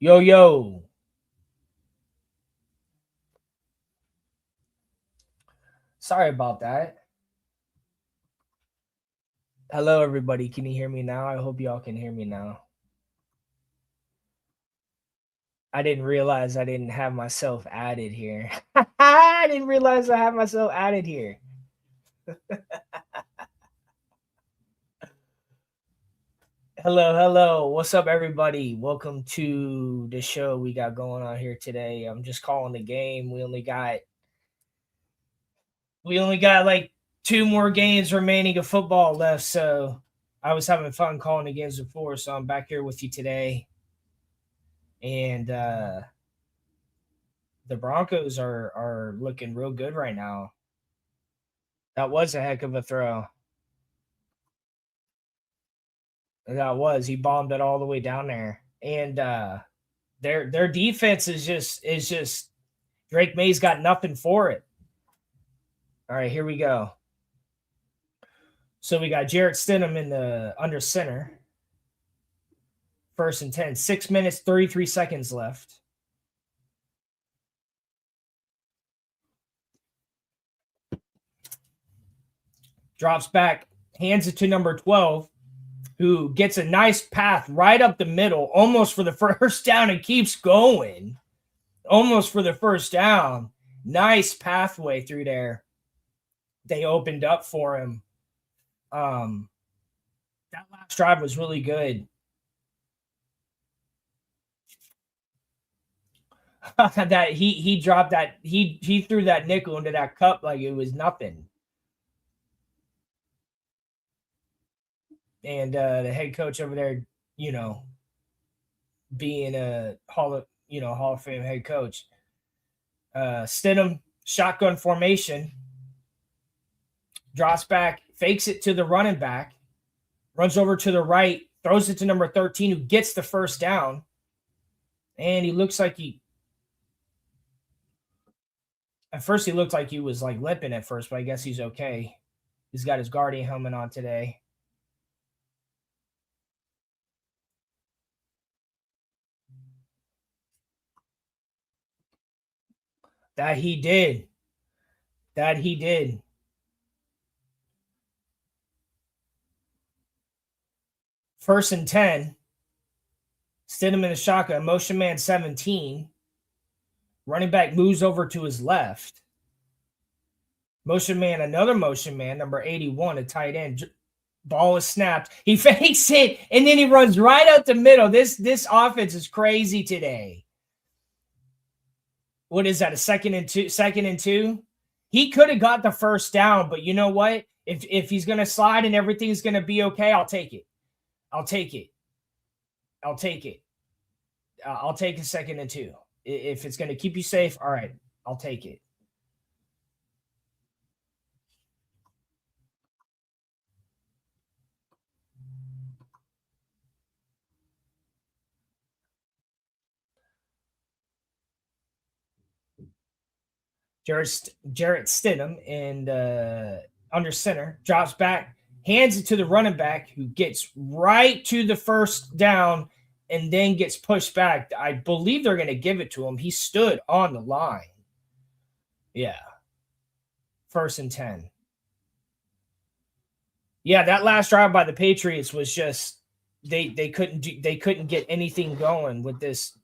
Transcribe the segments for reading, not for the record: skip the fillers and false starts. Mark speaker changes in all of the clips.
Speaker 1: Yo, yo. Sorry about that. Hello, everybody. Can you hear me now? I hope y'all can hear me now. I didn't realize I didn't have myself added here. I didn't realize I had myself added here. Hello, hello. What's up, everybody? Welcome to the show we got going on here today. I'm just calling the game. We only got like two more games remaining of football left, so I was having fun calling the games before, so I'm back here with you today. And the Broncos are looking real good right now. That was a heck of a throw. That was. He bombed it all the way down there. And their defense is just Drake May's got nothing for it. All right, here we go. So we got Jarrett Stidham in the under center. First and 10. 6 minutes, 33 seconds left. Drops back, hands it to number 12, who gets a nice path right up the middle, almost for the first down, and keeps going. Almost for the first down. Nice pathway through there. They opened up for him. That last drive was really good. That he dropped that he threw that nickel into that cup like it was nothing. And the head coach over there, being a Hall of Fame head coach. Stidham, shotgun formation, drops back, fakes it to the running back, runs over to the right, throws it to number 13, who gets the first down. And he looks like at first he looked like he was like limping at first, but I guess he's okay. He's got his Guardian helmet on today. That he did. That he did. First and 10. Stidham in the shotgun. Motion man 17. Running back moves over to his left. Motion man, another motion man, number 81, a tight end. Ball is snapped. He fakes it, and then he runs right out the middle. This offense is crazy today. What is that? A second and two? He could have got the first down, but you know what? If he's gonna slide and everything's gonna be okay, I'll take it. I'll take it. I'll take it. I'll take a second and two. If it's gonna keep you safe, all right, I'll take it. Jarrett Stidham and under center drops back, hands it to the running back, who gets right to the first down and then gets pushed back. I believe they're going to give it to him. He stood on the line. Yeah. First and 10. Yeah, that last drive by the Patriots was just they couldn't get anything going with this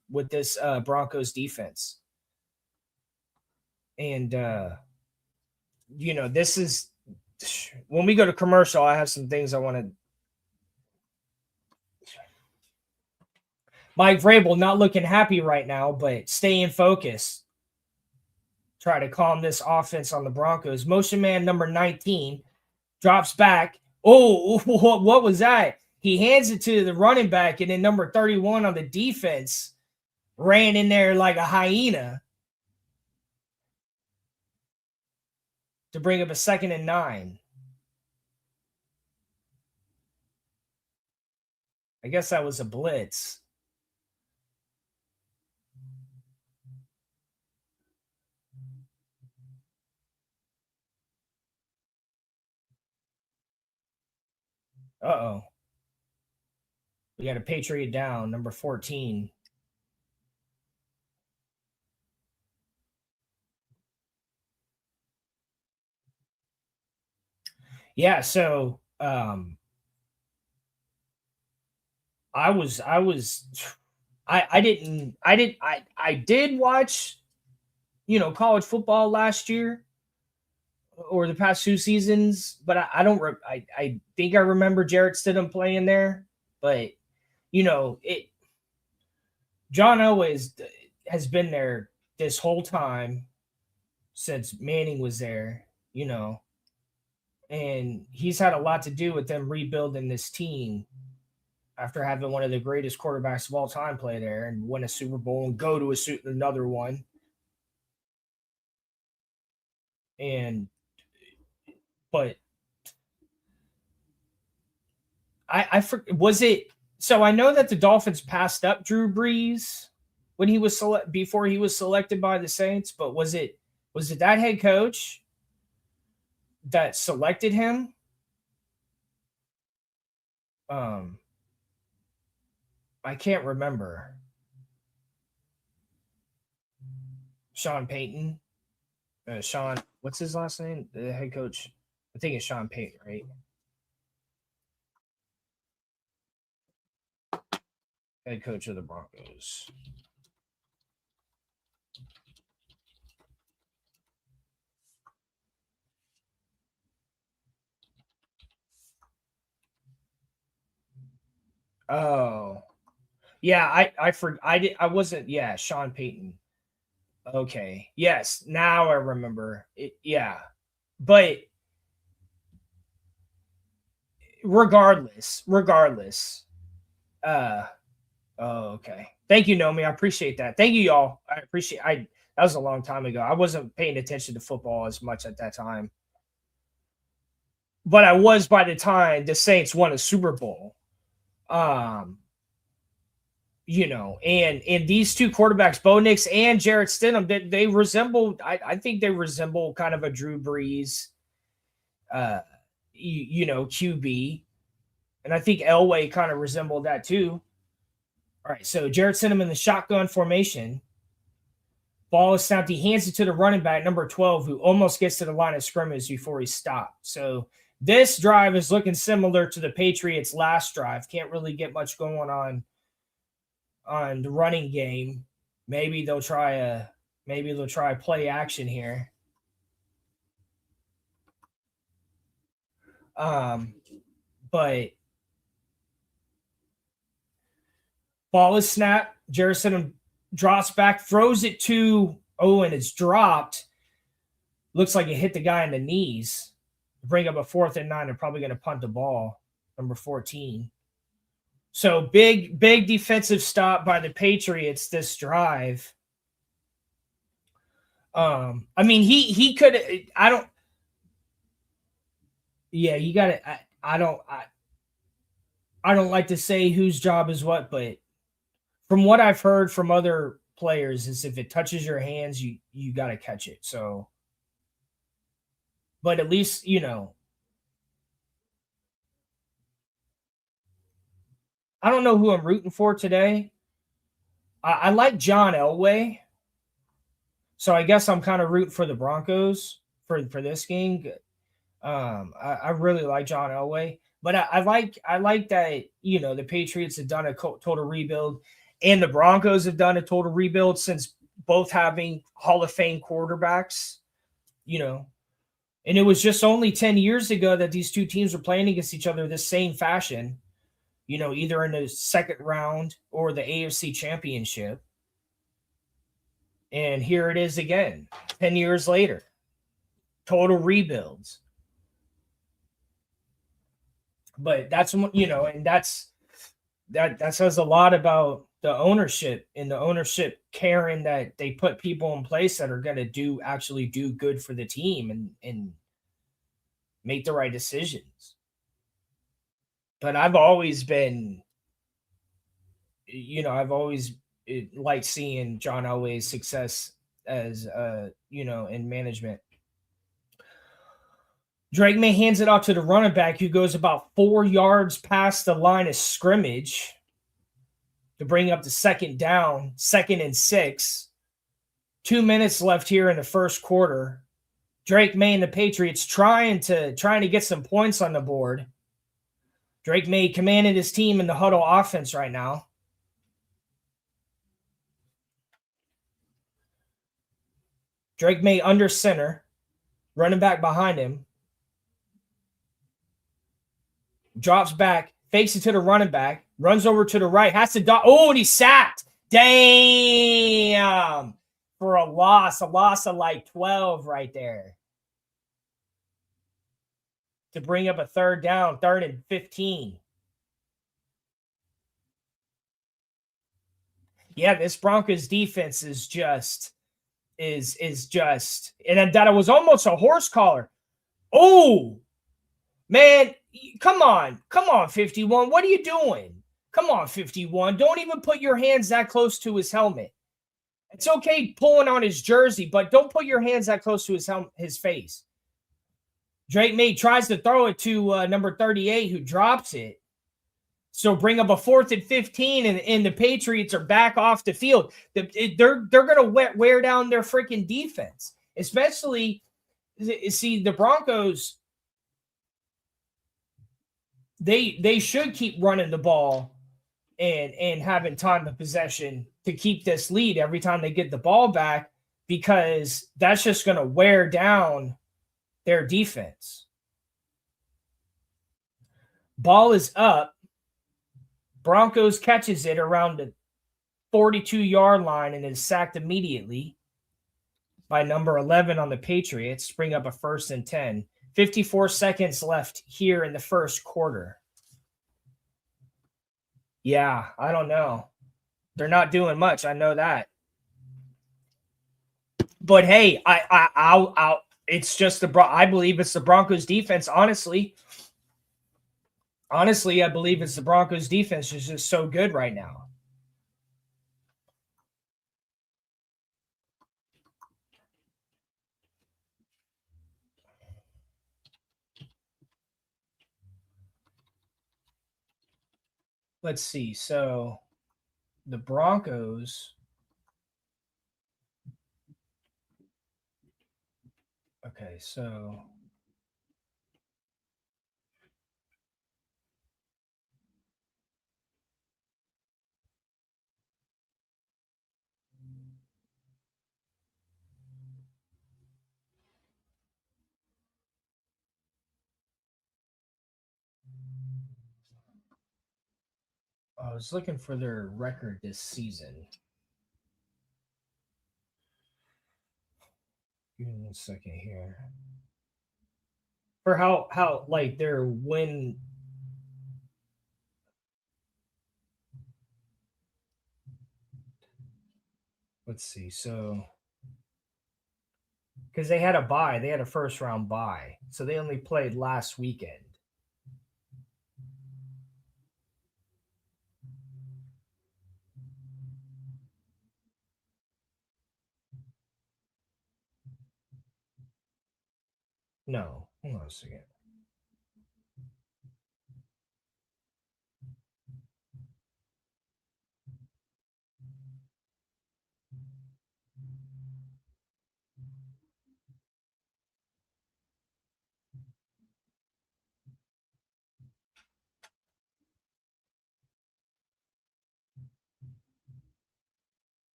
Speaker 1: Broncos defense. And this is when we go to commercial, I have some things I want to. Mike Vrabel not looking happy right now, but staying focused. Try to calm this offense on the Broncos. Motion man number 19 drops back. Oh, what was that? He hands it to the running back, and then number 31 on the defense ran in there like a hyena to bring up a 2nd and 9. I guess that was a blitz. Uh-oh. We got a Patriot down, number 14. Yeah, so I did watch, college football last year or the past 2 seasons, but I don't I think I remember Jarrett Stidham playing there, but it John always has been there this whole time since Manning was there, and he's had a lot to do with them rebuilding this team after having one of the greatest quarterbacks of all time play there and win a Super Bowl and go to another one. And but was it so I know that the Dolphins passed up Drew Brees when he was before he was selected by the Saints, but was it that head coach that selected him? I can't remember. Sean Payton. Sean, what's his last name? The head coach. I think it's Sean Payton, right? Head coach of the Broncos. Oh, yeah. I wasn't. Yeah, Sean Payton. Okay. Yes. Now I remember. Yeah, but regardless. Uh. Oh, okay. Thank you, Nomi. I appreciate that. Thank you, y'all. I appreciate. That was a long time ago. I wasn't paying attention to football as much at that time, but I was by the time the Saints won a Super Bowl. Um, and these two quarterbacks, Bo Nix and Jarrett Stidham, they resemble. I think they resemble kind of a Drew Brees, QB, and I think Elway kind of resembled that too. All right, so Jarrett Stidham in the shotgun formation. Ball is snapped. He hands it to the running back, number 12, who almost gets to the line of scrimmage before he stopped. So this drive is looking similar to the Patriots' last drive. Can't really get much going on the running game. Maybe they'll try a play action here. But ball is snapped. Jarrett drops back, throws it to and it's dropped. Looks like it hit the guy in the knees. Bring up a 4th and 9. They're probably going to punt the ball. Number 14. So big defensive stop by the Patriots this drive. I mean, he could. I don't. Yeah, you got it. I don't like to say whose job is what, but from what I've heard from other players, is if it touches your hands, you got to catch it. So, but at least I don't know who I'm rooting for today. I like John Elway, so I guess I'm kind of rooting for the Broncos for this game. I really like John Elway, but I like that the Patriots have done a total rebuild, and the Broncos have done a total rebuild since both having Hall of Fame quarterbacks. And it was just only 10 years ago that these two teams were playing against each other the same fashion. Either in the second round or the AFC Championship. And here it is again, 10 years later. Total rebuilds. But that's and that says a lot about the ownership and the ownership caring that they put people in place that are going to actually do good for the team and make the right decisions. But I've always been, I've always liked seeing John Elway's success as, in management. Drake May hands it off to the running back, who goes about 4 yards past the line of scrimmage to bring up the second down, 2nd and 6. 2 minutes left here in the first quarter. Drake May and the Patriots trying to get some points on the board. Drake May commanded his team in the huddle offense right now. Drake May under center, running back behind him. Drops back, fakes it to the running back, runs over to the right, has to and he's sacked. Damn. For a loss of like 12 right there. To bring up a third down, 3rd and 15. Yeah, this Broncos defense is just, and that it was almost a horse collar. Oh, man, come on, 51. What are you doing? Come on, 51. Don't even put your hands that close to his helmet. It's okay pulling on his jersey, but don't put your hands that close to his face. Drake May tries to throw it to number 38, who drops it. So bring up a 4th and 15, and the Patriots are back off the field. They're going to wear down their freaking defense, especially. See, the Broncos, they should keep running the ball and having time of possession to keep this lead every time they get the ball back, because that's just going to wear down their defense. Ball is up. Broncos catches it around the 42-yard line and is sacked immediately by number 11 on the Patriots. Bring up a 1st and 10. 54 seconds left here in the first quarter. Yeah, I don't know. They're not doing much. I know that. But hey, it's just I believe it's the Broncos defense. Honestly, I believe it's the Broncos defense is just so good right now. Let's see. So the Broncos. Okay, so I was looking for their record this season. Give me 1 second here. For how like their win. Let's see. So because they had a bye, they had a 1st round bye, so they only played last weekend. No, hold on a second.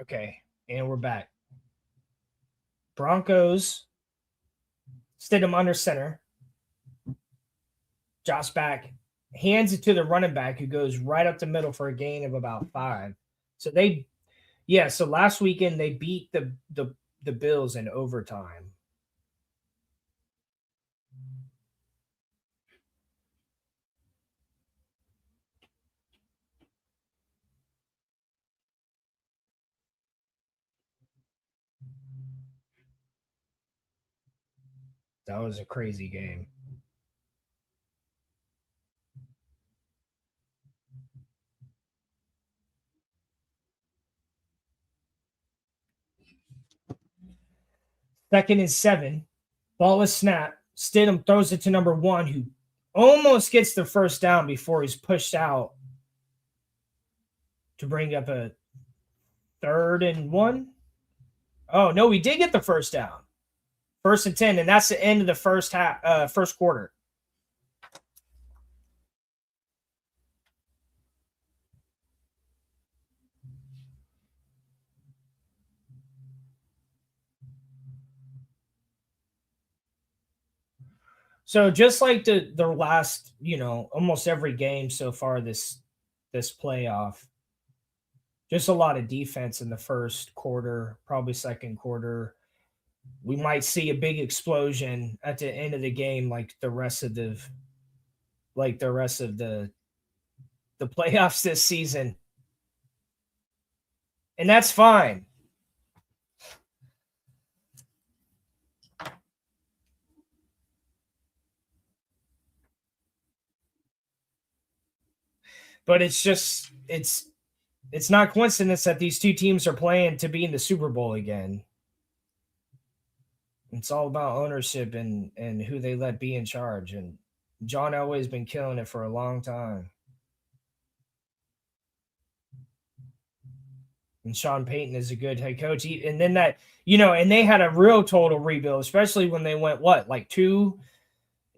Speaker 1: Okay, and we're back. Broncos. Stidham under center. Josh back, hands it to the running back, who goes right up the middle for a gain of about 5. So so last weekend they beat the Bills in overtime. That was a crazy game. Second and 7. Ball is snapped. Stidham throws it to number 1, who almost gets the first down before he's pushed out to bring up a 3rd and 1. Oh, no, we did get the first down. 1st and 10, and that's the end of the first quarter. So just like the last, almost every game so far this playoff, just a lot of defense in the first quarter, probably second quarter. We might see a big explosion at the end of the game, like the rest of the playoffs this season. And that's fine. But it's not coincidence that these two teams are playing to be in the Super Bowl again. It's all about ownership and who they let be in charge. And John Elway's been killing it for a long time. And Sean Payton is a good head coach. And then and they had a real total rebuild, especially when they went, like 2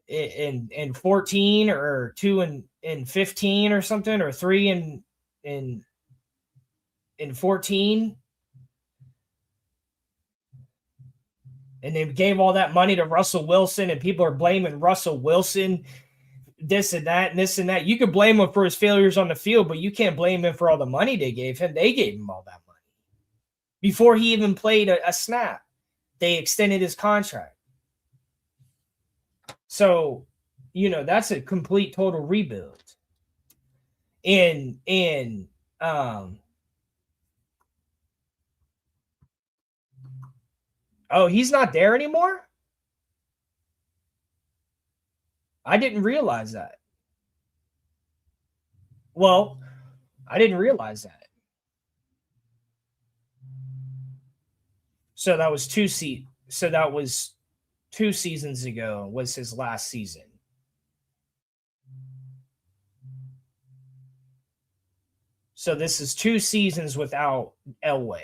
Speaker 1: in 14 or 2 in 15 or something, or 3 in 14. And they gave all that money to Russell Wilson, and people are blaming Russell Wilson, this and that, and this and that. You could blame him for his failures on the field, but you can't blame him for all the money they gave him. They gave him all that money. Before he even played a snap, they extended his contract. So, that's a complete total rebuild. Oh, he's not there anymore? I didn't realize that. Well, I didn't realize that. So that was 2 seasons ago was his last season. So this is 2 seasons without Elway.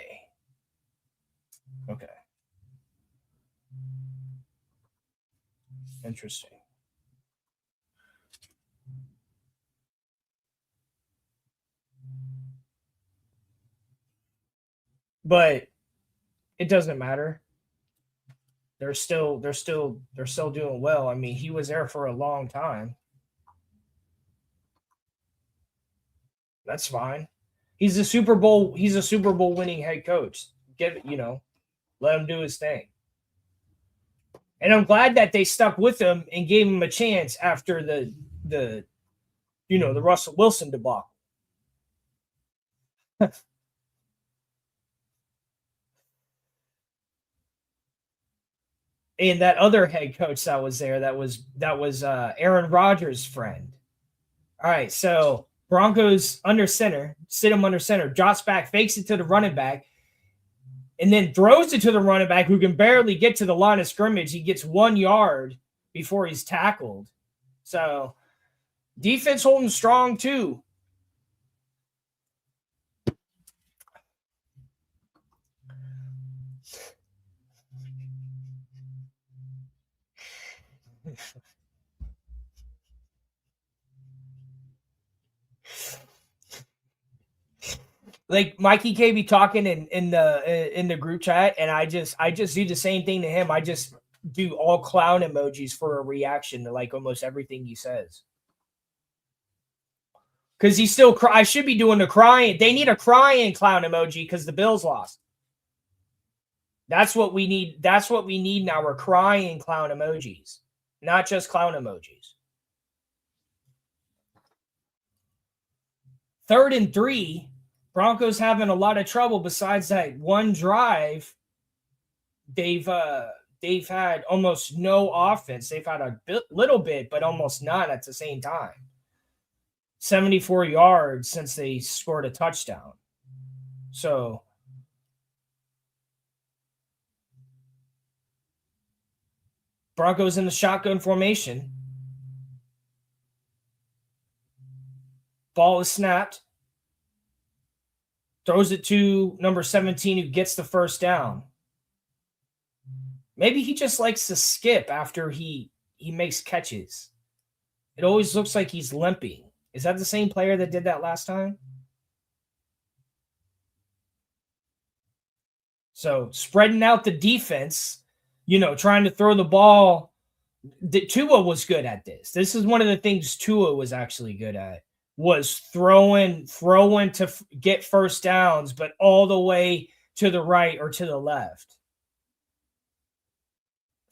Speaker 1: Okay. Interesting. But it doesn't matter. They're still doing well. I mean, he was there for a long time. That's fine. He's a Super Bowl winning head coach. Let him do his thing. And I'm glad that they stuck with him and gave him a chance after the Russell Wilson debacle. And that other head coach that was there, that was Aaron Rodgers' friend. All right, so Broncos under center, Stidham under center, drops back, fakes it to the running back, and then throws it to the running back who can barely get to the line of scrimmage. He gets 1 yard before he's tackled. So defense holding strong too. Like Mikey K be talking in the group chat, and I just do the same thing to him. I just do all clown emojis for a reaction to like almost everything he says. Because he's still I should be doing the crying. They need a crying clown emoji because the Bills lost. That's what we need. That's what we need now. We're crying clown emojis, not just clown emojis. 3rd and 3. Broncos having a lot of trouble. Besides that one drive, they've had almost no offense. They've had a little bit, but almost none at the same time. 74 yards since they scored a touchdown. So Broncos in the shotgun formation. Ball is snapped. Throws it to number 17 who gets the first down. Maybe he just likes to skip after he makes catches. It always looks like he's limping. Is that the same player that did that last time? So spreading out the defense, trying to throw the ball. Tua was good at this. This is one of the things Tua was actually good at, was throwing to get first downs, but all the way to the right or to the left.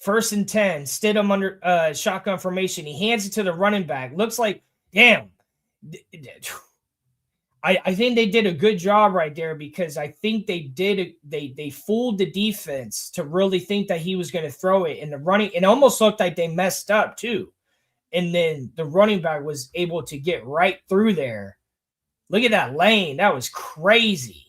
Speaker 1: 1st and 10, Stidham under shotgun formation. He hands it to the running back. Looks like, damn. I think they did a good job right there, because I think they fooled the defense to really think that he was going to throw it. And it almost looked like they messed up too. And then the running back was able to get right through there. Look at that lane. That was crazy.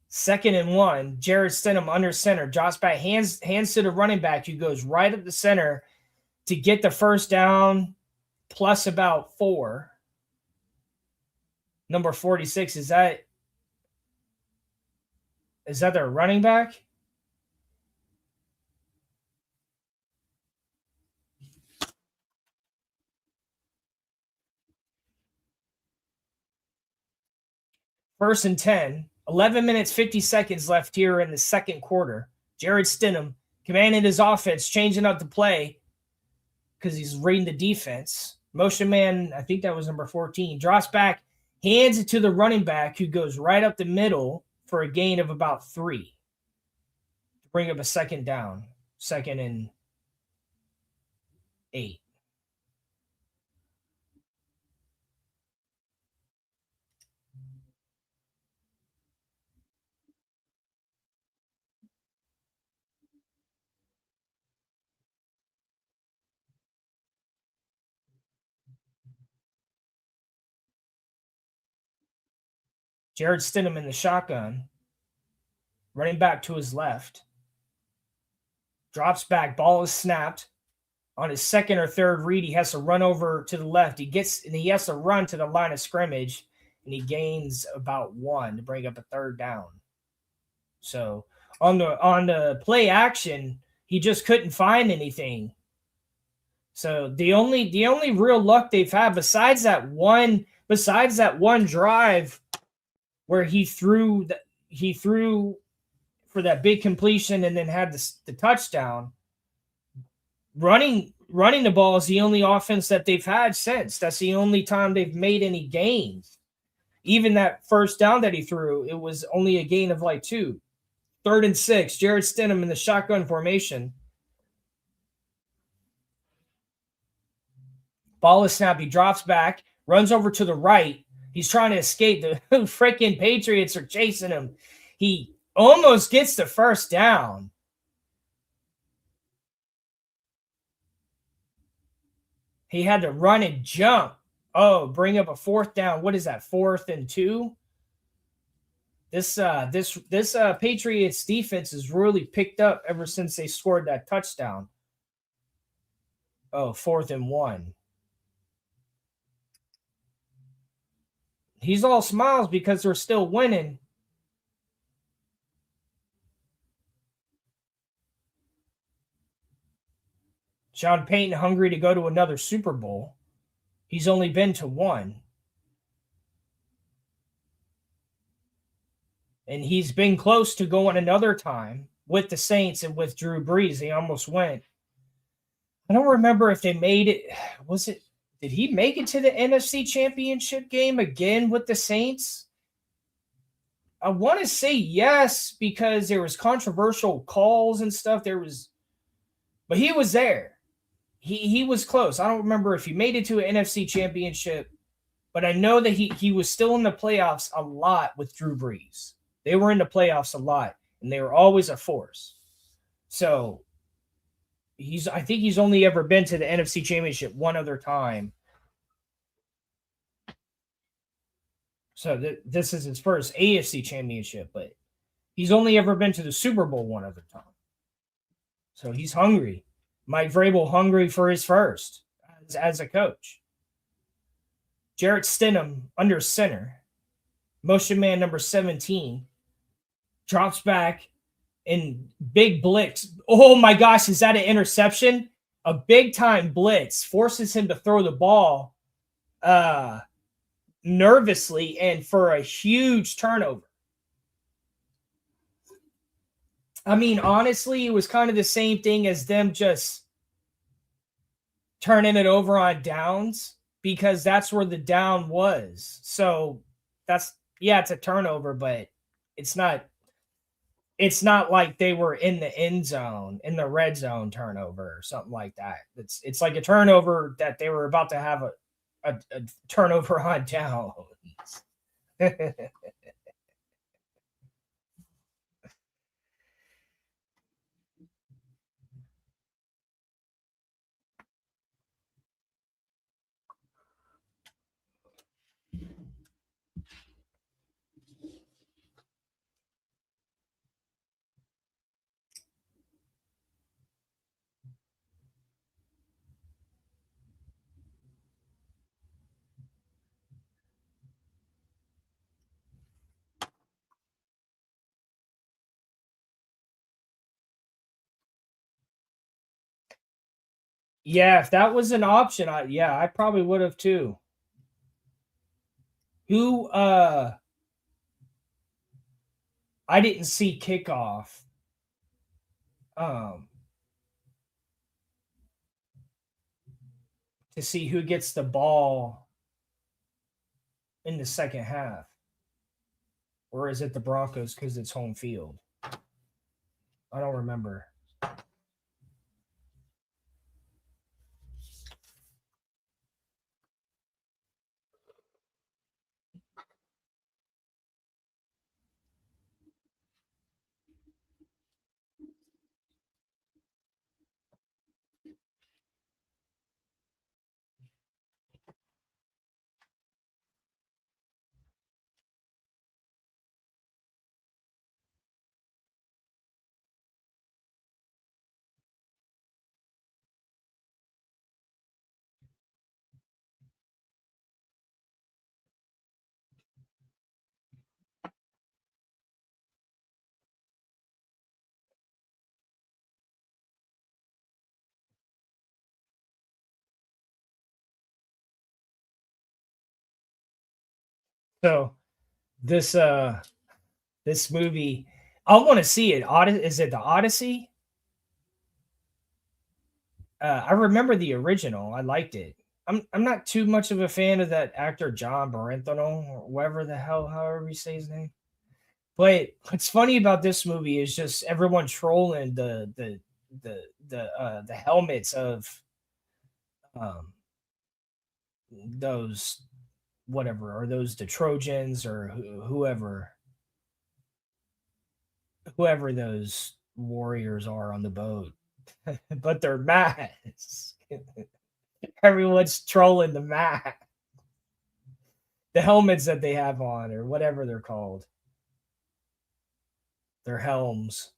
Speaker 1: Second and 1, Jarrett Stidham under center. Drops back, hands to the running back, who goes right up the center to get the first down, plus about 4. Number 46, is that their running back? First and 10, 11 minutes, 50 seconds left here in the second quarter. Jarrett Stidham commanding his offense, changing up the play because he's reading the defense. Motion man, I think that was number 14, drops back, hands it to the running back, who goes right up the middle for a gain of about 3 to bring up a second down. 2nd and 8. Jarrett Stidham in the shotgun, running back to his left, drops back, ball is snapped. On his second or third read, he has to run over to the left. He has to run to the line of scrimmage, and he gains about 1 to bring up a third down. So on the play action, he just couldn't find anything. So the only real luck they've had, besides that one drive where he threw for that big completion and then had the touchdown, running the ball is the only offense that they've had since. That's the only time they've made any gains. Even that first down that he threw, it was only a gain of like 2. 3rd and 6, Jarrett Stidham in the shotgun formation. Ball is snapped. He drops back, runs over to the right. He's trying to escape. The freaking Patriots are chasing him. He almost gets the first down. He had to run and jump. Oh, bring up a 4th down. What is that? 4th and 2? This Patriots defense has really picked up ever since they scored that touchdown. Oh, 4th and 1. He's all smiles because they're still winning. Sean Payton hungry to go to another Super Bowl. He's only been to 1. And he's been close to going another time with the Saints and with Drew Brees. They almost went. I don't remember if they made it. Did he make it to the NFC Championship game again with the Saints? I want to say yes, because there was controversial calls and stuff. But he was there. He was close. I don't remember if he made it to an NFC Championship, but I know that he was still in the playoffs a lot with Drew Brees. They were in the playoffs a lot, and they were always a force. So I think he's only ever been to the NFC Championship one other time. So this is his first AFC championship, but he's only ever been to the Super Bowl one other time. So he's hungry. Mike Vrabel hungry for his first as a coach. Jarrett Stidham under center. Motion man number 17 drops back in big blitz. Oh my gosh, is that an interception? A big time blitz forces him to throw the ball nervously and for a huge turnover. I mean, honestly, it was kind of the same thing as them just turning it over on downs because that's where the down was. So that's, yeah, it's a turnover, but it's not like they were in the end zone, in the red zone turnover or something like that. It's like a turnover that they were about to have a turnover on downs. Yeah, if that was an option, I probably would have too. Who I didn't see kickoff. To see who gets the ball in the second half. Or is it the Broncos because it's home field? I don't remember. So this movie, I want to see it. Is it the Odyssey? I remember the original. I liked it. I'm not too much of a fan of that actor John Barentano or whatever the hell, however you say his name. But what's funny about this movie is just everyone trolling the helmets of those whatever, or those the Trojans or whoever those warriors are on the boat. But they're masks. Everyone's trolling the mask. The helmets that they have on, or whatever they're called. Their helms.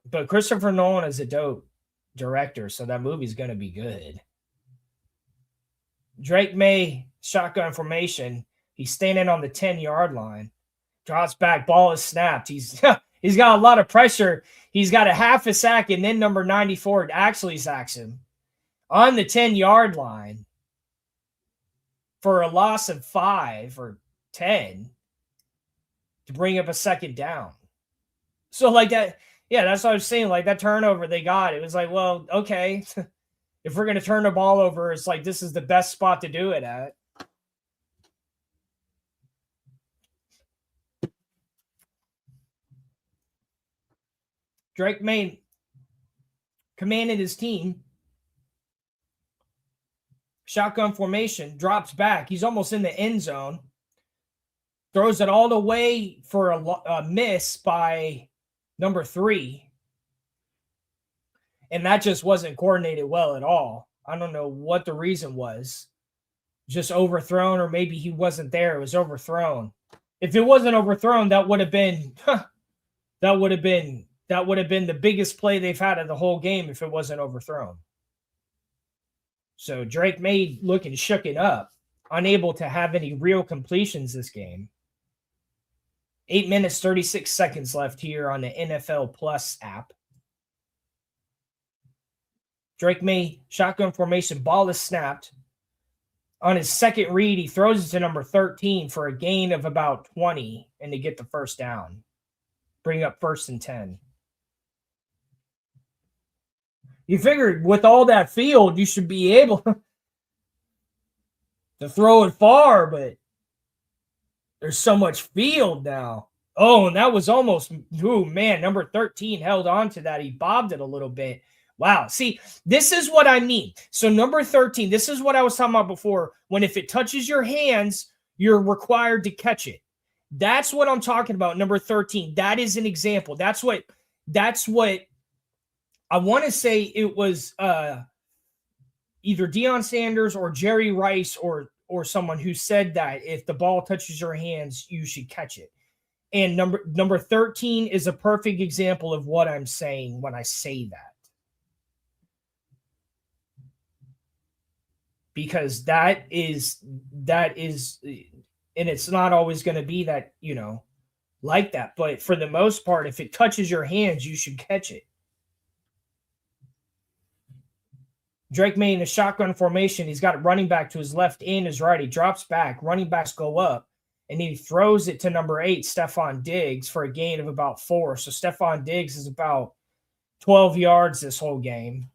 Speaker 1: But Christopher Nolan is a dope director, so that movie's going to be good. Drake May, shotgun formation. He's standing on the 10-yard line. Drops back, ball is snapped. He's got a lot of pressure. He's got a half a sack, and then number 94 actually sacks him on the 10-yard line for a loss of 5 or 10 to bring up a second down. So like that, yeah, that's what I was saying. Like that turnover they got, it was like, well, okay, if we're going to turn the ball over, it's like this is the best spot to do it at. Drake May commanded his team. Shotgun formation, drops back. He's almost in the end zone. Throws it all the way for a miss by number 3. And that just wasn't coordinated well at all. I don't know what the reason was. Just overthrown, or maybe he wasn't there. It was overthrown. If it wasn't overthrown, that would have been the biggest play they've had of the whole game if it wasn't overthrown. So Drake Maye looking shooken up, unable to have any real completions this game. 8 minutes, 36 seconds left here on the NFL Plus app. Drake Maye, shotgun formation, ball is snapped. On his second read, he throws it to number 13 for a gain of about 20 and to get the first down. Bring up 1st and 10. You figured with all that field, you should be able to throw it far, but there's so much field now. Oh, and that was almost, number 13 held on to that. He bobbed it a little bit. Wow. See, this is what I mean. So number 13, this is what I was talking about before. When if it touches your hands, you're required to catch it. That's what I'm talking about. Number 13. That is an example. That's what I want to say. It was either Deion Sanders or Jerry Rice or someone who said that if the ball touches your hands, you should catch it. And number 13 is a perfect example of what I'm saying when I say that. Because that is, and it's not always going to be that, like that. But for the most part, if it touches your hands, you should catch it. Drake Maye in a shotgun formation. He's got a running back to his left and his right. He drops back. Running backs go up. And he throws it to number 8, Stefon Diggs, for a gain of about 4. So Stefon Diggs is about 12 yards this whole game.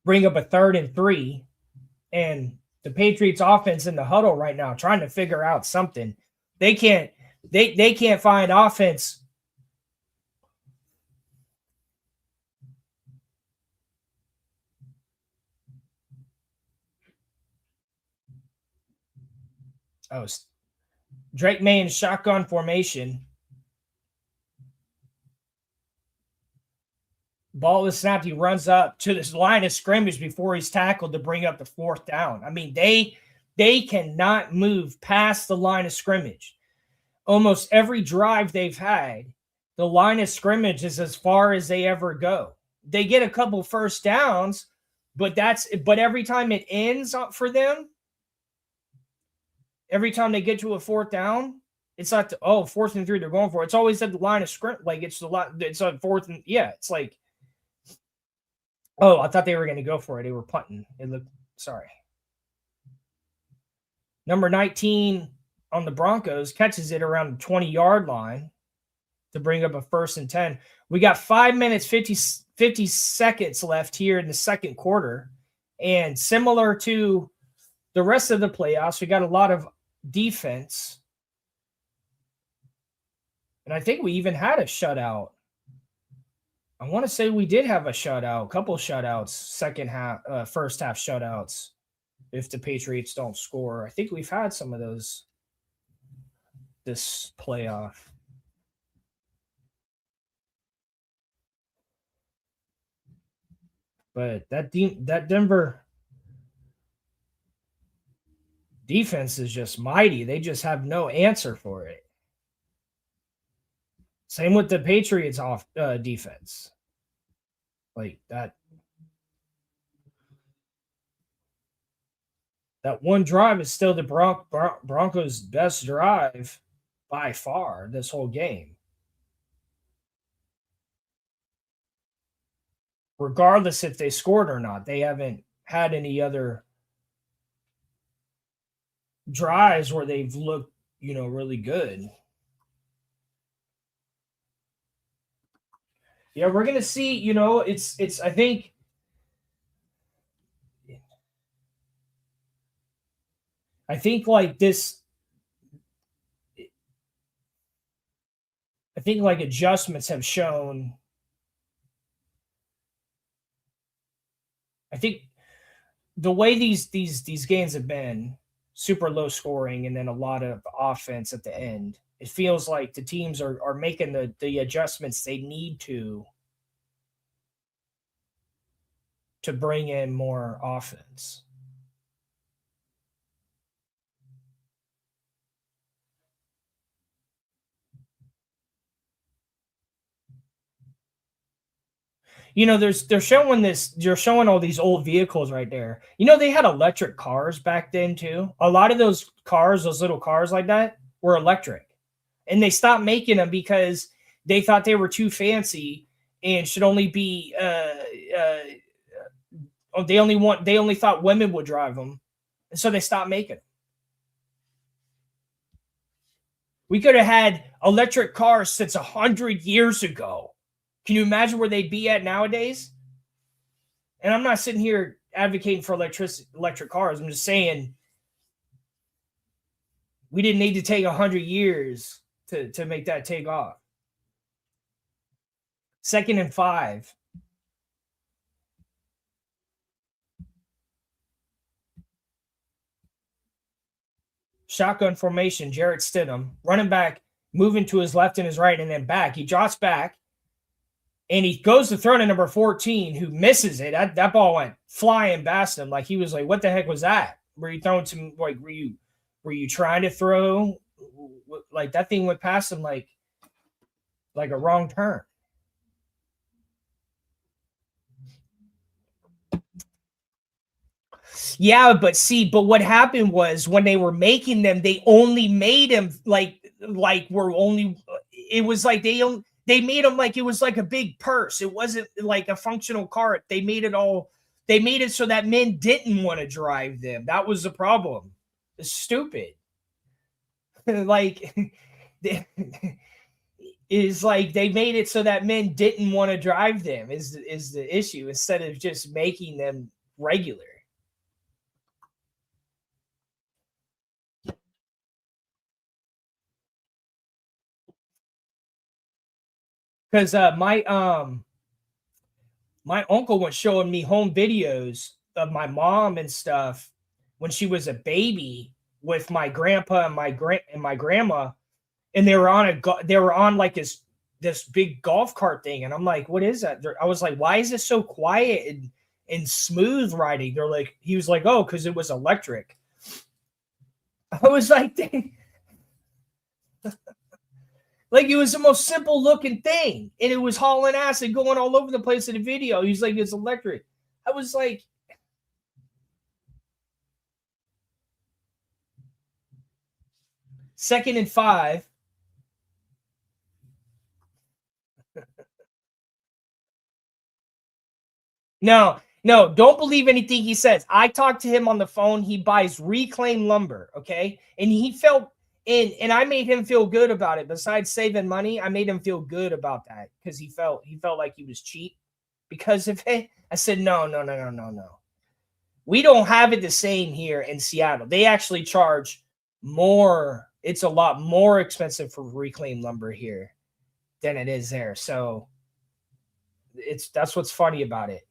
Speaker 1: Bring up a 3rd and 3. And the Patriots offense in the huddle right now trying to figure out something. They can't find offense. Oh, Drake Maye in shotgun formation. Ball is snapped. He runs up to this line of scrimmage before he's tackled to bring up the 4th down. I mean, they cannot move past the line of scrimmage. Almost every drive they've had, the line of scrimmage is as far as they ever go. They get a couple first downs, but every time it ends up for them, every time they get to a 4th down, it's not 4th and 3 they're going for. It's always at the line of scrimmage. Like it's a 4th and it's like, I thought they were going to go for it. They were punting. Sorry. Number 19 on the Broncos catches it around the 20-yard line to bring up a 1st and 10. We got 5 minutes, 50 seconds left here in the second quarter. And similar to the rest of the playoffs, we got a lot of defense. And I think we even had a shutout. I want to say we did have a shutout, a couple shutouts, first half shutouts, if the Patriots don't score. I think we've had some of those this playoff. But that Denver defense is just mighty. They just have no answer for it. Same with the Patriots defense. Like that one drive is still the Broncos' best drive by far this whole game. Regardless if they scored or not, they haven't had any other drives where they've looked, really good. Yeah, we're going to see, it's I think like this, I think like adjustments have shown. I think the way these games have been super low scoring and then a lot of offense at the end. It feels like the teams are making the adjustments they need to bring in more offense. You know, they're showing this. You're showing all these old vehicles right there. You know, they had electric cars back then too. A lot of those cars, those little cars like that, were electric, and they stopped making them because they thought they were too fancy and should only be. They only thought women would drive them, and so they stopped making them. We could have had electric cars since 100 years ago. Can you imagine where they'd be at nowadays? And I'm not sitting here advocating for electric cars. I'm just saying we didn't need to take 100 years to make that take off. 2nd and 5. Shotgun formation, Jarrett Stidham, running back, moving to his left and his right, and then back. He drops back, and he goes to throw to number 14, who misses it. That ball went flying past him. Like he was like, "What the heck was that? Were you throwing to like were you trying to throw?" Like that thing went past him like a wrong turn. Yeah, but what happened was when they were making them, they only made them like were only. It was like they made them like it was like a big purse. It wasn't like a functional cart. They made it all. They made it so that men didn't want to drive them. That was the problem. It's stupid. Like is like they made it so that men didn't want to drive them is the issue instead of just making them regular. Because my uncle was showing me home videos of my mom and stuff when she was a baby with my grandpa and my grandma, and they were on like this big golf cart thing, and I'm like, what is that? I was like, why is this so quiet and smooth riding? He was like, oh, because it was electric. I was like, like it was the most simple looking thing, and it was hauling ass and going all over the place in the video. He's like, it's electric. I was like, 2nd and 5. No, no, don't believe anything he says. I talked to him on the phone. He buys reclaimed lumber, okay? And he felt and I made him feel good about it. Besides saving money, I made him feel good about that because he felt like he was cheap because of it. I said, no, no, no, no, no, no. We don't have it the same here in Seattle. They actually charge more. It's a lot more expensive for reclaimed lumber here than it is there. So that's what's funny about it.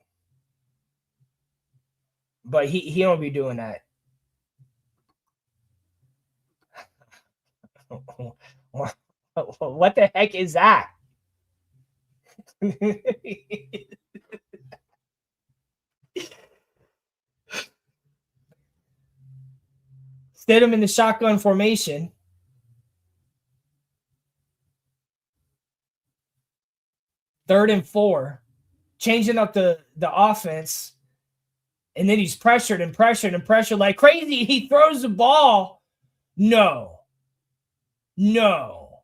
Speaker 1: But he don't be doing that. What the heck is that? Stidham in the shotgun formation. Third and 4, changing up the offense, and then he's pressured and pressured and pressured like crazy. He throws the ball. No, no,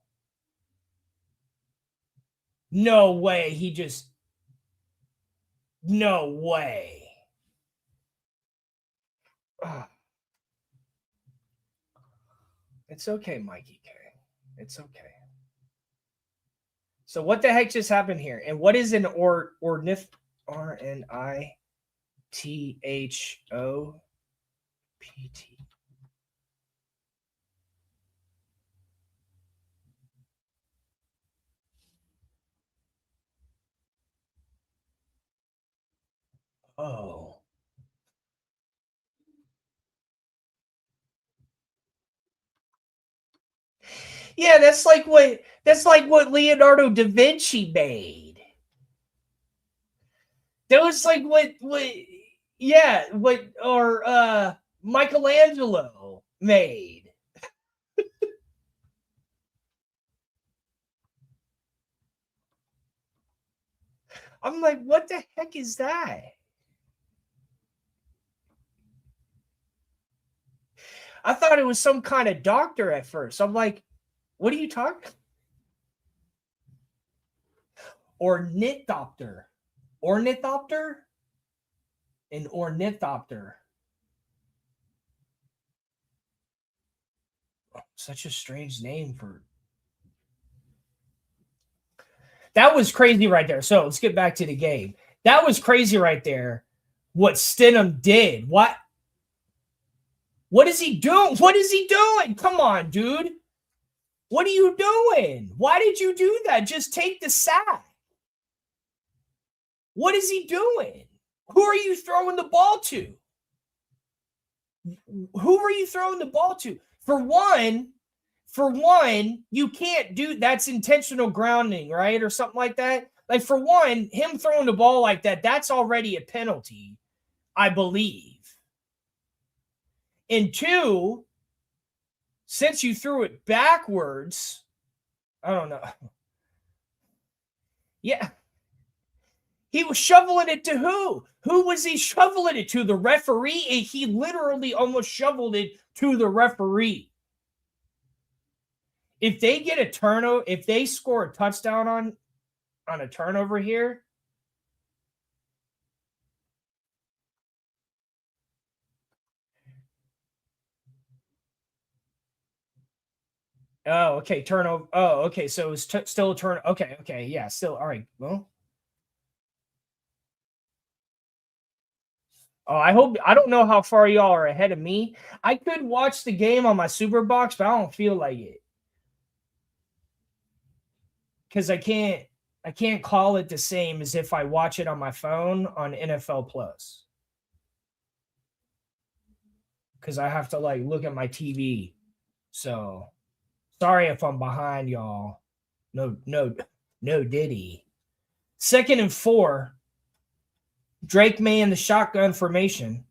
Speaker 1: no way. No way. It's okay, Mikey K. It's okay. So what the heck just happened here? And what is an ornith RNITHOPT? Oh. Yeah, that's like what Leonardo da Vinci made. That was like what Michelangelo made. I'm like, what the heck is that? I thought it was some kind of doctor at first. I'm like, what are you talking? Ornithopter. Ornithopter? An ornithopter. Such a strange name for. That was crazy right there. So let's get back to the game. That was crazy right there. What Stidham did. What is he doing? What is he doing? Come on, dude. What are you doing? Why did you do that? Just take the sack. What is he doing? Who are you throwing the ball to? Who are you throwing the ball to? For one, you can't do that's intentional grounding, right? Or something like that. Like for one, him throwing the ball like that, that's already a penalty, I believe. And two, since you threw it backwards, I don't know. Yeah. He was shoveling it to who? Who was he shoveling it to? The referee? And he literally almost shoveled it to the referee. If they get a turnover, if they score a touchdown on a turnover here, oh, okay, turnover. Oh, okay, so it's still a turn. Okay, yeah, still all right. Well, oh, I don't know how far y'all are ahead of me. I could watch the game on my Super Box, but I don't feel like it because I can't call it the same as if I watch it on my phone on NFL Plus because I have to like look at my TV. So sorry if I'm behind y'all. No Diddy. 2nd and 4. Drake May in the shotgun formation.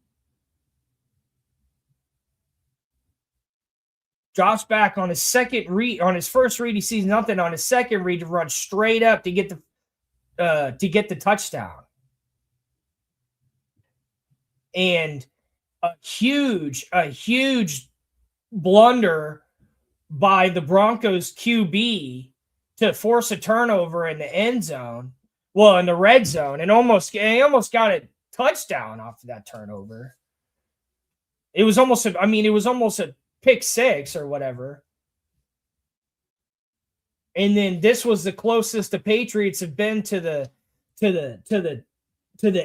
Speaker 1: Drops back on his second read. On his first read, he sees nothing. On his second read, to run straight up to get the touchdown. And a huge blunder by the Broncos QB to force a turnover in the end zone. Well, in the red zone, and he almost got a touchdown off of that turnover. It was almost a pick six or whatever. And then this was the closest the Patriots have been to the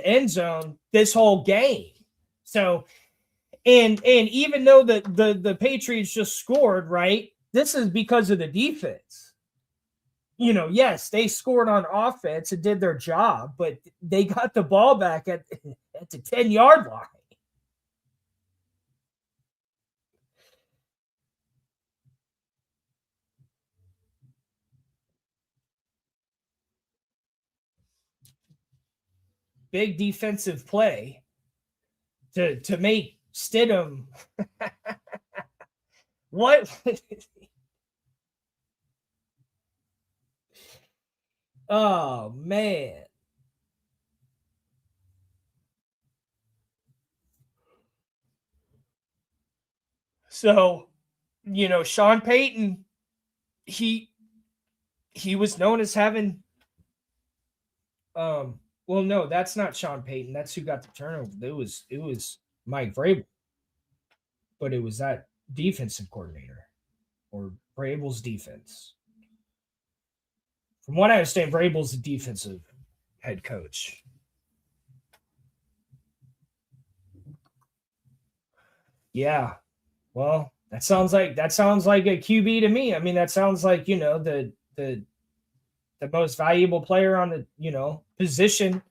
Speaker 1: end zone this whole game. So, and even though the Patriots just scored, right? This is because of the defense. You know, yes, they scored on offense and did their job, but they got the ball back at the 10-yard line. Big defensive play to make Stidham. What? Oh man. So, Sean Payton, he was known as having well, no, that's not Sean Payton. That's who got the turnover. It was Mike Vrabel, but it was that defensive coordinator or Vrabel's defense. From what I understand, Vrabel's the defensive head coach. Yeah. Well, that sounds like a QB to me. I mean, that sounds like, the most valuable player on the, position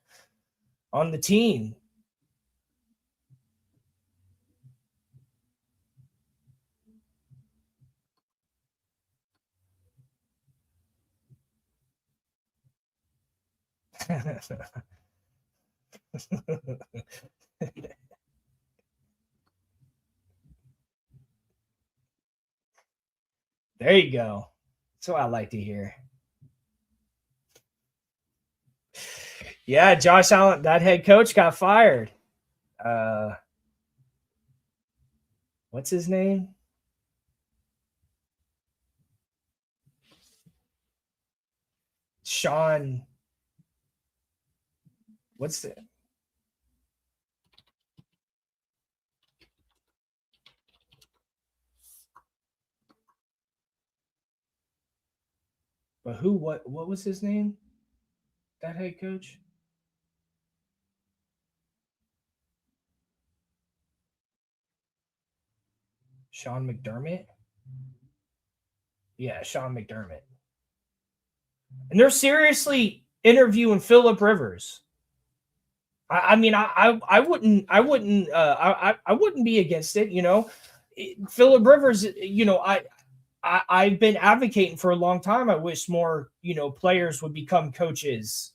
Speaker 1: on the team. There you go. That's what I like to hear. Yeah, Josh Allen, that head coach got fired. Uh, what's his name? Sean. What's the? But who? What was his name? That head coach? Sean McDermott. Yeah, Sean McDermott. And they're seriously interviewing Philip Rivers. I mean, I wouldn't be against it. Philip Rivers. I've been advocating for a long time. I wish more players would become coaches.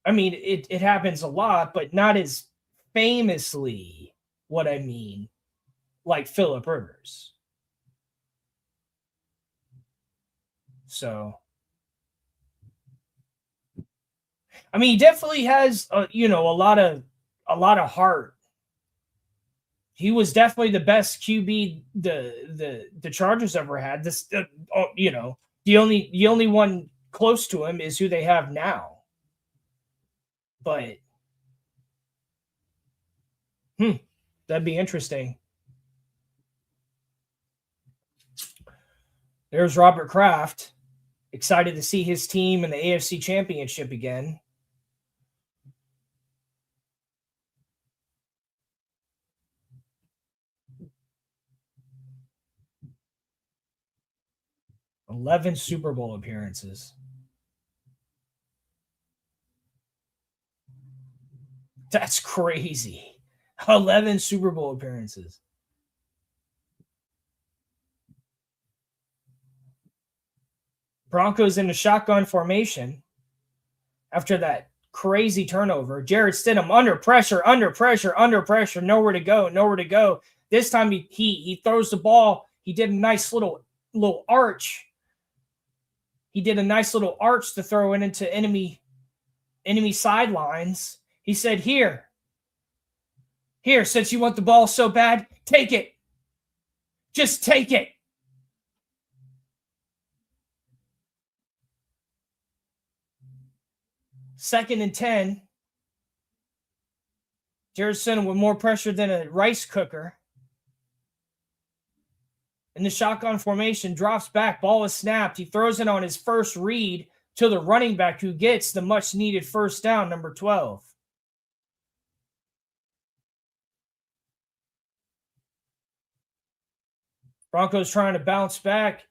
Speaker 1: I mean, it happens a lot, but not as famously. What I mean, like Philip Rivers. So, I mean, he definitely has a lot of heart. He was definitely the best QB the Chargers ever had. This, the only one close to him is who they have now. But that'd be interesting. There's Robert Kraft, excited to see his team in the AFC Championship again. $11 Super Bowl appearances. That's crazy. 11 Super Bowl appearances. Broncos in a shotgun formation after that crazy turnover. Jarrett Stidham under pressure, nowhere to go. This time he throws the ball. He did a nice little arch. He did a nice little arch to throw it into enemy sidelines. He said, Here, since you want the ball so bad, take it. Just take it. Second and 10. Jarrett Stidham with more pressure than a rice cooker. In the shotgun formation, drops back, ball is snapped. He throws it on his first read to the running back who gets the much needed first down, number 12. Broncos trying to bounce back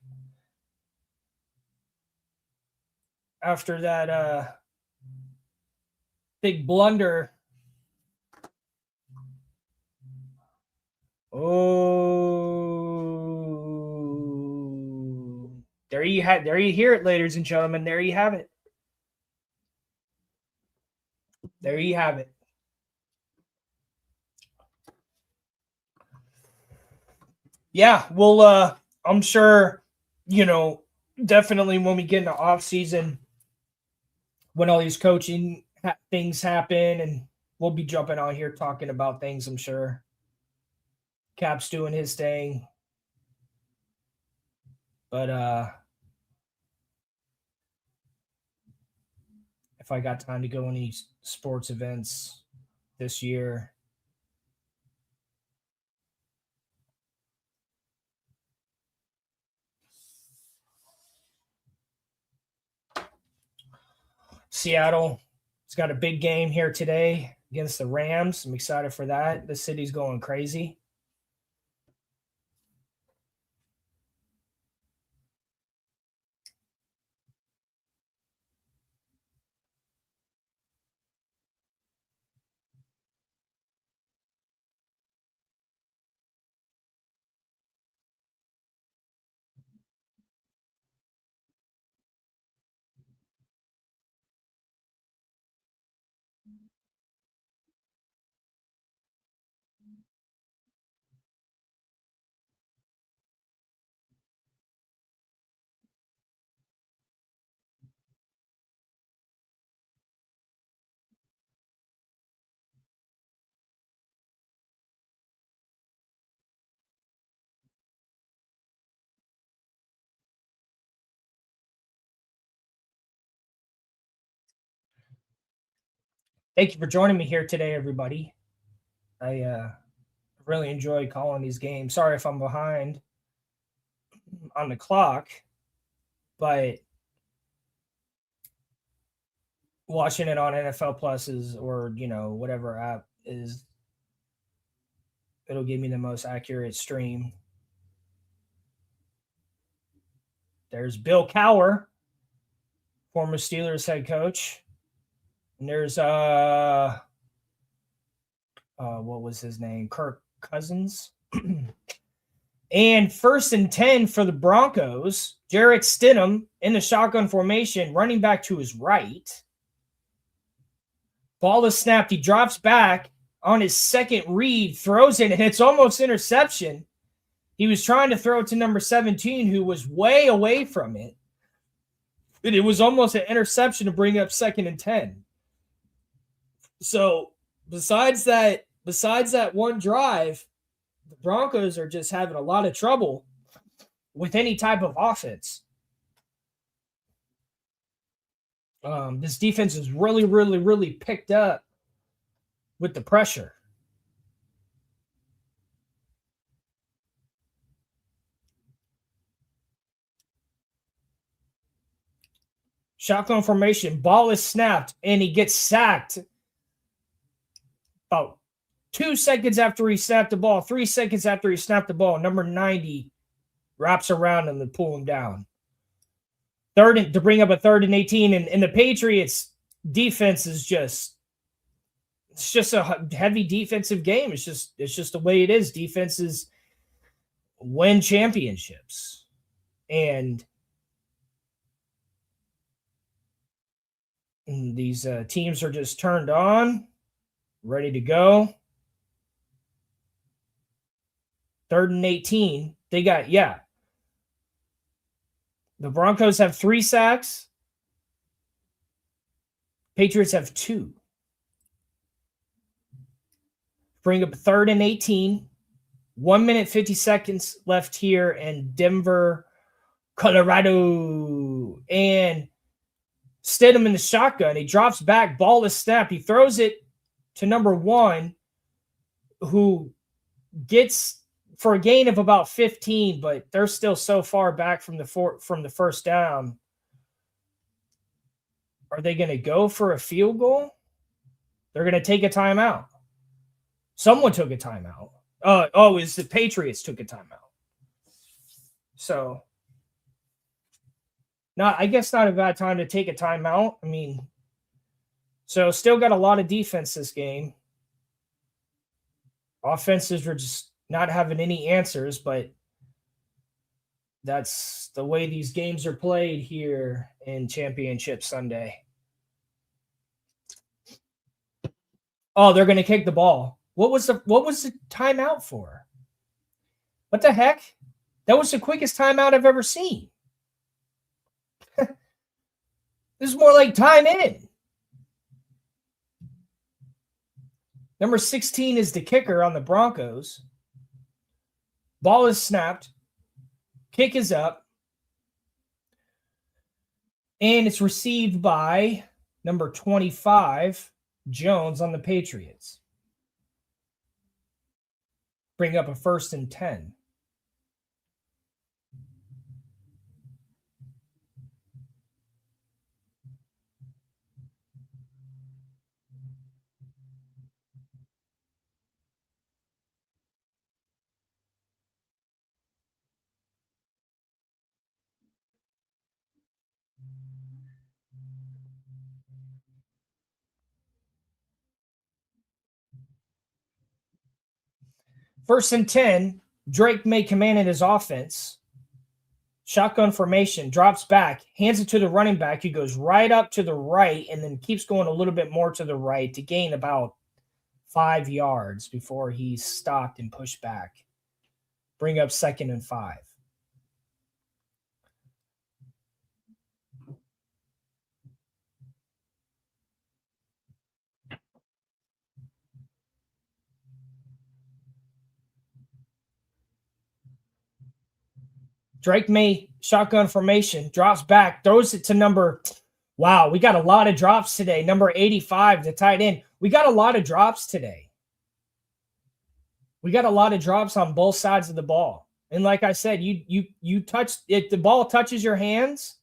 Speaker 1: after that big blunder. Oh, there you hear it, ladies and gentlemen. There you have it. There you have it. Yeah, well, I'm sure, definitely when we get into off season, when all these coaching things happen, and we'll be jumping on here talking about things, I'm sure. Cap's doing his thing. But if I got time to go any sports events this year, Seattle, it's got a big game here today against the Rams. I'm excited for that. The city's going crazy. Thank you for joining me here today, everybody. I really enjoy calling these games. Sorry if I'm behind on the clock, but watching it on NFL Plus is, or whatever app is, it'll give me the most accurate stream. There's Bill Cowher, former Steelers head coach. And there's what was his name? Kirk Cousins. And 1st and 10 for the Broncos. Jarrett Stidham in the shotgun formation, running back to his right. Ball is snapped. He drops back on his second read, throws it, and it's almost interception. He was trying to throw it to number 17, who was way away from it. But it was almost an interception to bring up 2nd and 10. So besides that one drive, the Broncos are just having a lot of trouble with any type of offense. This defense is really, really, really picked up with the pressure. Shotgun formation, ball is snapped, and he gets sacked about 2 seconds after he snapped the ball, 3 seconds after he snapped the ball. Number 90 wraps around him to pull him down. To bring up a 3rd and 18, and the Patriots defense is just a heavy defensive game. It's just the way it is. Defenses win championships, and these teams are just turned on, ready to go. 3rd and 18. They got, the Broncos have 3 sacks. Patriots have 2. Bring up 3rd and 18. 1 minute, 50 seconds left here in Denver, Colorado. And Stidham in the shotgun. He drops back. Ball is snapped. He throws it to number 1, who gets for a gain of about 15, but they're still so far back from the first down. Are they going to go for a field goal? They're going to take a timeout. Someone took a timeout. It's the Patriots took a timeout. So, I guess not a bad time to take a timeout. I mean, so still got a lot of defense this game. Offenses were just not having any answers, but that's the way these games are played here in Championship Sunday. Oh, they're going to kick the ball. What was the timeout for? What the heck? That was the quickest timeout I've ever seen. This is more like time in. Number 16 is the kicker on the Broncos. Ball is snapped. Kick is up. And it's received by number 25, Jones, on the Patriots. Bring up a 1st and 10. First and 10, Drake May commanded his offense. Shotgun formation, drops back, hands it to the running back. He goes right up to the right and then keeps going a little bit more to the right to gain about 5 yards before he's stopped and pushed back. Bring up 2nd and 5. Drake May, shotgun formation, drops back, throws it to number Wow, we got a lot of drops today. Number 85, the tight end. We got a lot of drops today. We got a lot of drops on both sides of the ball. And like I said, you touch if the ball touches your hands,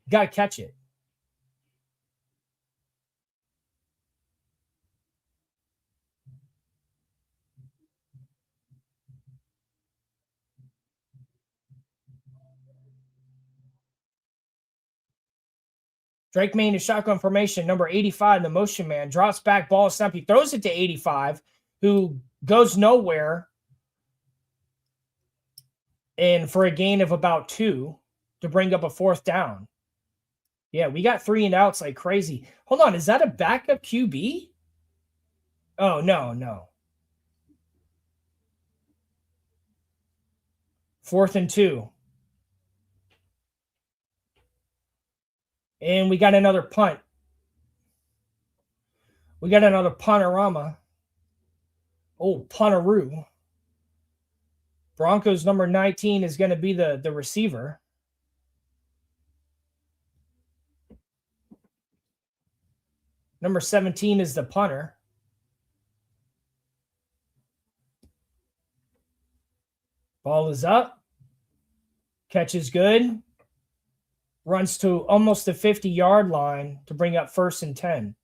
Speaker 1: you got to catch it. Drake Maye is shotgun formation. Number 85, the motion man, drops back, ball snap. He throws it to 85, who goes nowhere. And for a gain of about 2 to bring up a 4th down. Yeah, we got 3 and outs like crazy. Hold on, is that a backup QB? Oh, no. 4th and 2. And we got another punt. We got another punterama. Oh, punteroo. Broncos number 19 is going to be the receiver. Number 17 is the punter. Ball is up. Catch is good. Runs to almost the 50-yard line to bring up 1st and 10.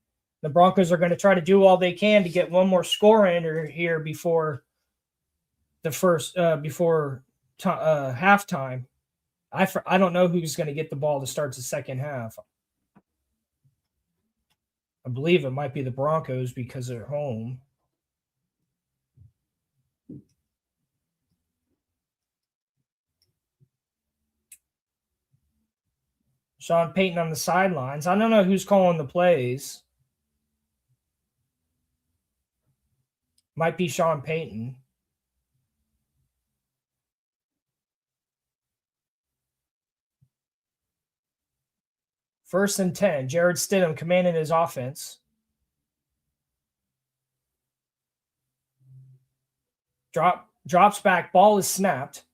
Speaker 1: The Broncos are going to try to do all they can to get one more score in here before the halftime. I don't know who's going to get the ball to start the second half. I believe it might be the Broncos because they're home. Sean Payton on the sidelines. I don't know who's calling the plays. Might be Sean Payton. First and 10. Jarrett Stidham commanding his offense. Drops back. Ball is snapped.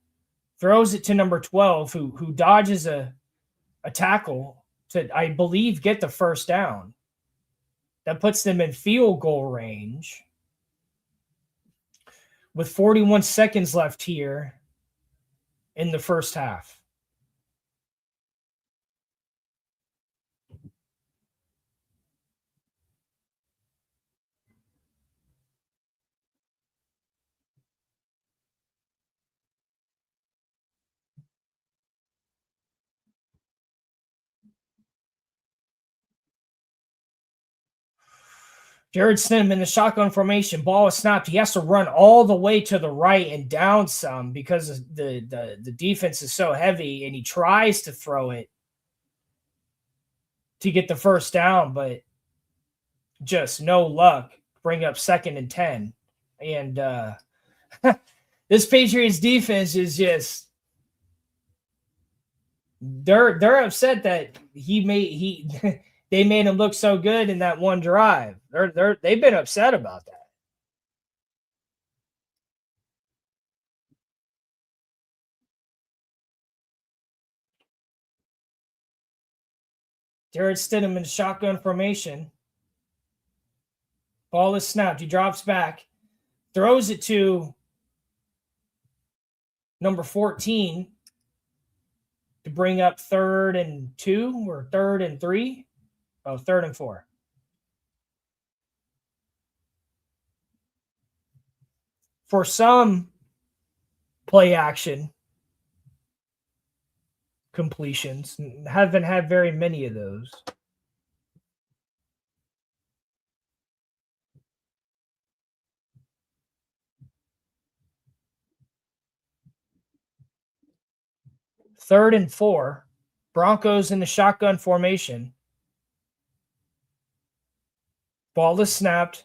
Speaker 1: Throws it to number 12, who dodges a tackle to, I believe, get the 1st down. That puts them in field goal range. With 41 seconds left here in the first half. Jarrett Stidham in the shotgun formation. Ball is snapped. He has to run all the way to the right and down some because the defense is so heavy, and he tries to throw it to get the 1st down, but just no luck. Bring up 2nd and 10. And this Patriots defense is just they're upset that they made him look so good in that one drive. They've been upset about that. Jarrett Stidham in shotgun formation. Ball is snapped. He drops back, throws it to number 14 to bring up 3rd and 2 or 3rd and 3. Oh, 3rd and 4. For some play action completions, haven't had very many of those. Third and 4. Broncos in the shotgun formation. Ball is snapped.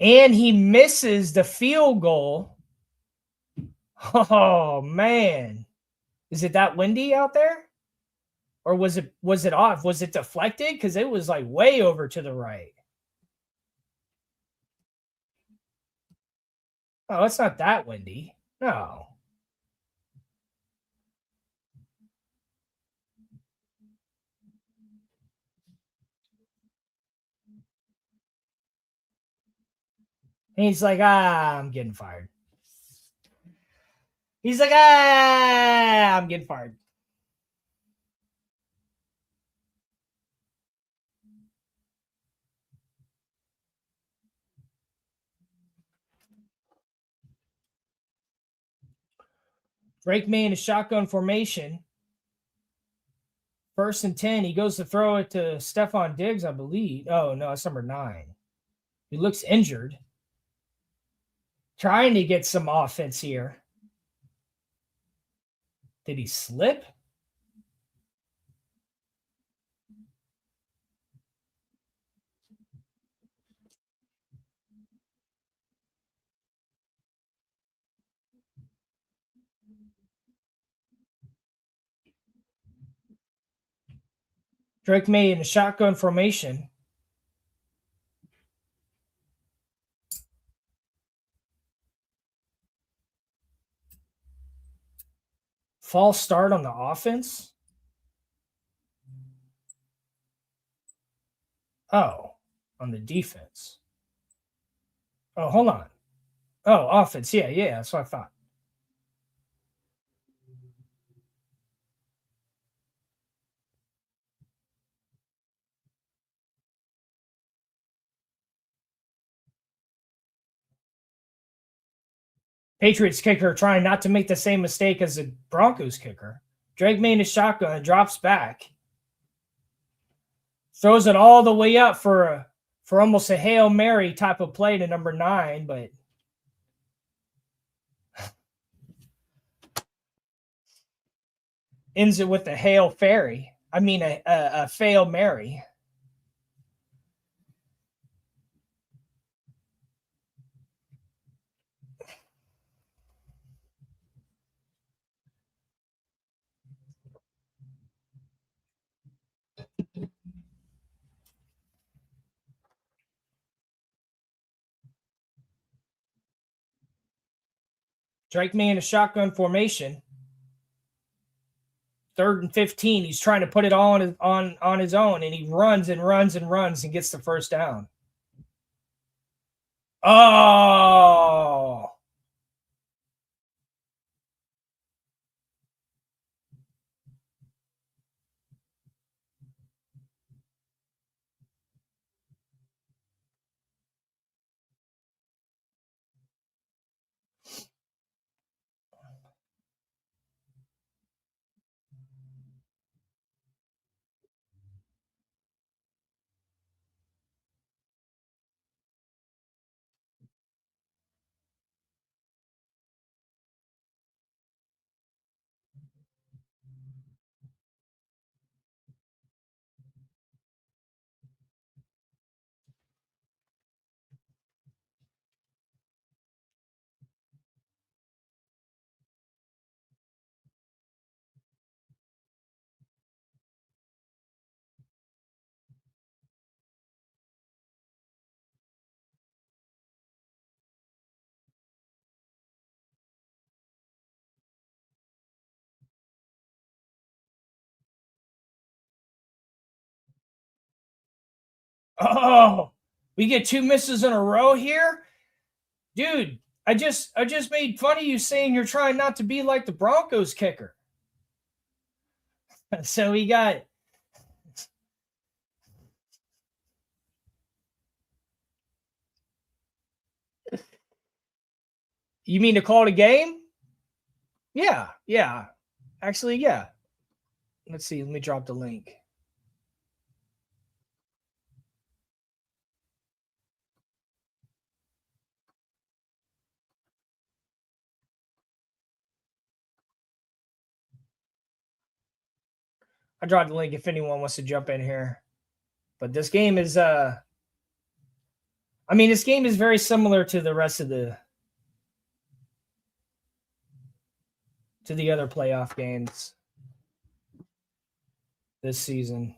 Speaker 1: And he misses the field goal. Oh, man. Is it that windy out there? Or was it off? Was it deflected? Because it was like way over to the right. Oh, it's not that windy. No. And he's like, I'm getting fired. He's like, I'm getting fired. Drake May in a shotgun formation. 1st and 10. He goes to throw it to Stephon Diggs, I believe. Oh, no, it's number 9. He looks injured. Trying to get some offense here. Did he slip? Drake May in a shotgun formation. False start on the offense. Oh, on the defense. Oh, hold on. Oh, offense. Yeah, that's what I thought. Patriots kicker trying not to make the same mistake as the Broncos kicker. Drake May in a shotgun, drops back. Throws it all the way up for almost a Hail Mary type of play to number 9, but ends it with a Hail Fairy. I mean, a Fail Mary. Drake May in a shotgun formation. 3rd and 15. He's trying to put it all on his own, and he runs and runs and runs and gets the first down. Oh! Oh, we get 2 misses in a row here? Dude, I just made fun of you saying you're trying not to be like the Broncos kicker. So we got You mean to call it a game? Yeah. Actually, yeah. Let's see. Let me drop the link. I dropped the link if anyone wants to jump in here. But this game is I'm I mean, this game is very similar to the rest of the other playoff games this season.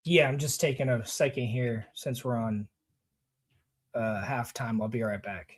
Speaker 1: Yeah, I'm just taking a second here since we're on halftime. I'll be right back.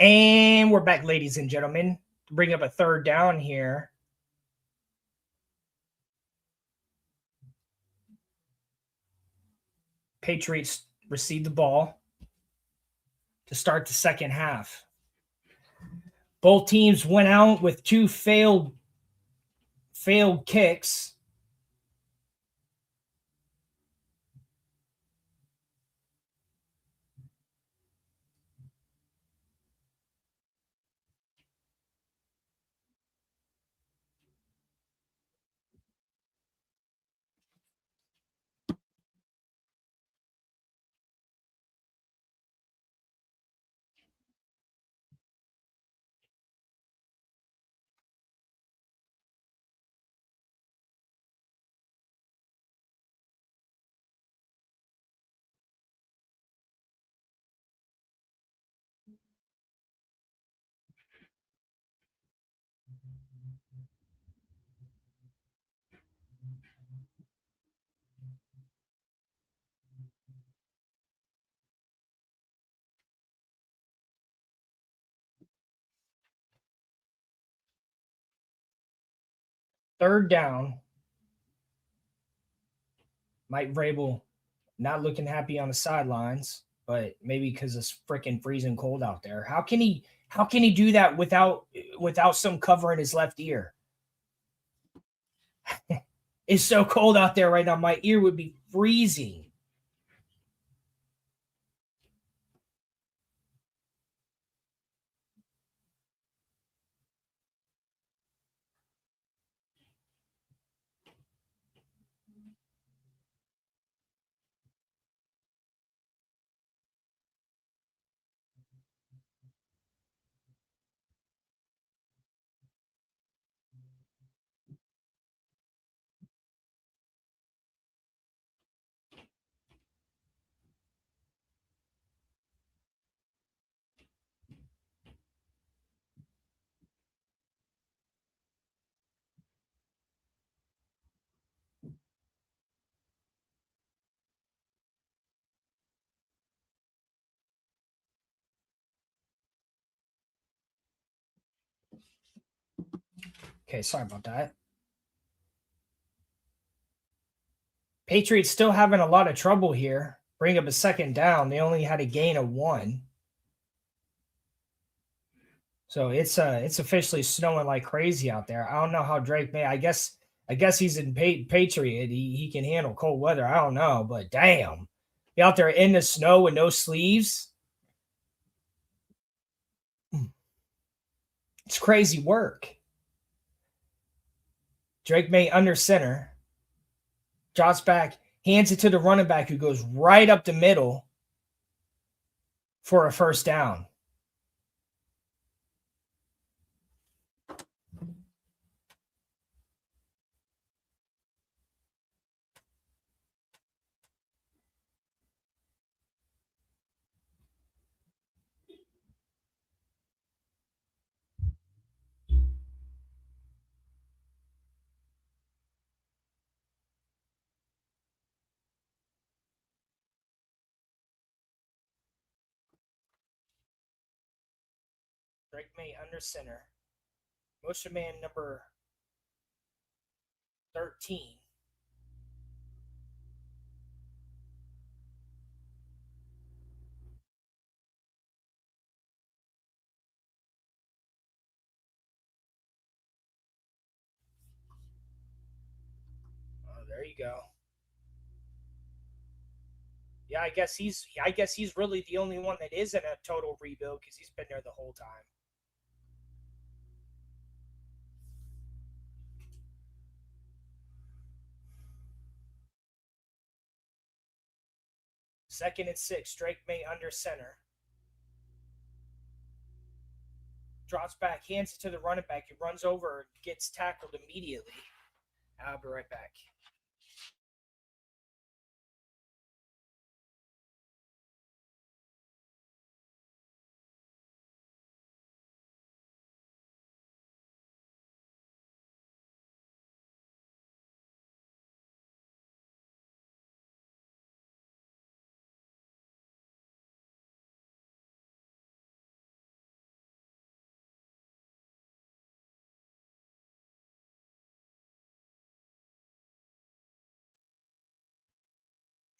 Speaker 1: And we're back, ladies and gentlemen. Bring up a third down here. Patriots receive the ball to start the second half. Both teams went out with two failed kicks. Third down. Mike Vrabel not looking happy on the sidelines, but maybe because it's freaking freezing cold out there. How can he do that without some cover in his left ear? It's so cold out there right now. My ear would be freezing. Okay, sorry about that. Patriots still having a lot of trouble here. Bring up a second down. They only had a gain of 1. So it's officially snowing like crazy out there. I don't know how Drake May. I guess he's in Patriot. He can handle cold weather. I don't know, but damn, he out there in the snow with no sleeves. It's crazy work. Drake May under center, drops back, hands it to the running back who goes right up the middle for a first down. Drake May under center. Motion man number 13. Oh, there you go. Yeah, I guess he's really the only one that isn't a total rebuild because he's been there the whole time. Second and 6. Drake May under center. Drops back, hands it to the running back. He runs over, gets tackled immediately. I'll be right back.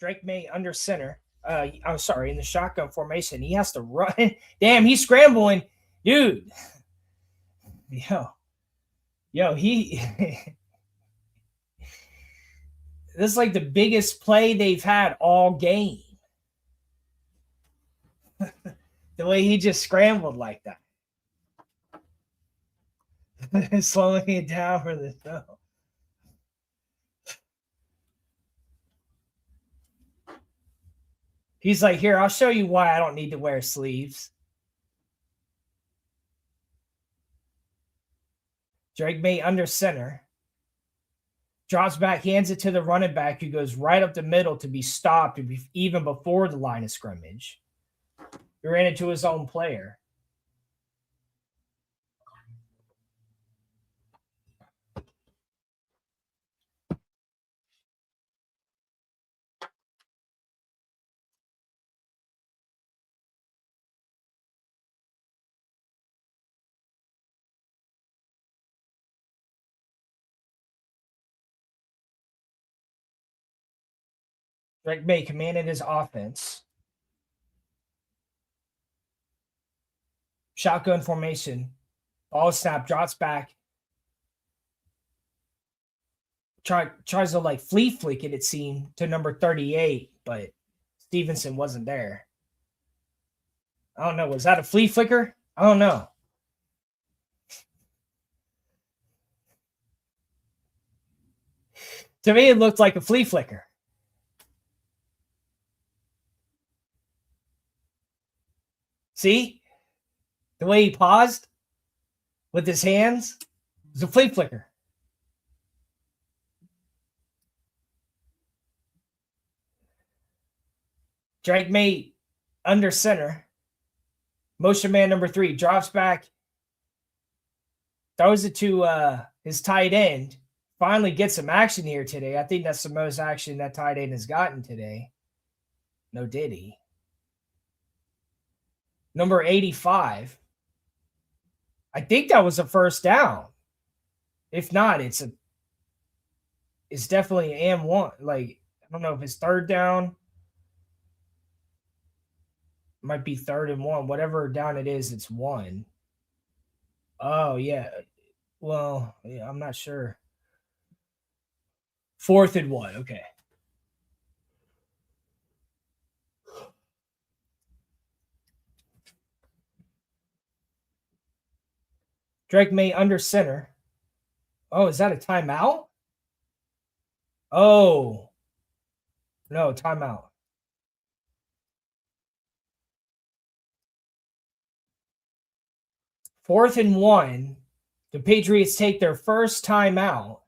Speaker 1: Drake May under center. I'm sorry, in the shotgun formation. He has to run. Damn, he's scrambling. Dude. Yo, he this is like the biggest play they've had all game. The way he just scrambled like that. Slowing it down for the throw. He's like, here, I'll show you why I don't need to wear sleeves. Drake May under center. Drops back, hands it to the running back who goes right up the middle to be stopped even before the line of scrimmage. He ran into his own player. Drake May commanded his offense. Shotgun formation. Ball snap, drops back. Tries to like flea flick it seemed, to number 38, but Stevenson wasn't there. I don't know. Was that a flea flicker? I don't know. To me, it looked like a flea flicker. See? The way he paused with his hands was a flea flicker. Drake May under center. Motion man number 3 drops back. Throws it to his tight end. Finally gets some action here today. I think that's the most action that tight end has gotten today. No diddy. Number 85. I think that was a first down. If not, it's definitely an M1. Like, I don't know if it's third down. It might be 3rd and 1. Whatever down it is, it's 1. Oh, yeah. Well, yeah, I'm not sure. 4th and 1. Okay. Drake May under center. Oh, is that a timeout? Oh. No, timeout. Fourth and 1. The Patriots take their first timeout.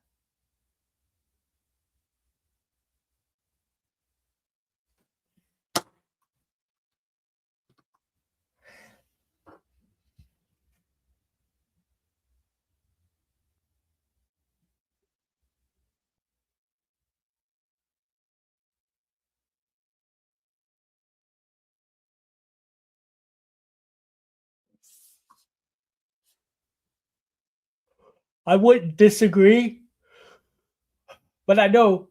Speaker 1: I wouldn't disagree, but I know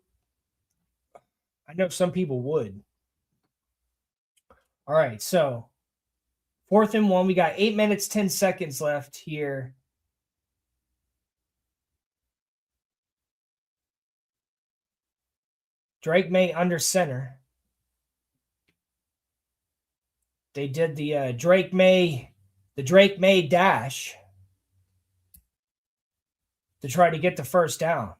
Speaker 1: some people would. All right, so 4th and 1. We got 8 minutes, 10 seconds left here. Drake May under center. They did the Drake May dash to try to get the first down.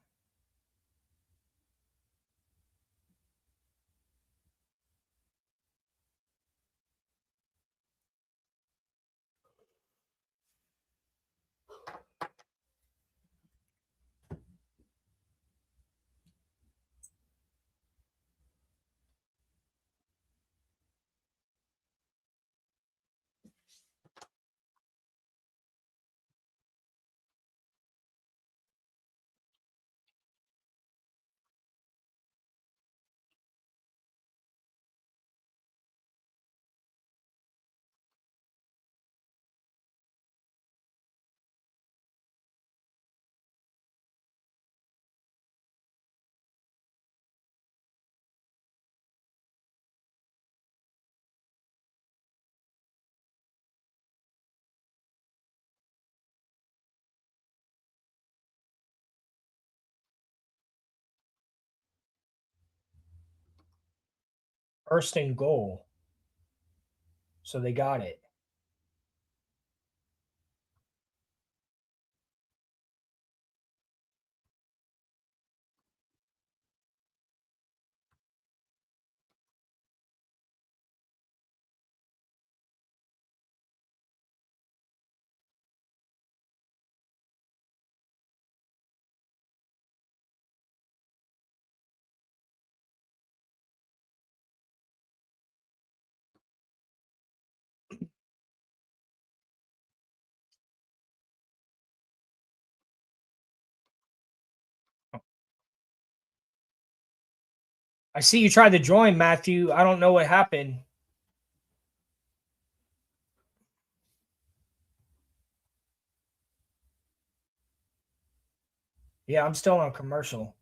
Speaker 1: First and goal. So they got it. I see you tried to join, Matthew. I don't know what happened. Yeah, I'm still on commercial.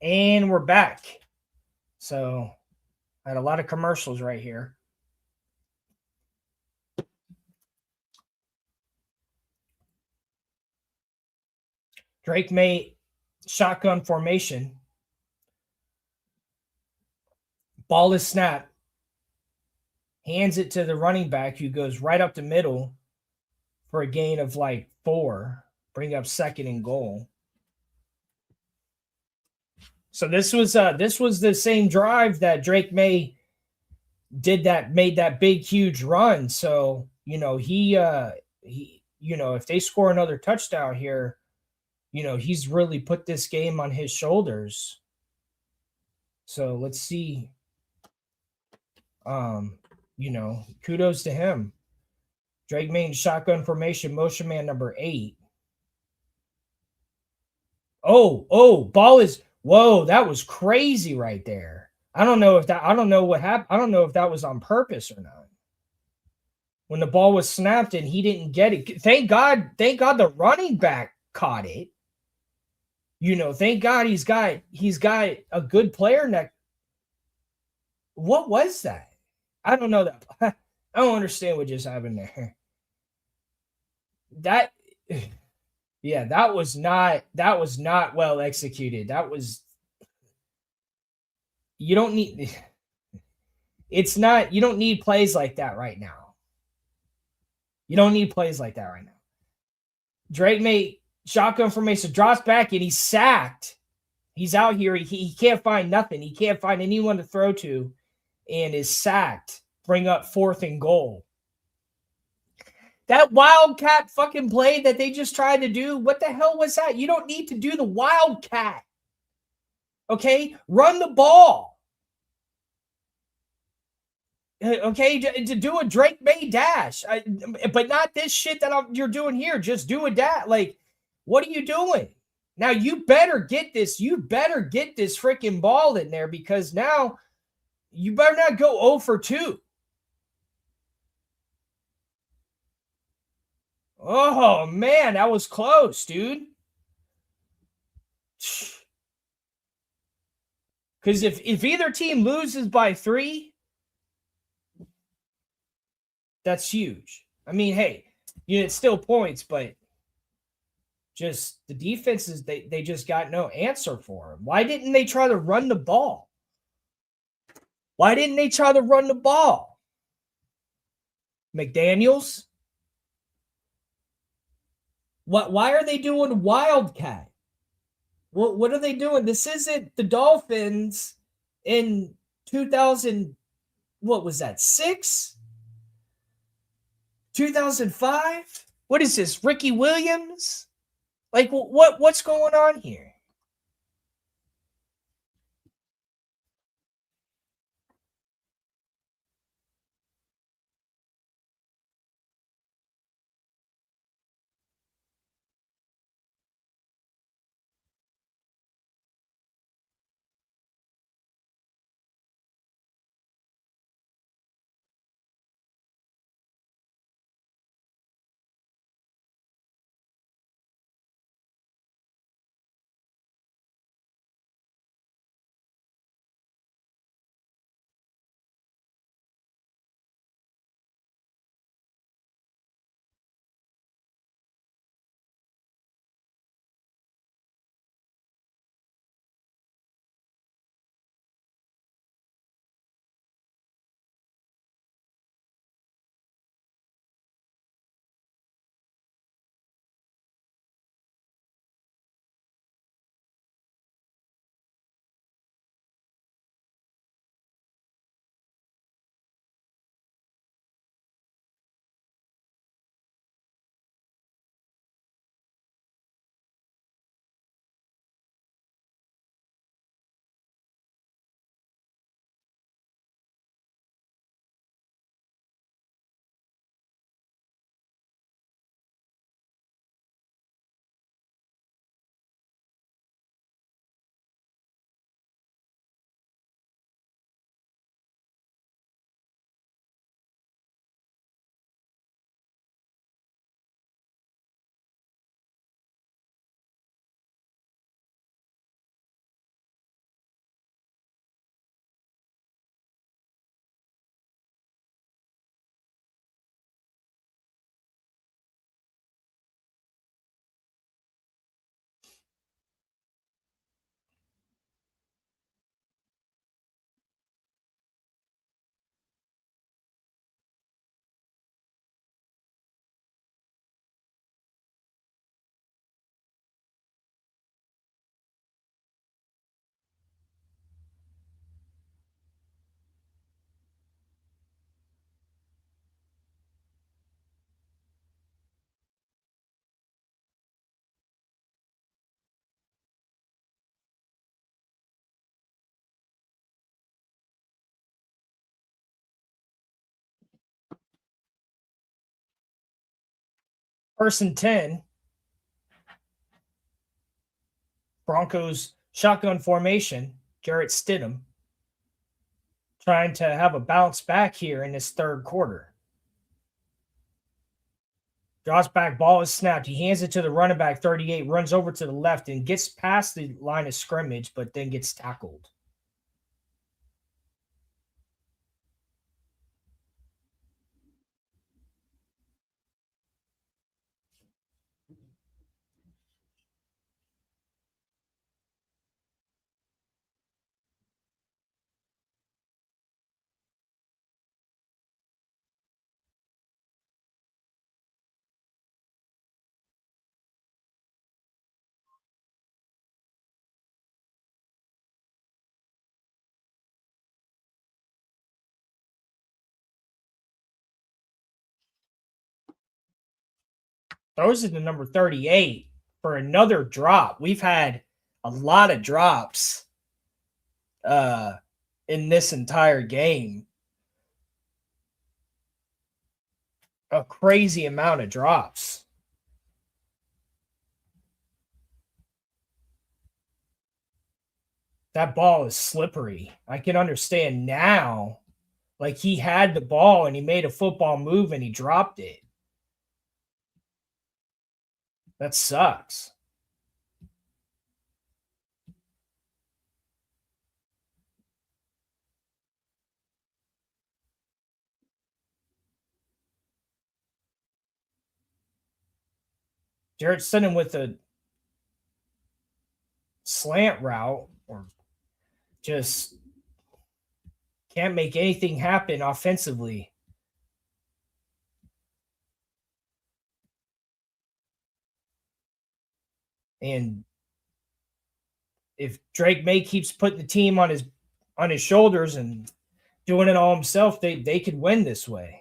Speaker 1: And we're back. So I had a lot of commercials right here. Drake Maye shotgun formation. Ball is snapped. Hands it to the running back who goes right up the middle for a gain of like 4. Bring up second and goal. So this was the same drive that Drake Maye made that big huge run. So, he if they score another touchdown here, he's really put this game on his shoulders. So let's see. Kudos to him. Drake Maye shotgun formation, motion man number 8. Ball is whoa, that was crazy right there. I don't know what happened. I don't know if that was on purpose or not. When the ball was snapped and he didn't get it. Thank God the running back caught it. Thank God he's got a good player next. What was that? I don't know that. I don't understand what just happened there. That yeah, that was not well executed. You don't need plays like that right now. You don't need plays like that right now. Drake Maye shotgun formation, drops back, and he's sacked. He's out here. He can't find nothing. He can't find anyone to throw to, and is sacked. Bring up 4th and goal. That wildcat fucking play that they just tried to do, what the hell was that? You don't need to do the wildcat. Okay? Run the ball. Okay? To do a Drake Maye dash. But not this shit that you're doing here. Just do a dash. Like, What are you doing? Now you better get this. You better get this freaking ball in there because now you better not go 0 for 2. Oh, man, that was close, dude. Because if either team loses by 3, that's huge. I mean, hey, it's still points, but just the defenses, they just got no answer for him. Why didn't they try to run the ball? Why didn't they try to run the ball? McDaniels? Why are they doing Wildcat? What are they doing? This isn't the Dolphins in 2000. What was that? 6? 2005? What is this? Ricky Williams? Like what's going on here? First and 10. Broncos shotgun formation. Jarrett Stidham trying to have a bounce back here in this third quarter. Draws back, ball is snapped. He hands it to the running back, 38, runs over to the left and gets past the line of scrimmage, but then gets tackled. Throws it to number 38 for another drop. We've had a lot of drops in this entire game. A crazy amount of drops. that ball is slippery. I can understand now. Like, he had the ball and he made a football move and he dropped it. That sucks. Jarrett Stidham with a slant route, or just can't make anything happen offensively. And if Drake May keeps putting the team on his shoulders and doing it all himself, they could win this way.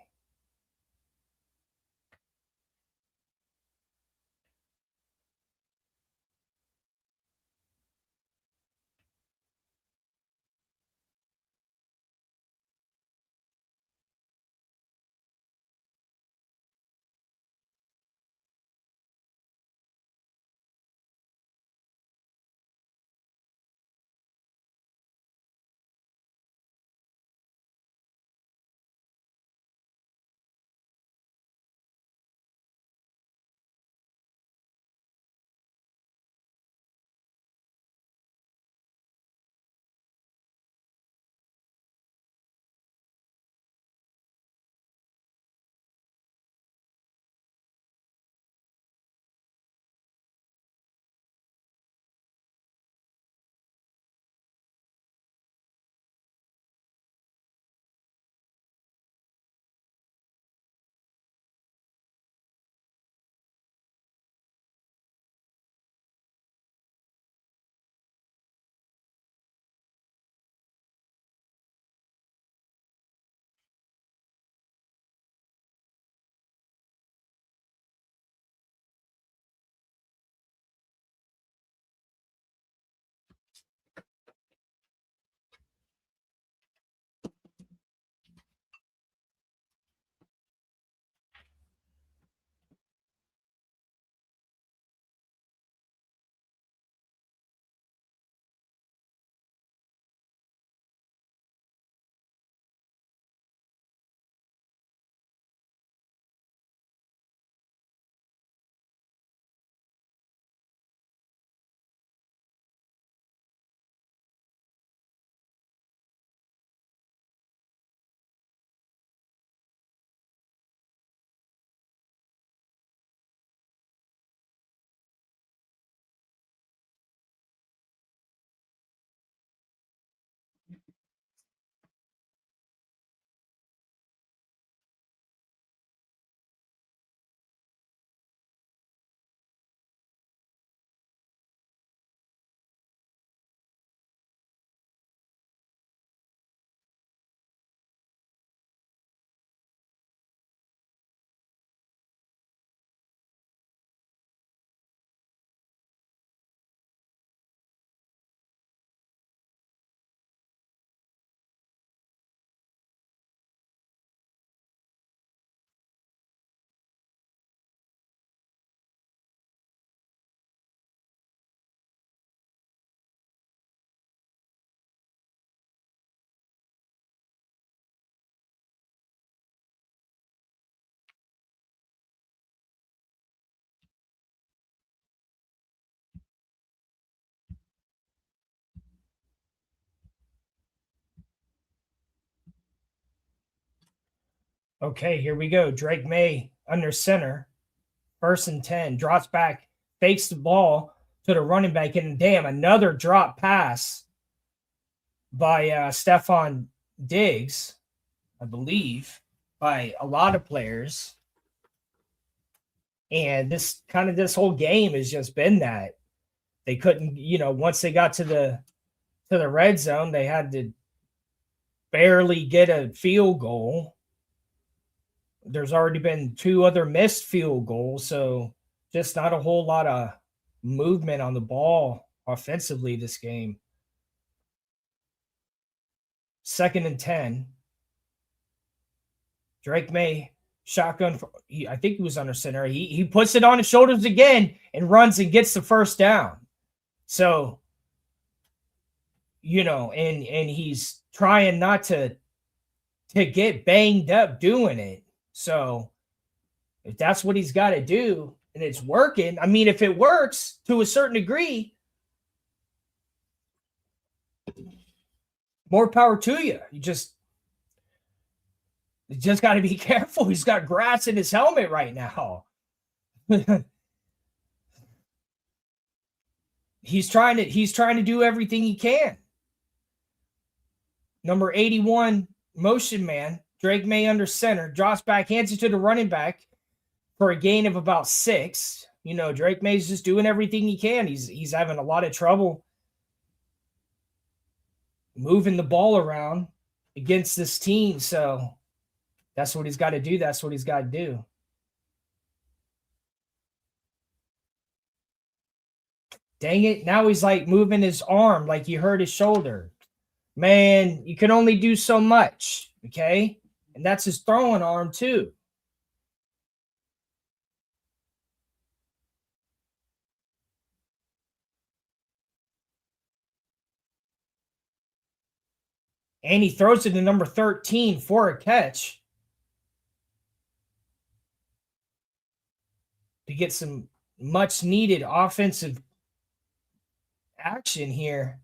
Speaker 1: Okay, here we go. Drake May under center, 1st and 10, drops back, fakes the ball to the running back, and damn, another drop pass by Stephon Diggs, I believe, by a lot of players. And this whole game has just been that they couldn't, once they got to the red zone, they had to barely get a field goal. There's already been 2 other missed field goals, so just not a whole lot of movement on the ball offensively this game. 2nd and 10. Drake May shotgun. I think he was under center. He puts it on his shoulders again and runs and gets the first down. So and he's trying not to get banged up doing it. So if that's what he's got to do and it's working, I mean, if it works to a certain degree, more power to you. You just got to be careful. He's got grass in his helmet right now. he's trying to do everything he can. Number 81, motion man, Drake May under center, drops back, hands it to the running back for a gain of about 6. Drake May's just doing everything he can. He's having a lot of trouble moving the ball around against this team. So that's what he's got to do. That's what he's got to do. Dang it. Now he's like moving his arm like he hurt his shoulder. Man, you can only do so much. Okay. And that's his throwing arm too. And he throws it to number 13 for a catch to get some much needed offensive action here.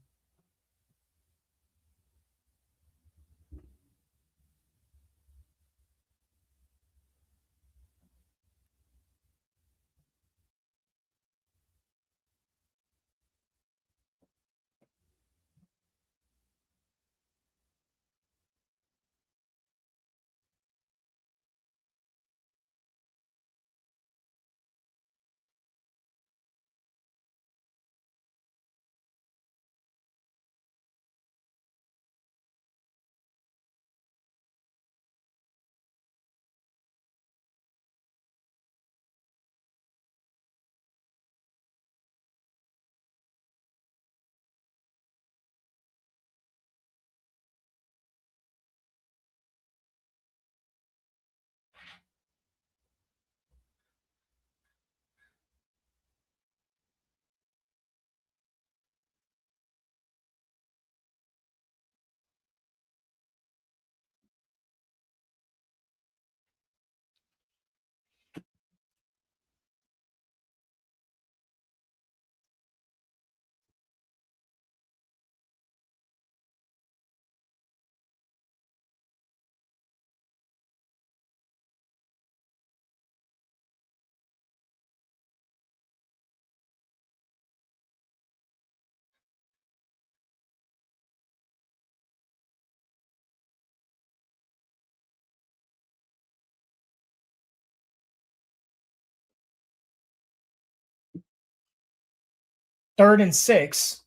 Speaker 1: Third and 6.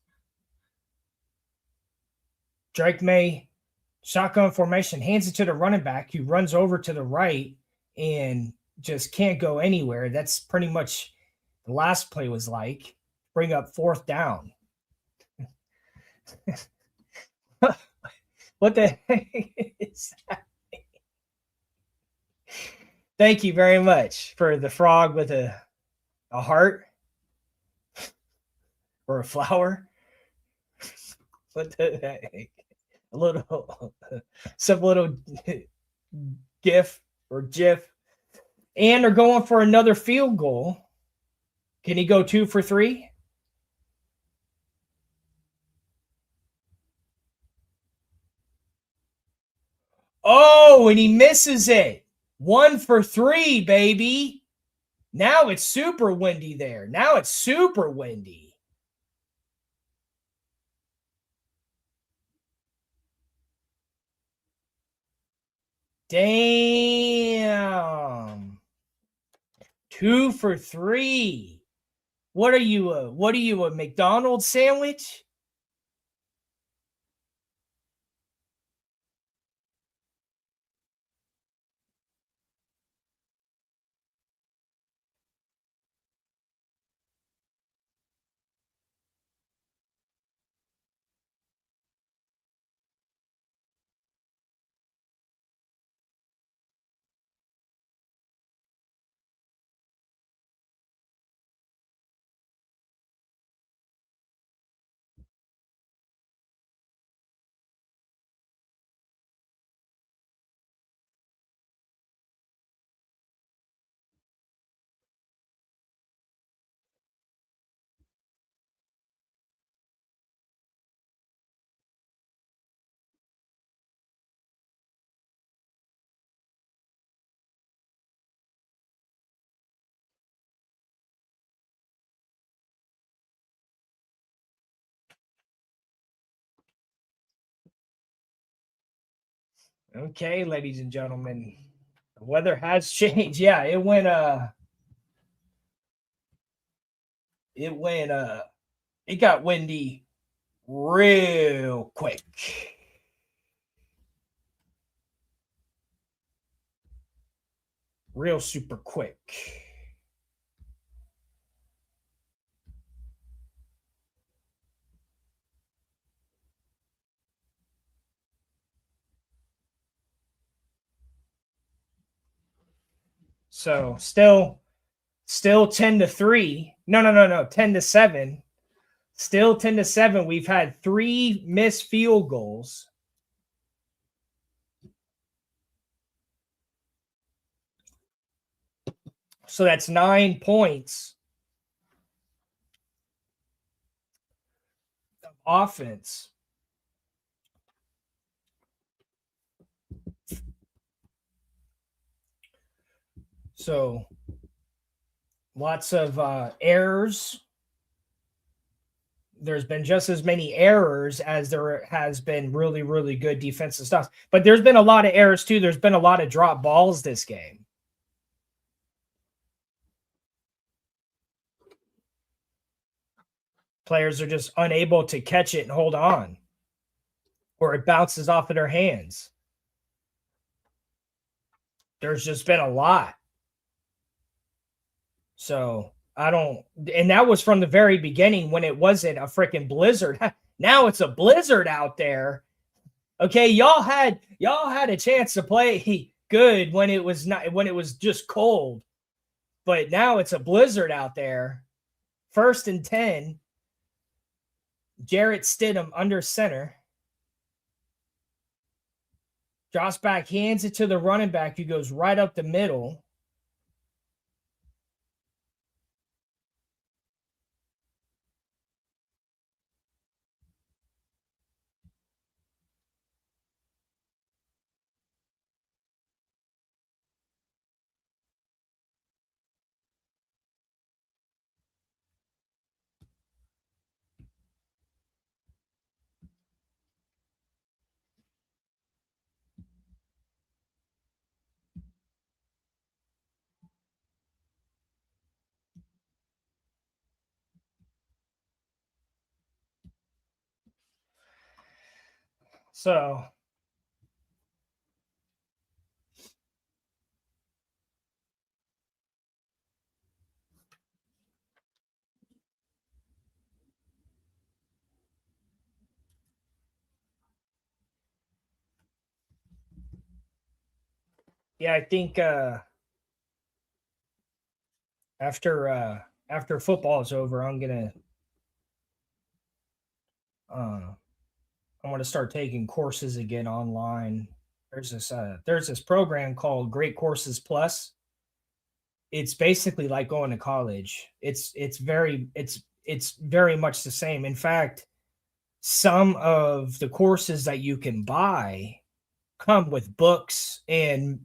Speaker 1: Drake May, shotgun formation, hands it to the running back who runs over to the right and just can't go anywhere. That's pretty much the last play was like. Bring up 4th down. What the heck is that? Thank you very much for the frog with a heart or a flower. What the heck? A little, some little gif or gif. And they're going for another field goal. Can he go 2 for 3? Oh, and he misses it. 1 for 3, baby. Now it's super windy there. Now it's super windy. Damn. 2 for 3. What are you, a McDonald's sandwich? Okay, ladies and gentlemen, the weather has changed. Yeah, it got windy real quick. Real super quick. So still 10-3. No. 10-7. Still 10-7. We've had 3 missed field goals. So that's 9 points of offense. So lots of errors. There's been just as many errors as there has been really, really good defensive stuff. But there's been a lot of errors too. There's been a lot of drop balls this game. Players are just unable to catch it and hold on, or it bounces off of their hands. There's just been a lot. So I don't, and that was from the very beginning when it wasn't a freaking blizzard. Now it's a blizzard out there. Okay, y'all had a chance to play good when it was just cold. But now it's a blizzard out there. 1st and 10. Jarrett Stidham under center. Drops back, hands it to the running back who goes right up the middle. So yeah, I think after football is over, I'm gonna start taking courses again online. There's this program called Great Courses Plus. It's basically like going to college. It's very much the same. In fact, some of the courses that you can buy come with books and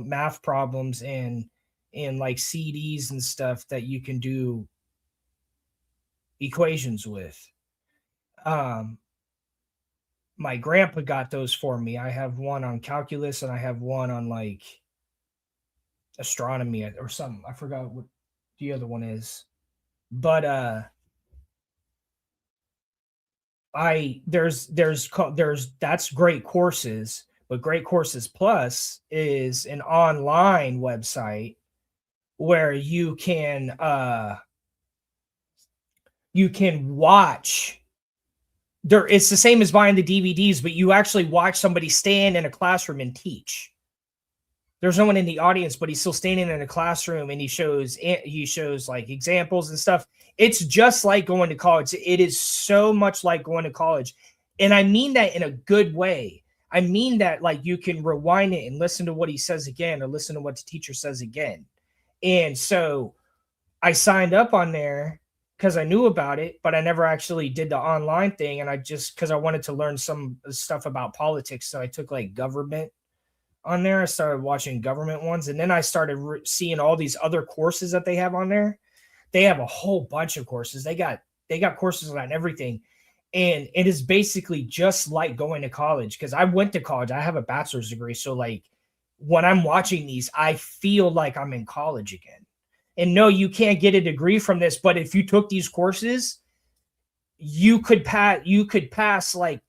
Speaker 1: math problems and like CDs and stuff that you can do equations with. My grandpa got those for me. I have one on calculus and I have one on like astronomy or something. I forgot what the other one is. But there's that's Great Courses, but Great Courses Plus is an online website where you can watch. It's the same as buying the DVDs, but you actually watch somebody stand in a classroom and teach. There's no one in the audience, but he's still standing in a classroom and he shows like examples and stuff. It's just like going to college. It is so much like going to college. And I mean that in a good way. I mean that like you can rewind it and listen to what he says again or listen to what the teacher says again. And so I signed up on there because I knew about it, but I never actually did the online thing. And because I wanted to learn some stuff about politics. So I took like government on there. I started watching government ones, and then I started seeing all these other courses that they have on there. They have a whole bunch of courses. They got courses on everything. And it is basically just like going to college, because I went to college. I have a bachelor's degree. So, like, when I'm watching these, I feel like I'm in college again. And no, you can't get a degree from this, but if you took these courses, you could pass like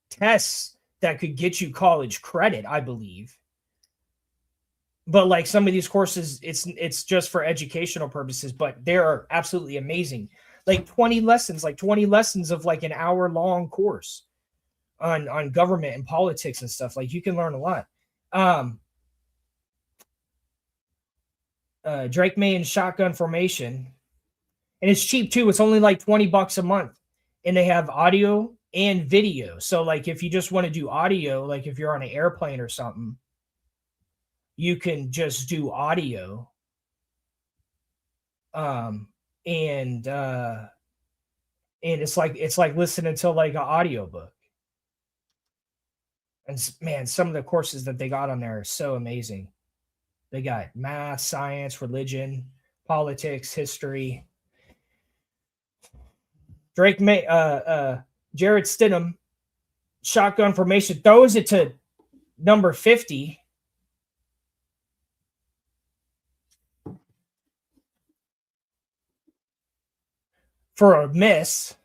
Speaker 1: tests that could get you college credit, I believe. But like some of these courses, it's just for educational purposes, but they're absolutely amazing. Like 20 lessons of like an hour long course on government and politics and stuff. Like, you can learn a lot. Drake May and Shotgun Formation, and it's cheap too. It's only like $20 a month, and they have audio and video. So like, if you just want to do audio, like if you're on an airplane or something, you can just do audio. And it's like listening to like an audiobook. And man, some of the courses that they got on there are so amazing. They got math, science, religion, politics, history. Drake May, Jared Stidham, Shotgun Formation, throws it to number 50. For a miss.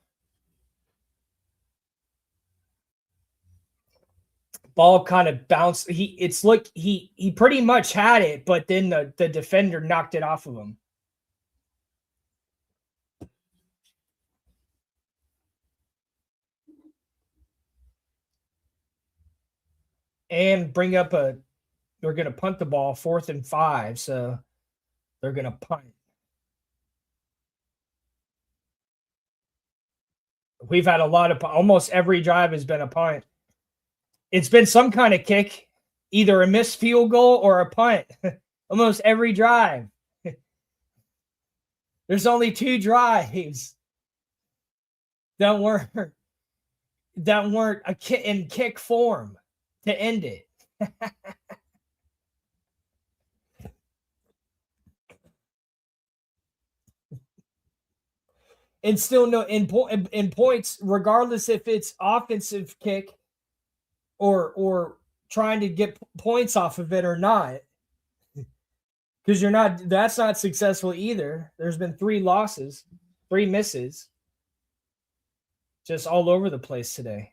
Speaker 1: Ball kind of bounced. He pretty much had it, but then the defender knocked it off of him. And bring up they're going to punt the ball 4th and 5, so they're going to punt. We've had a lot of, almost every drive has been a punt. It's been some kind of kick, either a missed field goal or a punt. Almost every drive. There's only 2 drives that weren't a kick in kick form to end it. And still no in points, regardless if it's offensive kick or trying to get points off of it or not, because that's not successful either. There's been 3 losses, 3 misses, just all over the place today.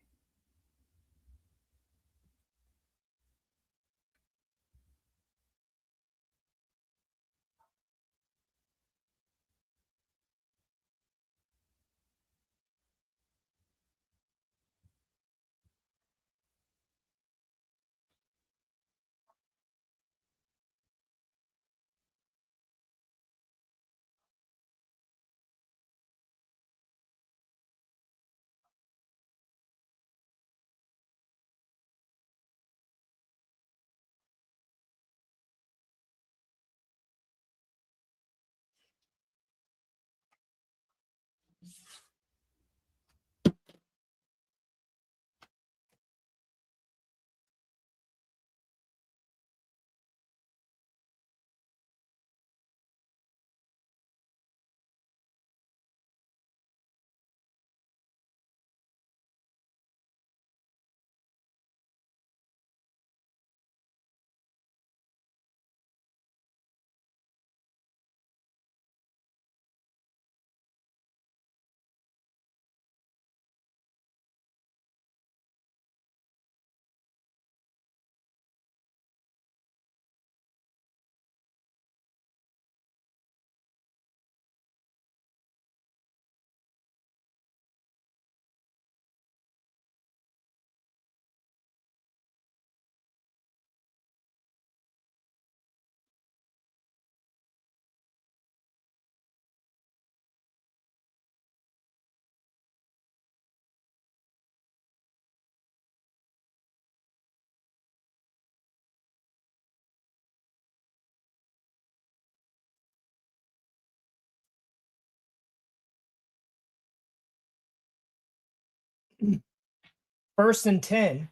Speaker 1: First and 10.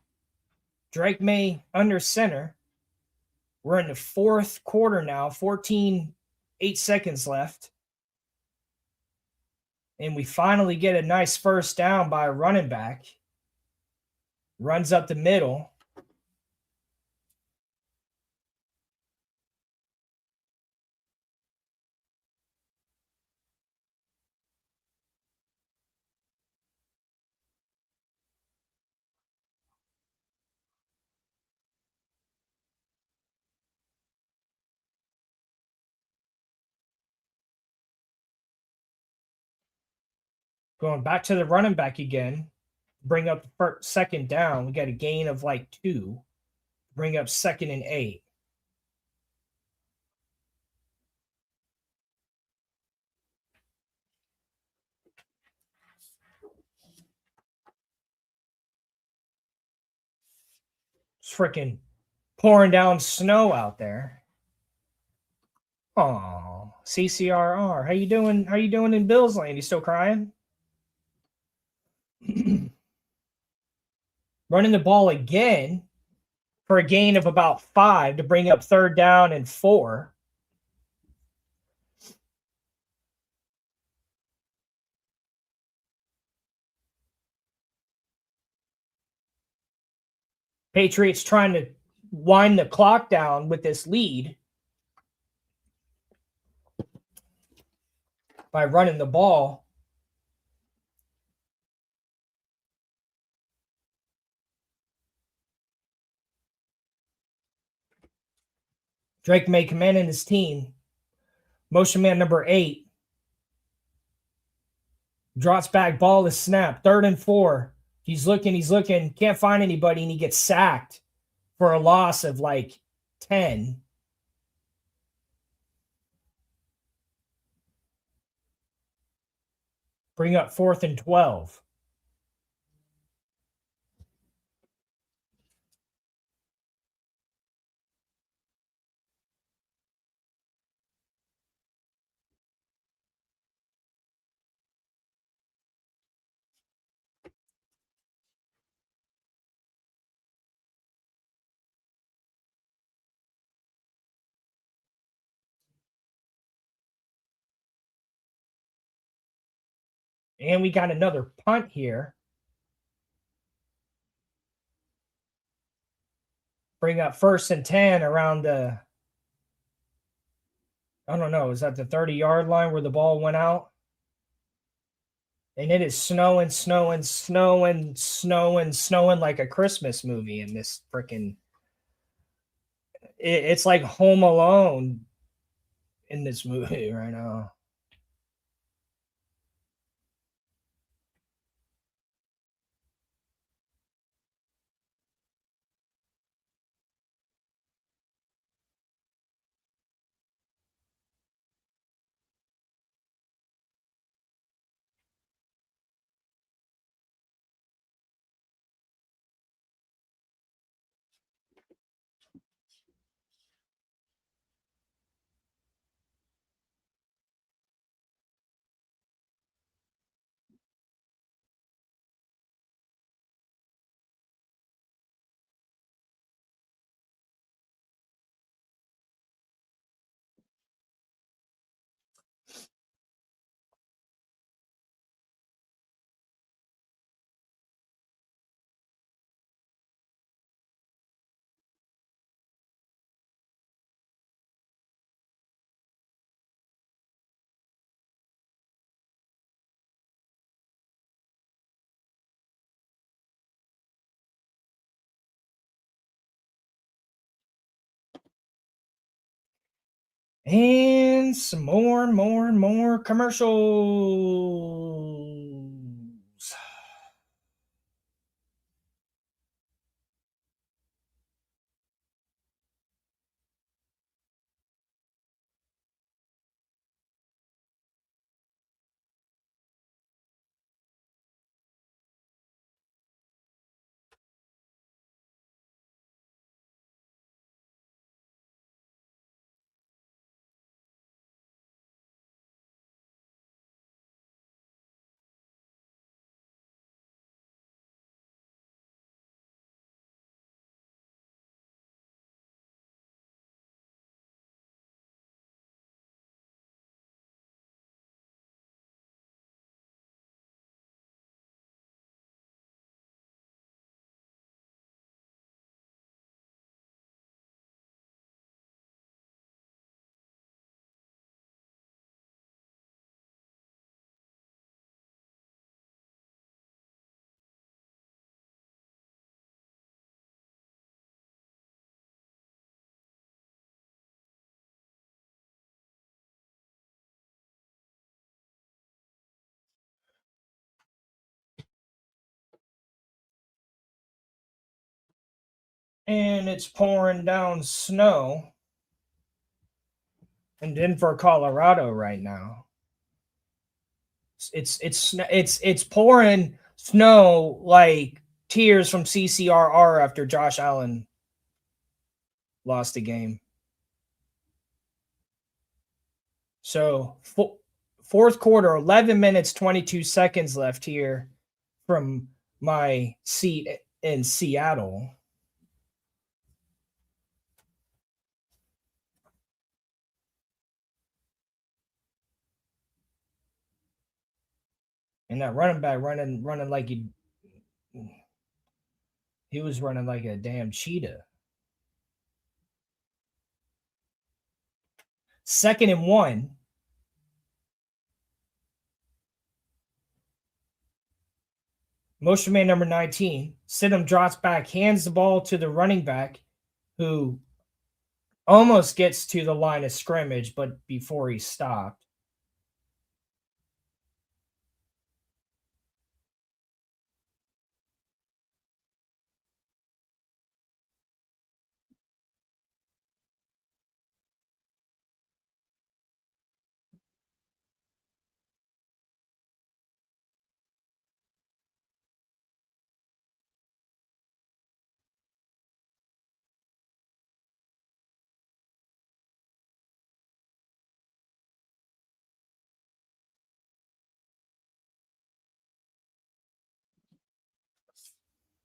Speaker 1: Drake May under center. We're in the 4th quarter now, 14, 8 seconds left. And we finally get a nice first down by a running back. Runs up the middle. Going back to the running back again. Bring up the second down. We got a gain of like 2. Bring up 2nd and 8. It's freaking pouring down snow out there. Oh, CCRR. How you doing? How you doing in Bills land? You still crying? Running the ball again for a gain of about 5 to bring up 3rd down and 4. Patriots trying to wind the clock down with this lead by running the ball. Drake May commanding his team. Motion man number 8. Drops back, ball is snapped. 3rd and 4. He's looking, can't find anybody, and he gets sacked for a loss of like 10. Bring up 4th and 12. And we got another punt here. Bring up 1st and 10 around the, I don't know, is that the 30-yard line where the ball went out? And it is snowing like a Christmas movie in this freaking. It's like Home Alone in this movie right now. And some more commercials. And it's pouring down snow in Denver, Colorado right now. It's pouring snow like tears from CCRR after Josh Allen lost the game. So fourth quarter, 11 minutes 22 seconds left here from my seat in Seattle. And that running back running like he was running like a damn cheetah. 2nd and 1. Motion man number 19. Stidham drops back, hands the ball to the running back, who almost gets to the line of scrimmage, but before he stopped.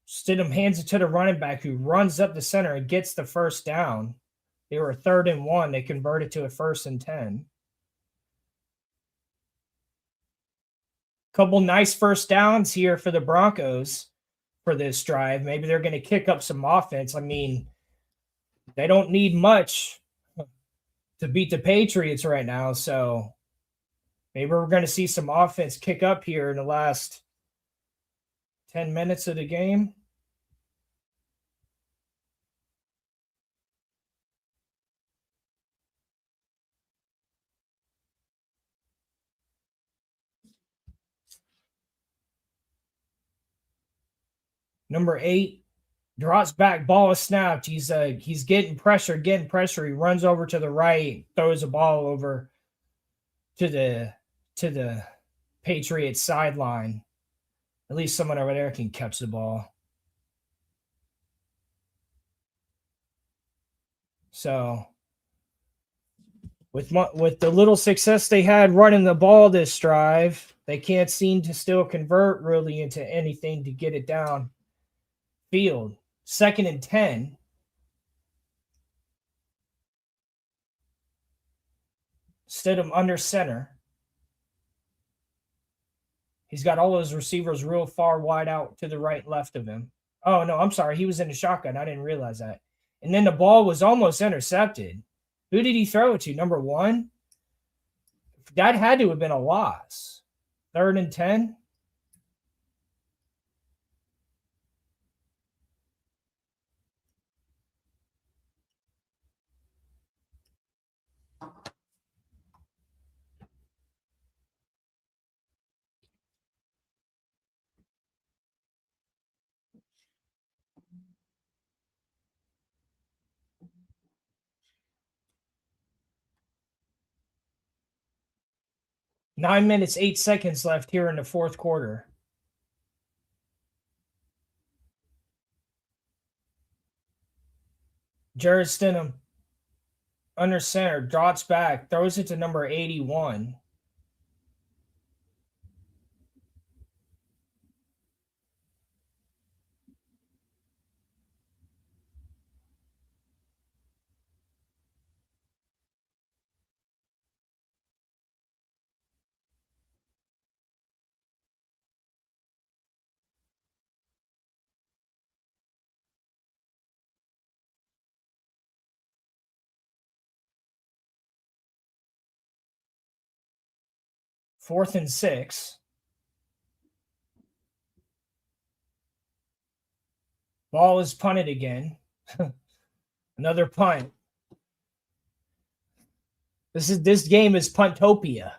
Speaker 1: Stidham hands it to the running back, who runs up the center and gets the first down. They were 3rd and 1. They converted to a 1st and 10. Couple nice first downs here for the Broncos for this drive. Maybe they're going to kick up some offense. I mean, they don't need much to beat the Patriots right now. So maybe we're going to see some offense kick up here in the last 10 minutes of the game. Number 8 drops back, ball is snapped. He's getting pressure. He runs over to the right, throws a ball over to the Patriots sideline. At least someone over there can catch the ball. So with the little success they had running the ball this drive, they can't seem to still convert really into anything to get it down field. 2nd and 10. Stidham under center. He's got all those receivers real far wide out to the right and left of him. Oh, no, I'm sorry. He was in the shotgun. I didn't realize that. And then the ball was almost intercepted. Who did he throw it to? Number 1? That had to have been a loss. 3rd and 10. Nine minutes, 8 seconds left here in the fourth quarter. Jarrett Stidham under center, drops back, throws it to number 81. Fourth and 6. Ball is punted again. Another punt. This game is Puntopia.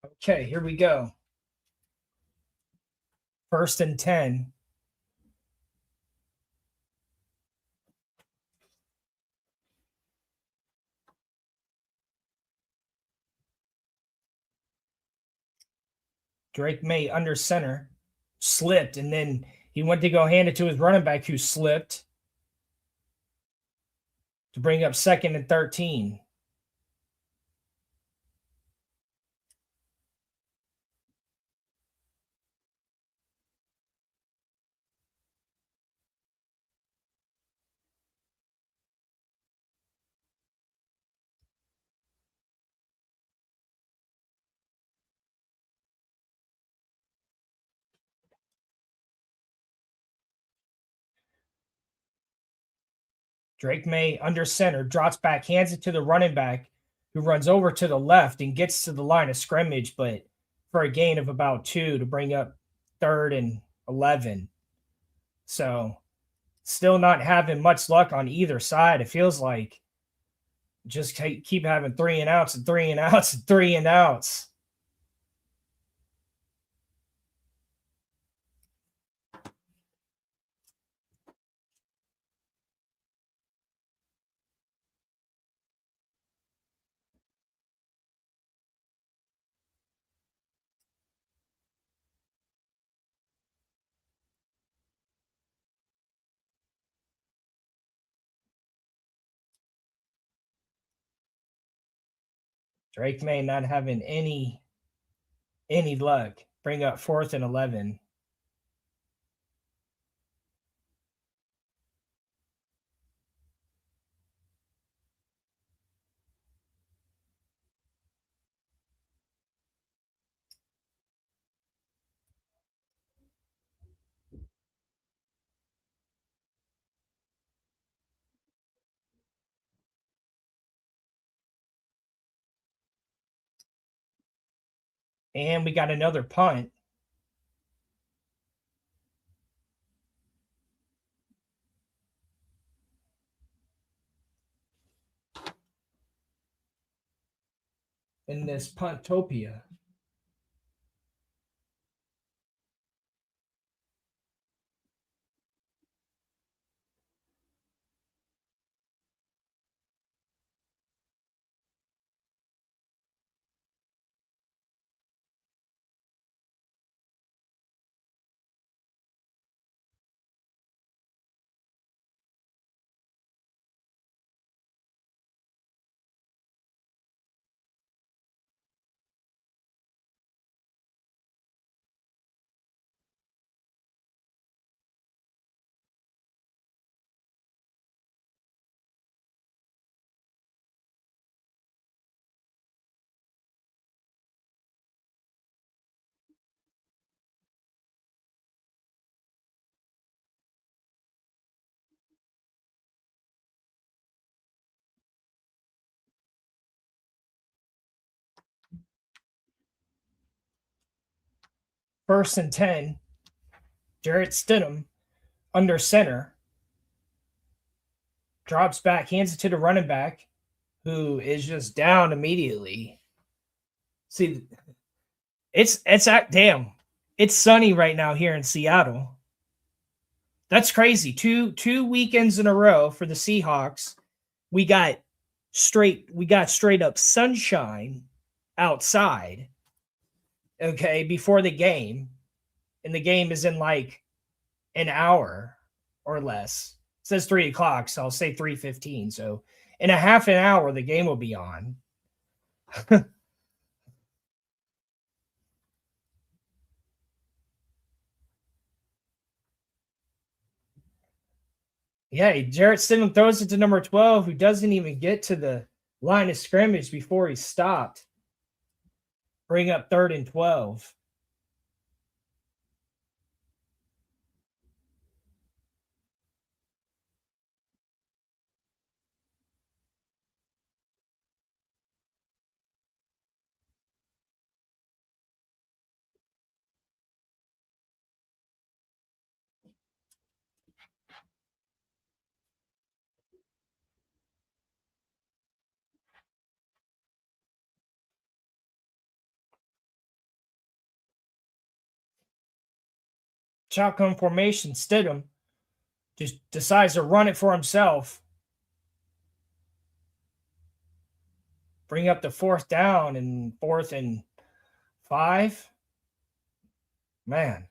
Speaker 1: Okay, here we go. 1st and 10. Drake May under center, slipped, and then he went to go hand it to his running back who slipped to bring up 2nd and 13. Drake May under center, drops back, hands it to the running back who runs over to the left and gets to the line of scrimmage, but for a gain of about 2 to bring up 3rd and 11. So still not having much luck on either side. It feels like just keep having 3 and outs and 3 and outs and 3 and outs. Drake May not having any luck. Bring up 4th and 11. And we got another punt. In this Puntopia. First and 10. Jarrett Stidham under center. Drops back, hands it to the running back, who is just down immediately. See, it's damn. It's sunny right now here in Seattle. That's crazy. Two weekends in a row for the Seahawks. We got straight up sunshine outside. Okay, before the game. And the game is in like an hour or less. It says 3 o'clock, so I'll say 3:15. So in a half an hour, the game will be on. Yeah, Jarrett Stidham throws it to number 12, who doesn't even get to the line of scrimmage before he's stopped. Bring up 3rd and 12. Shotgun formation. Stidham just decides to run it for himself. Bring up the 4th down and 4th and 5. Man.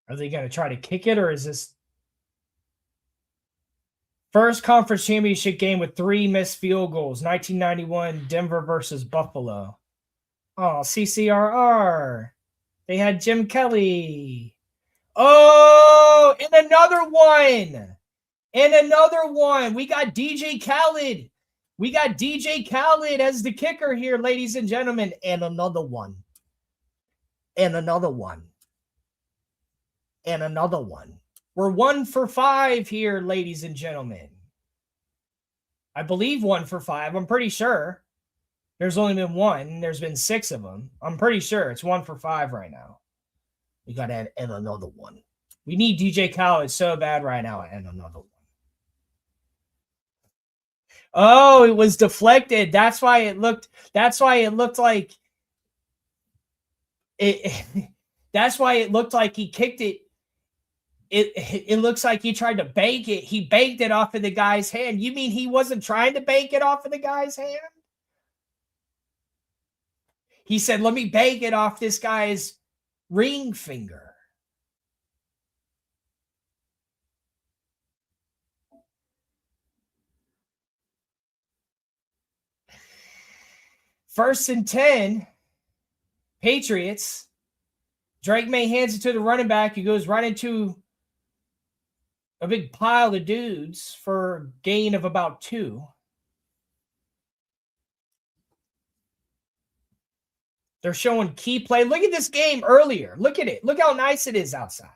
Speaker 1: Are they going to try to kick it, or is this first conference championship game with 3 missed field goals? 1991 Denver versus Buffalo. Oh, CCRR. They had Jim Kelly. Oh, and another one. And another one. We got DJ Khaled. We got DJ Khaled as the kicker here, ladies and gentlemen. And another one. And another one. And another one. We're 1 for 5 here, ladies and gentlemen. I believe 1 for 5. I'm pretty sure. There's only been 1. There's been 6 of them. I'm pretty sure it's 1 for 5 right now. We got to add another one. We need DJ Khaled so bad right now. And another one. Oh, it was deflected. That's why it looked like it. That's why it looked like he kicked it. It looks like he tried to bank it. He banked it off of the guy's hand. You mean he wasn't trying to bank it off of the guy's hand? He said, let me bank it off this guy's ring finger. First and 10, Patriots. Drake May hands it to the running back. He goes right into a big pile of dudes for a gain of about 2. They're showing key play. Look at this game earlier. Look at it. Look how nice it is outside.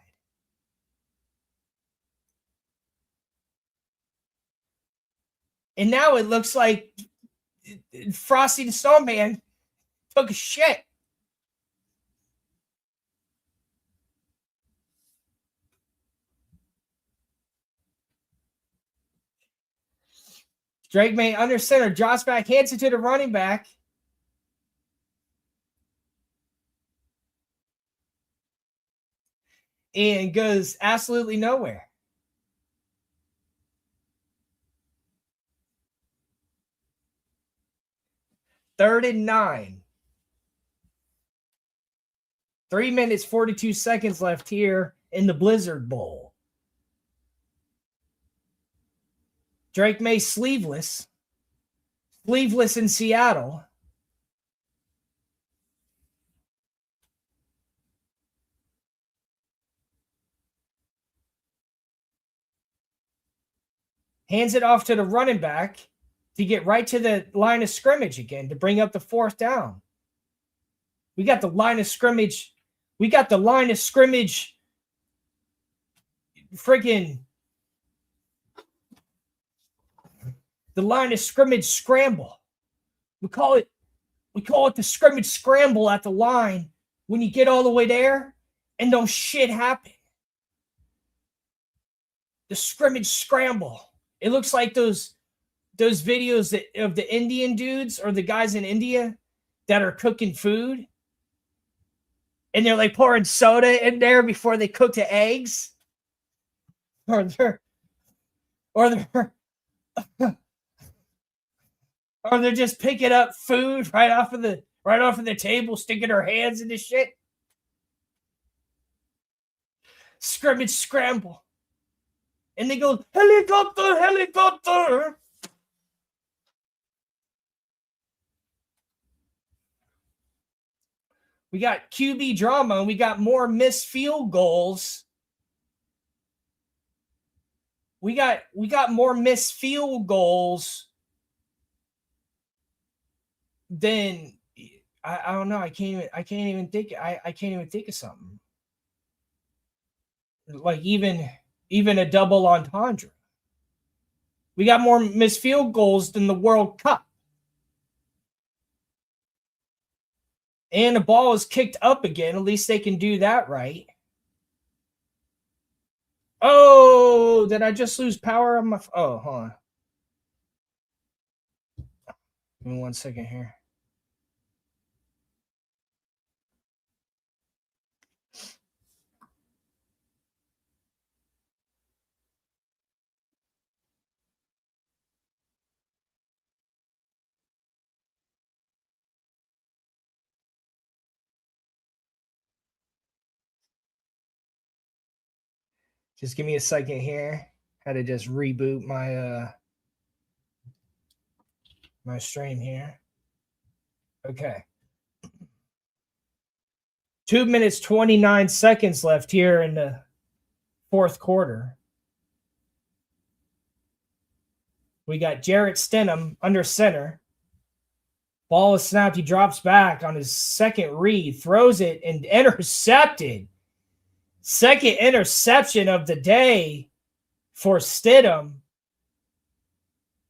Speaker 1: And now it looks like Frosty the Snowman took a shit. Drake May under center, drops back, hands it to the running back. And goes absolutely nowhere. Third and 9. 3 minutes, 42 seconds left here in the Blizzard Bowl. Drake May sleeveless. Sleeveless in Seattle. Hands it off to the running back to get right to the line of scrimmage again to bring up the 4th down. We got the line of scrimmage. We got the line of scrimmage freaking the line of scrimmage scramble. We call it the scrimmage scramble at the line when you get all the way there and no shit happen. The scrimmage scramble. It looks like those videos of the Indian dudes or the guys in India that are cooking food. And they're like pouring soda in there before they cook the eggs. Or they're just picking up food right off of the table, sticking their hands in the shit. Scrimmage scramble. And they go, helicopter, helicopter. We got QB drama, and we got more missed field goals. We got more missed field goals than I don't know. I can't even think of something. Like even a double entendre. We got more missed field goals than the World Cup. And the ball is kicked up again. At least they can do that right. Oh, did I just lose power on my? Oh, hold on. Give me 1 second here. Just give me a second here. Had to just reboot my stream here. Okay. 2 minutes 29 seconds left here in the fourth quarter. We got Jarrett Stidham under center. Ball is snapped. He drops back on his second read, throws it, and intercepted. Second interception of the day for Stidham.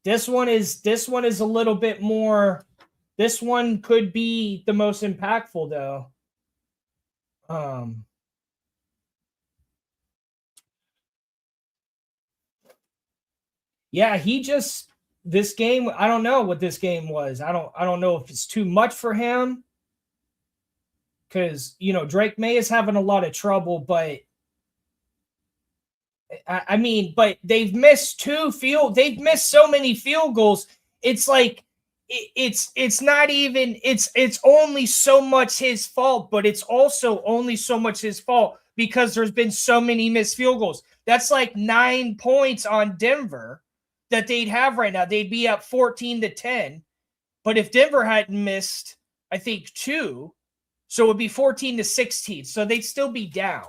Speaker 1: This one is a little bit more. This one could be the most impactful though. Yeah, he just this game. I don't know what this game was. I don't know if it's too much for him because Drake May is having a lot of trouble, but I mean, but they've missed they've missed so many field goals. It's like it's not even it's only so much his fault, but it's also only so much his fault because there's been so many missed field goals. That's like 9 points on Denver that they'd have right now. They'd be up 14-10. But if Denver hadn't missed, I think 2, so it would be 14-16. So they'd still be down.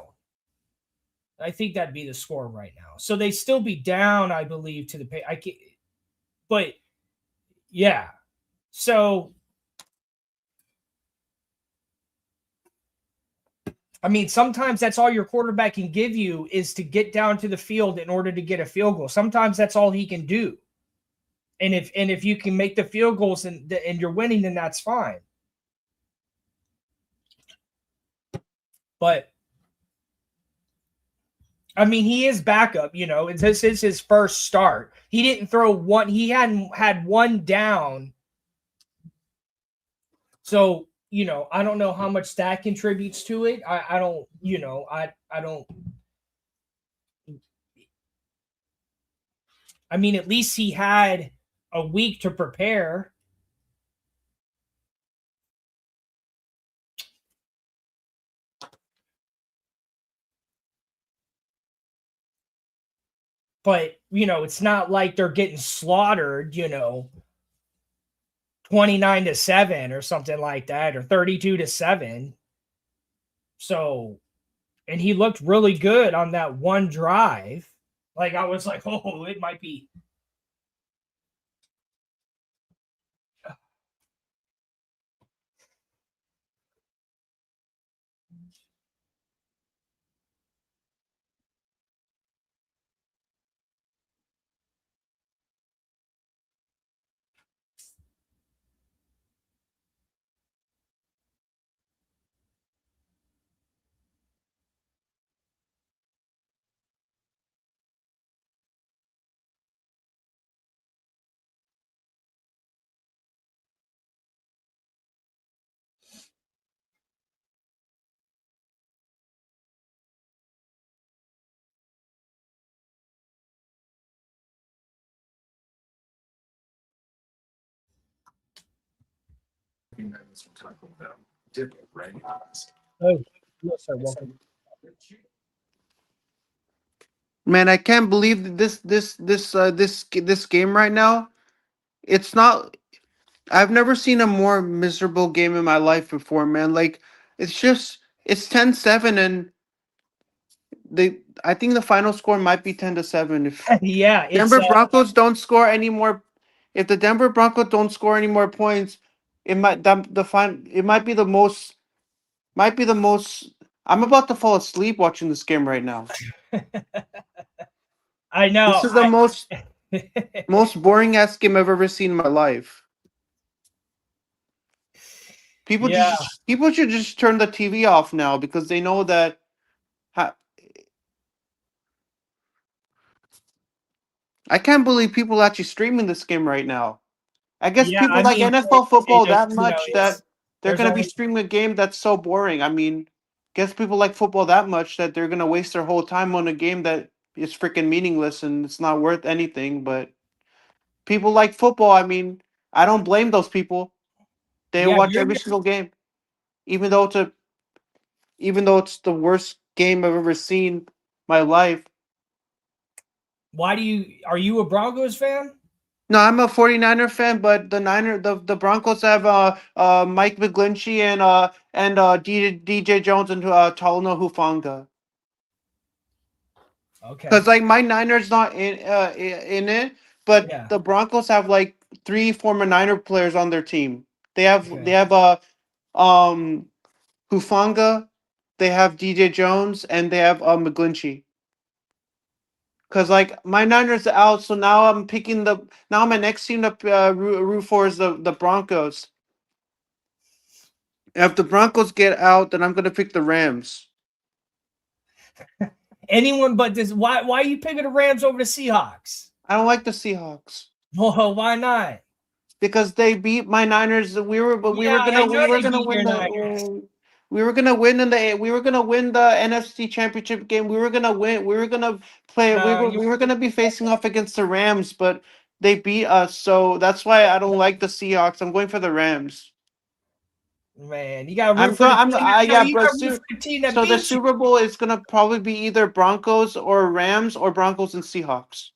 Speaker 1: I think that'd be the score right now. So they'd still be down, I believe, to the pay. But yeah. So I mean, sometimes that's all your quarterback can give you is to get down to the field in order to get a field goal. Sometimes that's all he can do. And if you can make the field goals and you're winning, then that's fine. But I mean, he is backup, this is his first start. He didn't throw one, he hadn't had one down. So, I don't know how much that contributes to it. I don't, I don't. I mean, at least he had a week to prepare. But, it's not like they're getting slaughtered, 29-7 or something like that, or 32-7. So, and he looked really good on that one drive. Like, I was like, oh, it might be. Oh, yes, sir. Welcome.
Speaker 2: Man, I can't believe this game right now. It's not. I've never seen a more miserable game in my life before, man. Like it's 10-7 and they I think the final score might be 10-7 if
Speaker 1: Yeah, it's
Speaker 2: Denver Broncos don't score any more. If the Denver Broncos don't score any more points, it might the fine it might be the most. I'm about to fall asleep watching this game right now.
Speaker 1: I know.
Speaker 2: This is the most boring ass game I've ever seen in my life.
Speaker 1: Yeah.
Speaker 2: People should just turn the TV off now because they know that. Ha- I can't believe people actually streaming this game right now. I guess
Speaker 1: Yeah,
Speaker 2: people
Speaker 1: I
Speaker 2: like
Speaker 1: mean,
Speaker 2: NFL football
Speaker 1: it,
Speaker 2: that much that they're
Speaker 1: there's
Speaker 2: gonna be
Speaker 1: only
Speaker 2: streaming a game that's so boring. I mean, guess people like football that much that they're gonna waste their whole time on a game that is freaking meaningless and it's not worth anything. But people like football. I mean, I don't blame those people. They
Speaker 1: yeah.
Speaker 2: watch every single game, even though it's the worst game I've ever seen in my life.
Speaker 1: Why are you a Broncos fan?
Speaker 2: No, I'm a 49er fan, but the Broncos have Mike McGlinchey and DJ Jones and Talanoa Hufanga.
Speaker 1: Okay,
Speaker 2: Because like my Niners not in it, but
Speaker 1: yeah,
Speaker 2: the Broncos have like three former Niner players on their team. They
Speaker 1: okay.
Speaker 2: have um Hufanga, they have DJ Jones, and they have McGlinchey. Cause like my Niners are out, so now my next team to root for is the Broncos. If the Broncos get out, then I'm gonna pick the Rams.
Speaker 1: Anyone but this. Why are you picking the Rams over the Seahawks?
Speaker 2: I don't like the Seahawks
Speaker 1: Well, why not?
Speaker 2: because they beat my Niners.
Speaker 1: Yeah, I
Speaker 2: We
Speaker 1: know
Speaker 2: were
Speaker 1: they
Speaker 2: gonna
Speaker 1: beat
Speaker 2: win
Speaker 1: your Niners.
Speaker 2: we were gonna win the NFC Championship game.
Speaker 1: No,
Speaker 2: We were gonna be facing off against the Rams, but they beat us. So that's why I don't like the Seahawks. I'm going for the Rams.
Speaker 1: man, you got to root
Speaker 2: I'm
Speaker 1: for
Speaker 2: going.
Speaker 1: the
Speaker 2: I'm
Speaker 1: team. No,
Speaker 2: yeah,
Speaker 1: you got to root for the team that
Speaker 2: so the
Speaker 1: beat you.
Speaker 2: Super Bowl is gonna probably be either Broncos or Rams or Broncos and Seahawks.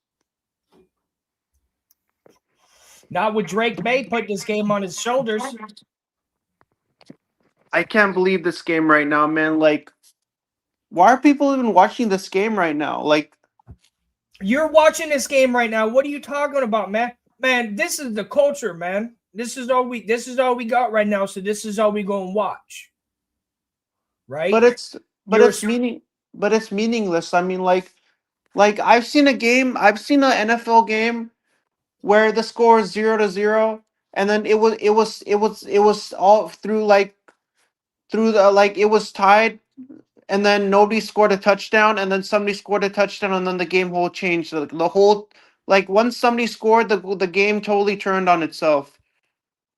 Speaker 1: Not with Drake May put this game on his shoulders.
Speaker 2: I can't believe this game right now, man. Like, why are people even watching this game right now? Like,
Speaker 1: You're watching this game right now. What are you talking about, man? Man, this is the culture, man. This is all we got right now. So this is all we gonna watch.
Speaker 2: but
Speaker 1: Right?
Speaker 2: it's but
Speaker 1: You're
Speaker 2: it's meaning but it's meaningless. I mean, like I've seen an NFL game where the score is 0-0, and then it was all through through the like it was tied, and then nobody scored a touchdown, and then somebody scored a touchdown, and then the game whole changed. The whole like once somebody scored, the game totally turned on itself.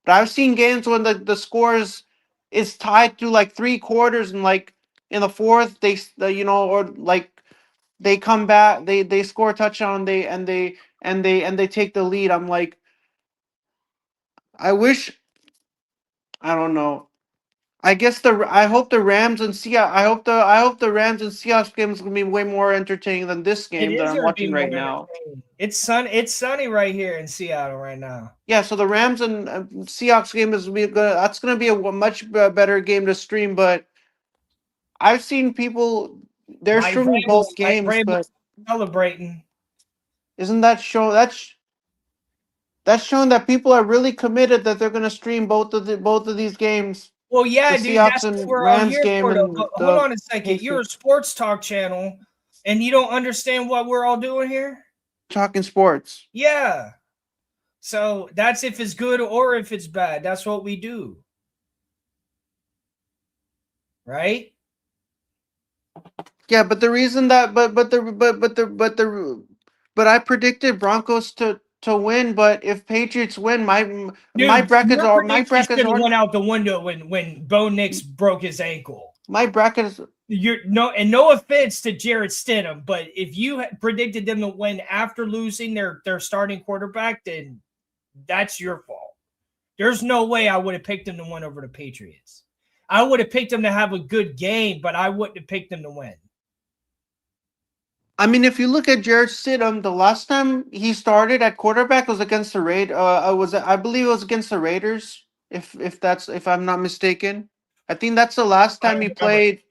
Speaker 2: But I've seen games when the scores is tied to like three quarters, and like in the fourth or like they come back, they score a touchdown, they take the lead. I'm like, I wish, I don't know. I hope the Rams and Seahawks. I hope the Rams and Seahawks game is gonna be way more entertaining than this
Speaker 1: It
Speaker 2: game that
Speaker 1: is
Speaker 2: I'm
Speaker 1: gonna be
Speaker 2: watching
Speaker 1: more
Speaker 2: right now.
Speaker 1: entertaining. It's sunny right here in Seattle right now.
Speaker 2: Yeah, so the Rams and Seahawks game is be good. That's gonna be a much better game to stream. But I've seen people they're streaming both
Speaker 1: My
Speaker 2: games,
Speaker 1: Vrabel's
Speaker 2: but
Speaker 1: celebrating.
Speaker 2: isn't that show that's showing that people are really committed that they're gonna stream both of these games,
Speaker 1: Well,
Speaker 2: the
Speaker 1: yeah, dude,
Speaker 2: Seahawks
Speaker 1: that's what
Speaker 2: and
Speaker 1: we're all
Speaker 2: Rams
Speaker 1: here
Speaker 2: game
Speaker 1: for, though.
Speaker 2: and
Speaker 1: But hold
Speaker 2: the
Speaker 1: on a second. You're a
Speaker 2: Patriots.
Speaker 1: sports talk channel, and you don't understand what we're all doing here?
Speaker 2: Talking sports.
Speaker 1: Yeah. So that's if it's good or if it's bad. That's what we do. Right?
Speaker 2: Yeah, but the reason that but I predicted Broncos to win. But if Patriots win,
Speaker 1: Dude, your
Speaker 2: my
Speaker 1: prediction
Speaker 2: brackets
Speaker 1: should have
Speaker 2: are
Speaker 1: went out the window when Bo Nix broke his ankle.
Speaker 2: my brackets.
Speaker 1: No offense to Jarrett Stidham, but if you predicted them to win after losing their starting quarterback, then that's your fault. There's no way I would have picked them to win over the Patriots. I would have picked them to have a good game, but I wouldn't have picked them to win.
Speaker 2: I mean, if you look at Jared Stidham, the last time he started at quarterback was against the I believe it was against the Raiders. If I'm not mistaken, I think that's the last
Speaker 1: I
Speaker 2: time he
Speaker 1: don't remember.
Speaker 2: played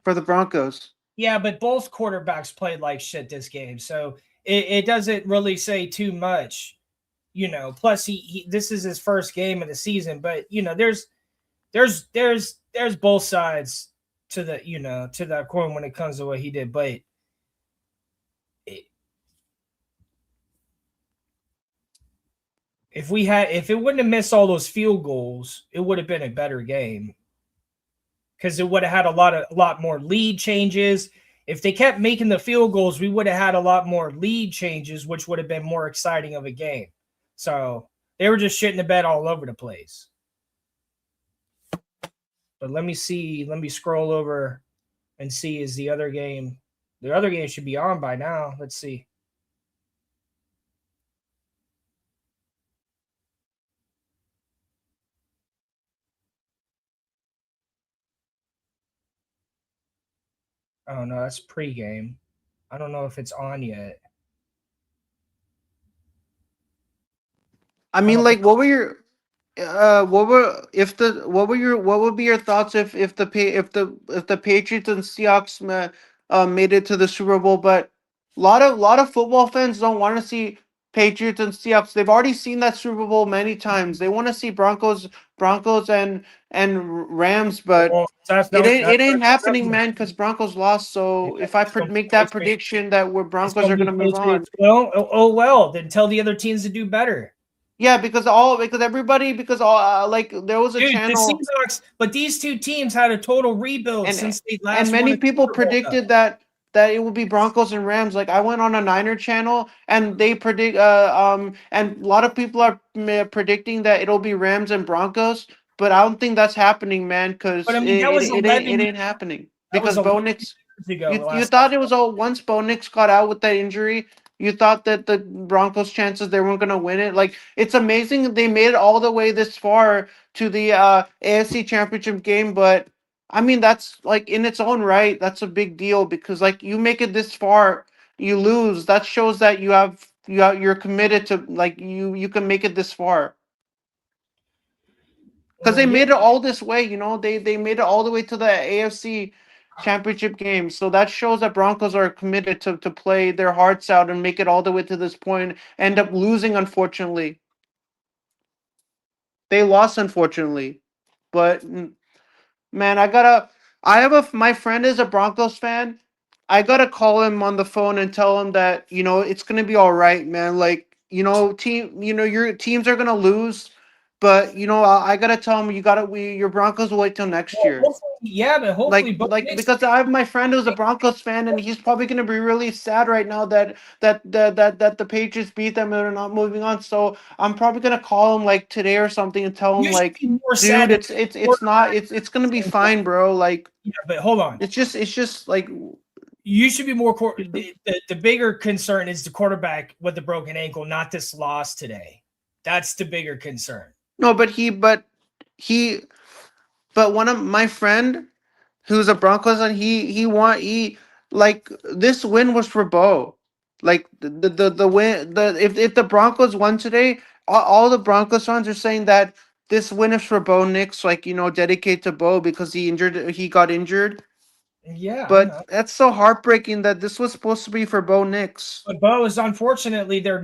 Speaker 2: for the Broncos.
Speaker 1: Yeah, but both quarterbacks played like shit this game, so it doesn't really say too much, Plus, he this is his first game of the season, but there's both sides to to that coin when it comes to what he did, but if it wouldn't have missed all those field goals, it would have been a better game because it would have had a lot more lead changes. If they kept making the field goals, we would have had a lot more lead changes, which would have been more exciting of a game. So they were just shitting the bed all over the place. But let me see. Let me scroll over and see, is the other game. The other game should be on by now. Let's see. Oh, no, that's pregame. I don't know if it's on yet.
Speaker 2: I mean, like, what were your what were if the what would be your thoughts if the Patriots and Seahawks made it to the Super Bowl? But a lot of football fans don't want to see Patriots and Seahawks. They've already seen that Super Bowl many times. They want to see Broncos and Rams, but
Speaker 1: Well, that's
Speaker 2: it
Speaker 1: no,
Speaker 2: ain't
Speaker 1: that's
Speaker 2: it ain't happening,
Speaker 1: no,
Speaker 2: man, because Broncos lost.
Speaker 1: yeah,
Speaker 2: So if I
Speaker 1: it's gonna be
Speaker 2: make that
Speaker 1: Patriots.
Speaker 2: prediction that we're
Speaker 1: It's
Speaker 2: Broncos
Speaker 1: gonna
Speaker 2: are
Speaker 1: be
Speaker 2: gonna move on.
Speaker 1: Patriots. Well, well. Then tell the other teams to do better.
Speaker 2: Yeah, because everybody like there was a
Speaker 1: Dude, the
Speaker 2: channel
Speaker 1: Seahawks, but these two teams had a total rebuild
Speaker 2: and
Speaker 1: since they
Speaker 2: and
Speaker 1: last won
Speaker 2: many
Speaker 1: a
Speaker 2: people
Speaker 1: Super Bowl.
Speaker 2: predicted that it would be Broncos and Rams. Like I went on a Niner channel and they predict and a lot of people are predicting that it'll be Rams and Broncos, but I don't think that's happening, man,
Speaker 1: But
Speaker 2: because
Speaker 1: I mean, that was
Speaker 2: it
Speaker 1: 11
Speaker 2: ain't happening
Speaker 1: that was
Speaker 2: because
Speaker 1: 11
Speaker 2: Bo Nix.
Speaker 1: years ago. The
Speaker 2: You
Speaker 1: last
Speaker 2: thought
Speaker 1: time.
Speaker 2: it was all once Bo Nix got out with that injury. You thought that the Broncos' chances they weren't gonna win it. Like it's amazing they made it all the way this far to the AFC Championship game, but I mean that's like in its own right, that's a big deal because like you make it this far, you lose. That shows that you're committed to like you can make it this far because
Speaker 1: Well,
Speaker 2: they
Speaker 1: yeah,
Speaker 2: made it all this way. They made it all the way to the AFC Championship game. So that shows that Broncos are committed to play their hearts out and make it all the way to this point. End up losing, unfortunately. They lost, unfortunately. But man, my friend is a Broncos fan. I gotta call him on the phone and tell him that it's gonna be all right, man. Like your teams are gonna lose, but I gotta tell him your Broncos will wait till next
Speaker 1: well,
Speaker 2: year.
Speaker 1: hopefully, yeah, but hopefully both Knicks.
Speaker 2: Because I have my friend who's a Broncos fan and he's probably gonna be really sad right now that the Patriots beat them and they're not moving on. So I'm probably gonna call him like today or something and tell him
Speaker 1: You should
Speaker 2: like,
Speaker 1: be more sad
Speaker 2: dude,
Speaker 1: than
Speaker 2: it's not it's gonna be fine, bro. Like
Speaker 1: yeah, but hold on.
Speaker 2: it's just like
Speaker 1: You should be more. The bigger concern is the quarterback with the broken ankle, not this loss today. That's the bigger concern.
Speaker 2: no, he but one of my friend who's a Broncos and he like this win was for Bo. Like the win if the Broncos won today, all the Broncos fans are saying that this win is for Bo Nix, like dedicated to Bo because he got injured.
Speaker 1: Yeah, I
Speaker 2: But
Speaker 1: know.
Speaker 2: that's so heartbreaking that this was supposed to be for Bo Nix.
Speaker 1: But Bo is unfortunately their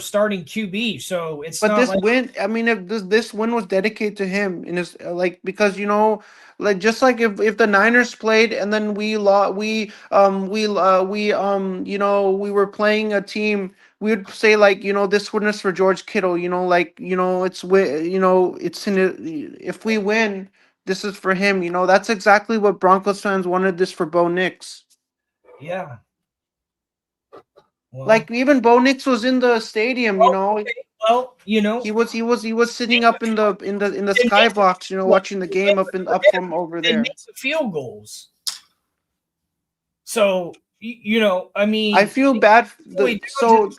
Speaker 1: starting QB, so it's
Speaker 2: But
Speaker 1: not
Speaker 2: this
Speaker 1: like
Speaker 2: win, I mean, if this win was dedicated to him in his like because like just like if the Niners played and then we were playing a team, we would say like this win is for George Kittle, like it's in it, if we win, this is for him. That's exactly what Broncos fans wanted this for Bo Nix.
Speaker 1: yeah. Well,
Speaker 2: Like even Bo Nix was in the stadium,
Speaker 1: okay. Well,
Speaker 2: he was sitting up in the
Speaker 1: they make
Speaker 2: skybox, watching the game up from over
Speaker 1: they
Speaker 2: there.
Speaker 1: make the field goals. So I
Speaker 2: I
Speaker 1: mean,
Speaker 2: feel bad.
Speaker 1: Joey Jones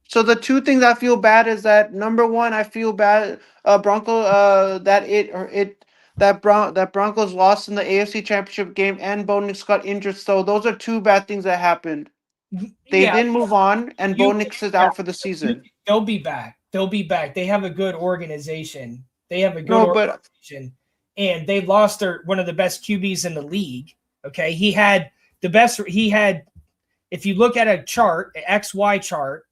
Speaker 2: So the two things I feel bad is that number one, I feel bad Bronco that it or it that Broncos lost in the AFC Championship game and Bo Nix got injured. So those are two bad things that happened. They
Speaker 1: yeah,
Speaker 2: didn't move on, and Bo
Speaker 1: you
Speaker 2: Nix is
Speaker 1: yeah,
Speaker 2: out for the season.
Speaker 1: they'll be back. They'll be back. They have a good organization. They have a good
Speaker 2: No, but
Speaker 1: organization, and they lost one of the best QBs in the league. Okay, he had the best. He had, if you look at a chart, an XY chart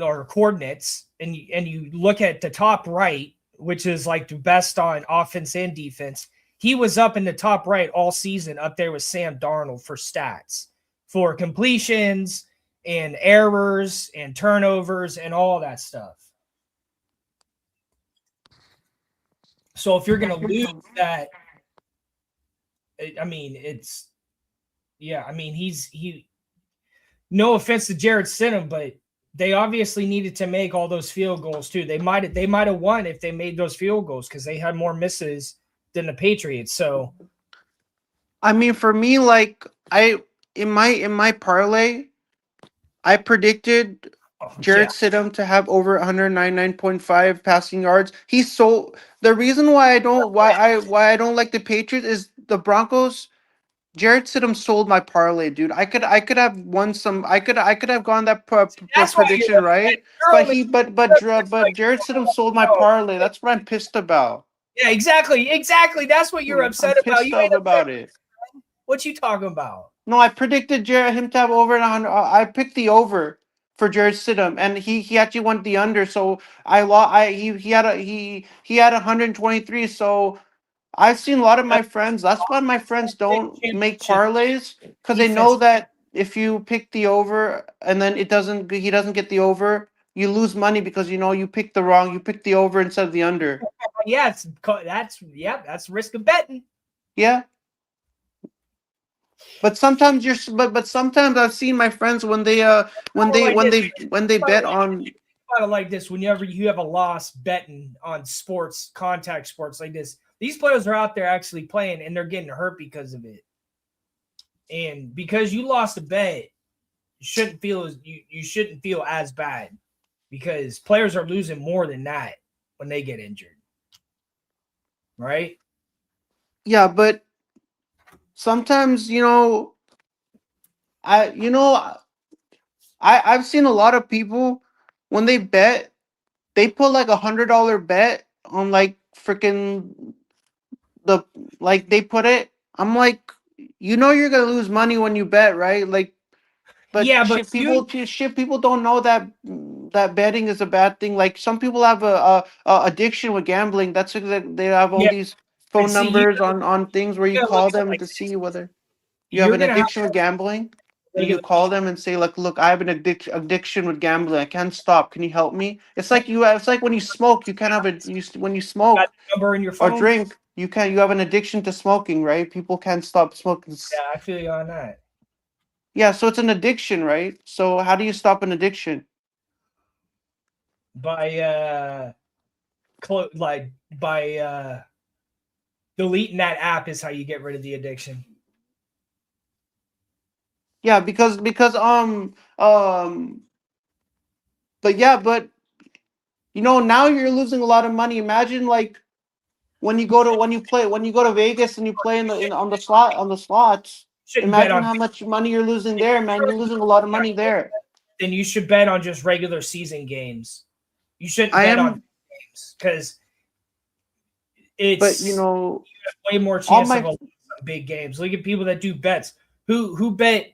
Speaker 1: or coordinates, and you look at the top right, which is like the best on offense and defense. He was up in the top right all season, up there with Sam Darnold for stats, for completions and errors and turnovers and all that stuff. So if you're going to lose that, I mean, Yeah, I mean he. No offense to Jared Stidham, but they obviously needed to make all those field goals too. They might have won if they made those field goals because they had more misses than the Patriots. So
Speaker 2: I mean, for me, like I in my parlay, I predicted Jared
Speaker 1: yeah,
Speaker 2: Stidham to have over 199.5 passing yards. He's so the reason why I don't like the Patriots is the Broncos. Jared Stidham sold my parlay, dude. I could have won some. I could have gone that
Speaker 1: that's why you're
Speaker 2: prediction
Speaker 1: upset.
Speaker 2: right,
Speaker 1: You're
Speaker 2: but
Speaker 1: only
Speaker 2: but
Speaker 1: like,
Speaker 2: Jared Stidham sold my parlay. That's what I'm pissed about.
Speaker 1: yeah, exactly. That's what you're
Speaker 2: I'm
Speaker 1: upset about.
Speaker 2: pissed
Speaker 1: You
Speaker 2: off
Speaker 1: ain't upset.
Speaker 2: about it.
Speaker 1: What you talking about?
Speaker 2: No, I predicted Jared him to have over 100. I picked the over for Jared Stidham, and he actually went the under. So I lost. He had 123. So I've seen a lot of my friends. That's why my friends don't make
Speaker 1: Championship
Speaker 2: parlays because they know
Speaker 1: defense.
Speaker 2: that if you pick the over and then he doesn't get the over, you lose money because you picked you picked the over instead of the under.
Speaker 1: Yeah, that's risk of betting.
Speaker 2: Yeah. But sometimes but sometimes I've seen my friends when they
Speaker 1: Like this,
Speaker 2: bet on.
Speaker 1: kind of like this. Whenever you have a loss betting on sports, contact sports like this, these players are out there actually playing and they're getting hurt because of it. And because you lost a bet, you shouldn't feel as bad because players are losing more than that when they get injured, right?
Speaker 2: Yeah, but sometimes I you know I've seen a lot of people when they bet, they put like $100 bet on like freaking the like they put it. I'm like, you're gonna lose money when you bet, right? Like, but
Speaker 1: Yeah, but
Speaker 2: shit, people don't know that betting is a bad thing. Like some people have a addiction with gambling. That's that they have all
Speaker 1: yeah,
Speaker 2: these
Speaker 1: and
Speaker 2: phone
Speaker 1: see,
Speaker 2: numbers on things where you
Speaker 1: gotta look
Speaker 2: call
Speaker 1: at it
Speaker 2: them
Speaker 1: like
Speaker 2: to
Speaker 1: this.
Speaker 2: see whether you have
Speaker 1: You're
Speaker 2: an
Speaker 1: gonna have
Speaker 2: addiction with gambling, and you
Speaker 1: regular.
Speaker 2: call them and say like, look, I have an addiction with gambling. I can't stop. Can you help me? It's like when you smoke, you can't have when you
Speaker 1: Got
Speaker 2: smoke
Speaker 1: the number in your
Speaker 2: or
Speaker 1: phone.
Speaker 2: drink, you have an addiction to smoking, right? People can't stop smoking.
Speaker 1: Yeah, I feel you on that.
Speaker 2: Yeah, so it's an addiction, right? So how do you stop an addiction?
Speaker 1: By by deleting that app is how you get rid of the addiction.
Speaker 2: Yeah, because but yeah, but now you're losing a lot of money. Imagine like when you go to Vegas and you play on the slots.
Speaker 1: Shouldn't bet
Speaker 2: Imagine
Speaker 1: on
Speaker 2: how much money you're losing there, man. You're losing a lot of money there.
Speaker 1: then you should bet on just regular season games. You shouldn't
Speaker 2: I
Speaker 1: bet on
Speaker 2: am,
Speaker 1: games because
Speaker 2: but
Speaker 1: it's way more
Speaker 2: all
Speaker 1: chance of
Speaker 2: my
Speaker 1: a big games. Look at people that do bets. Who bet?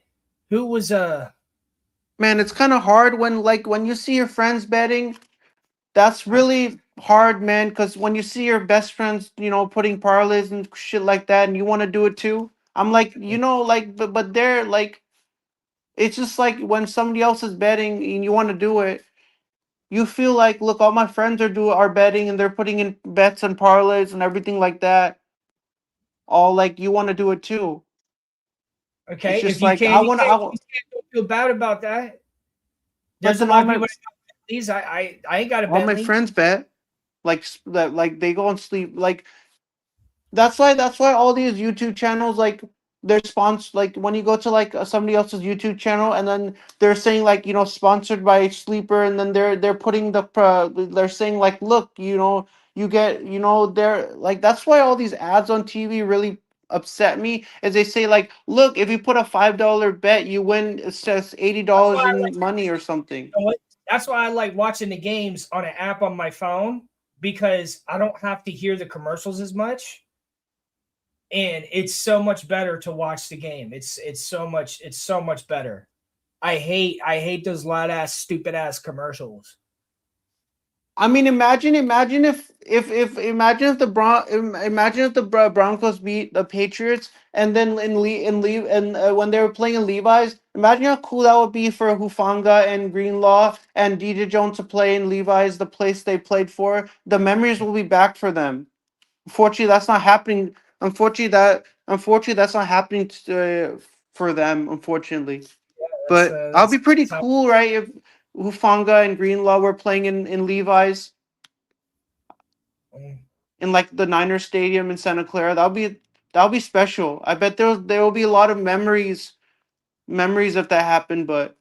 Speaker 1: Who was
Speaker 2: man, it's kind of hard when you see your friends betting. That's really hard, man. Because when you see your best friends, putting parlays and shit like that, and you want to do it too. I'm like, like, but they're like, it's just like when somebody else is betting and you want to do it. You feel like, look, all my friends are betting and they're putting in bets and parlays and everything like that. All like you want to do it too. It's
Speaker 1: okay?
Speaker 2: just
Speaker 1: If you
Speaker 2: like
Speaker 1: can, you can't,
Speaker 2: I
Speaker 1: you
Speaker 2: want,
Speaker 1: can't feel bad about that.
Speaker 2: but
Speaker 1: There's a
Speaker 2: then
Speaker 1: lot of people. These I ain't got a
Speaker 2: all my
Speaker 1: Bentley.
Speaker 2: friends bet that like they go and sleep like that's why all these YouTube channels like they're sponsored like when you go to like somebody else's YouTube channel and then they're saying like sponsored by Sleeper and then they're putting they're saying like look you get they're like that's why all these ads on TV really upset me as they say like look if you put a $5 bet you win it says
Speaker 1: That's why
Speaker 2: $80
Speaker 1: I like.
Speaker 2: in money or something.
Speaker 1: You know what? That's why I like watching the games on an app on my phone because I don't have to hear the commercials as much, and it's so much better to watch the game. It's so much better. I hate those loud ass stupid ass commercials.
Speaker 2: I mean, imagine if imagine if imagine if the Broncos beat the Patriots, and then when they were playing in Levi's, imagine how cool that would be for Hufanga and Greenlaw and DJ Jones to play in Levi's, the place they played for. The memories will be back for them. Unfortunately, that's not happening. Unfortunately, that's not happening for them, unfortunately.
Speaker 1: That's,
Speaker 2: But I'll be pretty
Speaker 1: that's how-
Speaker 2: cool, right? If Hufanga and Greenlaw were playing in Levi's
Speaker 1: Mm.
Speaker 2: in like the Niners Stadium in Santa Clara. That'll be special. I bet there will be a lot of memories if that happened. But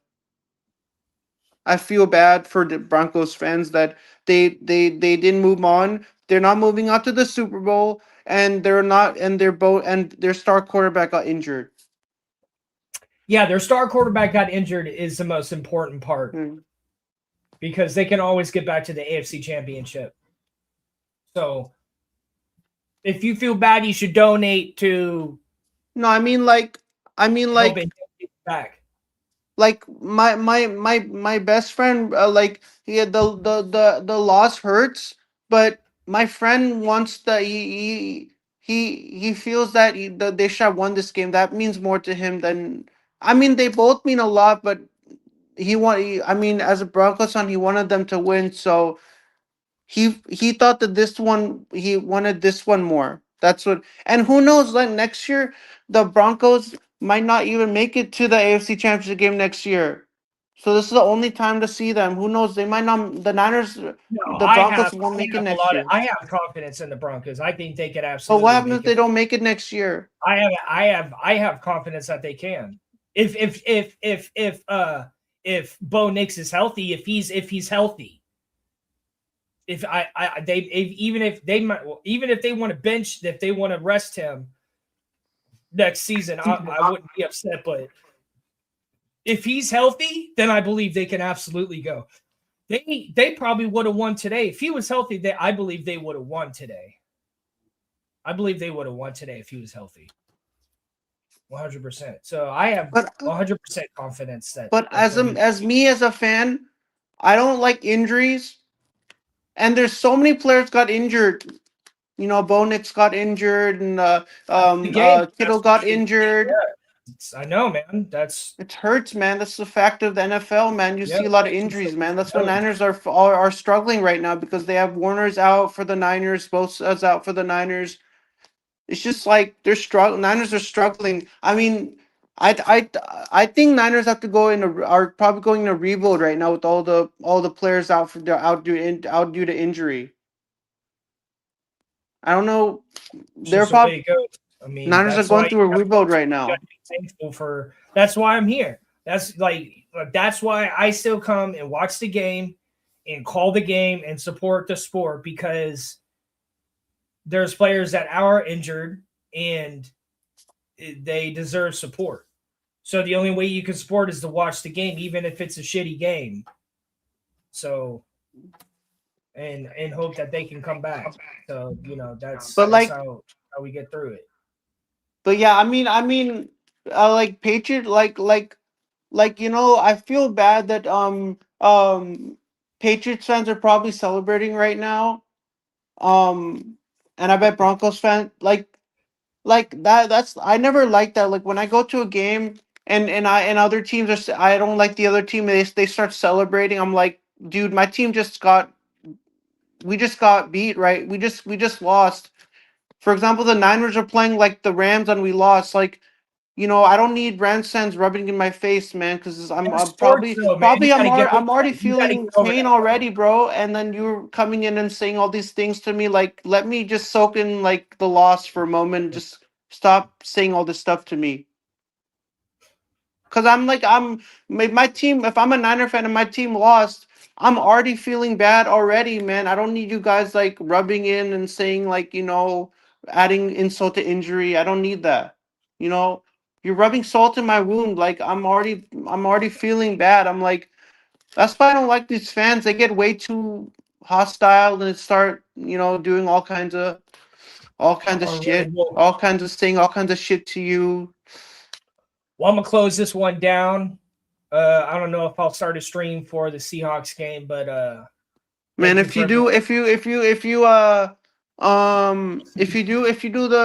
Speaker 2: I feel bad for the Broncos fans that they didn't move on. They're not moving on to the Super Bowl, and they're not, and they're both, and their star quarterback got injured.
Speaker 1: Yeah, their star quarterback got injured is the most important part because they can always get back to the AFC Championship. So if you feel bad, you should donate to.
Speaker 2: No, I mean like
Speaker 1: help it get back.
Speaker 2: Like my best friend, like yeah, the loss hurts, but my friend wants he feels that they should have won this game. That means more to him than, I mean, they both mean a lot, but I mean, as a Broncos fan, he wanted them to win, so he thought that this one, he wanted this one more. That's what, and who knows? Like next year, the Broncos might not even make it to the AFC Championship game next year. So this is the only time to see them. Who knows? They might not. The Niners,
Speaker 1: No,
Speaker 2: the Broncos won't make it next year.
Speaker 1: I have confidence in the Broncos. I think they could
Speaker 2: But
Speaker 1: absolutely.
Speaker 2: what happens if they don't make it next year?
Speaker 1: I have confidence that they can. If Bo Nix is healthy, if he's healthy. If even if they want to bench, if they want to rest him next season, I wouldn't be upset. But if he's healthy, then I believe they can absolutely go. They probably would have won today. If he was healthy, I believe they would have won today. I believe they would have won today if he was healthy. 100%. So I have 100% confidence that.
Speaker 2: But as a fan, I don't like injuries. And there's so many players got injured. You know, Bo Nix got injured, and Kittle got injured.
Speaker 1: Yeah. I know, man.
Speaker 2: It hurts, man. That's the fact of the NFL, man. You see a lot of injuries, man. That's why Niners are struggling right now, because they have Warner's out for the Niners, Bosa's out for the Niners. It's just like they're struggling. Niners are struggling. I mean, I think Niners have to are probably going to rebuild right now with all the players out due to injury. I don't know. They're probably.
Speaker 1: I mean,
Speaker 2: Niners are going through a rebuild right now.
Speaker 1: Thankful that's why I'm here. That's why I still come and watch the game and call the game and support the sport, because there's players that are injured and they deserve support. So the only way you can support is to watch the game, even if it's a shitty game. So, and hope that they can come back. So, that's how we get through it.
Speaker 2: But yeah, I mean, like Patriot, I feel bad that Patriots fans are probably celebrating right now. And I bet Broncos fans that's, I never liked that. Like when I go to a game and other teams I don't like the other team, they start celebrating. I'm like, dude, my team we just got beat, right? We just lost. For example, the Niners are playing like the Rams and we lost. Like, I don't need Rams fans rubbing in my face, man, because I'm already feeling pain already, bro. And then you're coming in and saying all these things to me. Like, let me just soak in like the loss for a moment. Just stop saying all this stuff to me. Because my team. If I'm a Niner fan and my team lost, I'm already feeling bad already, man. I don't need you guys like rubbing in and saying like, adding insult to injury. I don't need that. You're rubbing salt in my wound. Like I'm already feeling bad. I'm like, that's why I don't like these fans. They get way too hostile and start, doing all kinds of shit, saying all kinds of shit to you.
Speaker 1: Well, I'm gonna close this one down. I don't know if I'll start a stream for the Seahawks game, but
Speaker 2: man, if you do the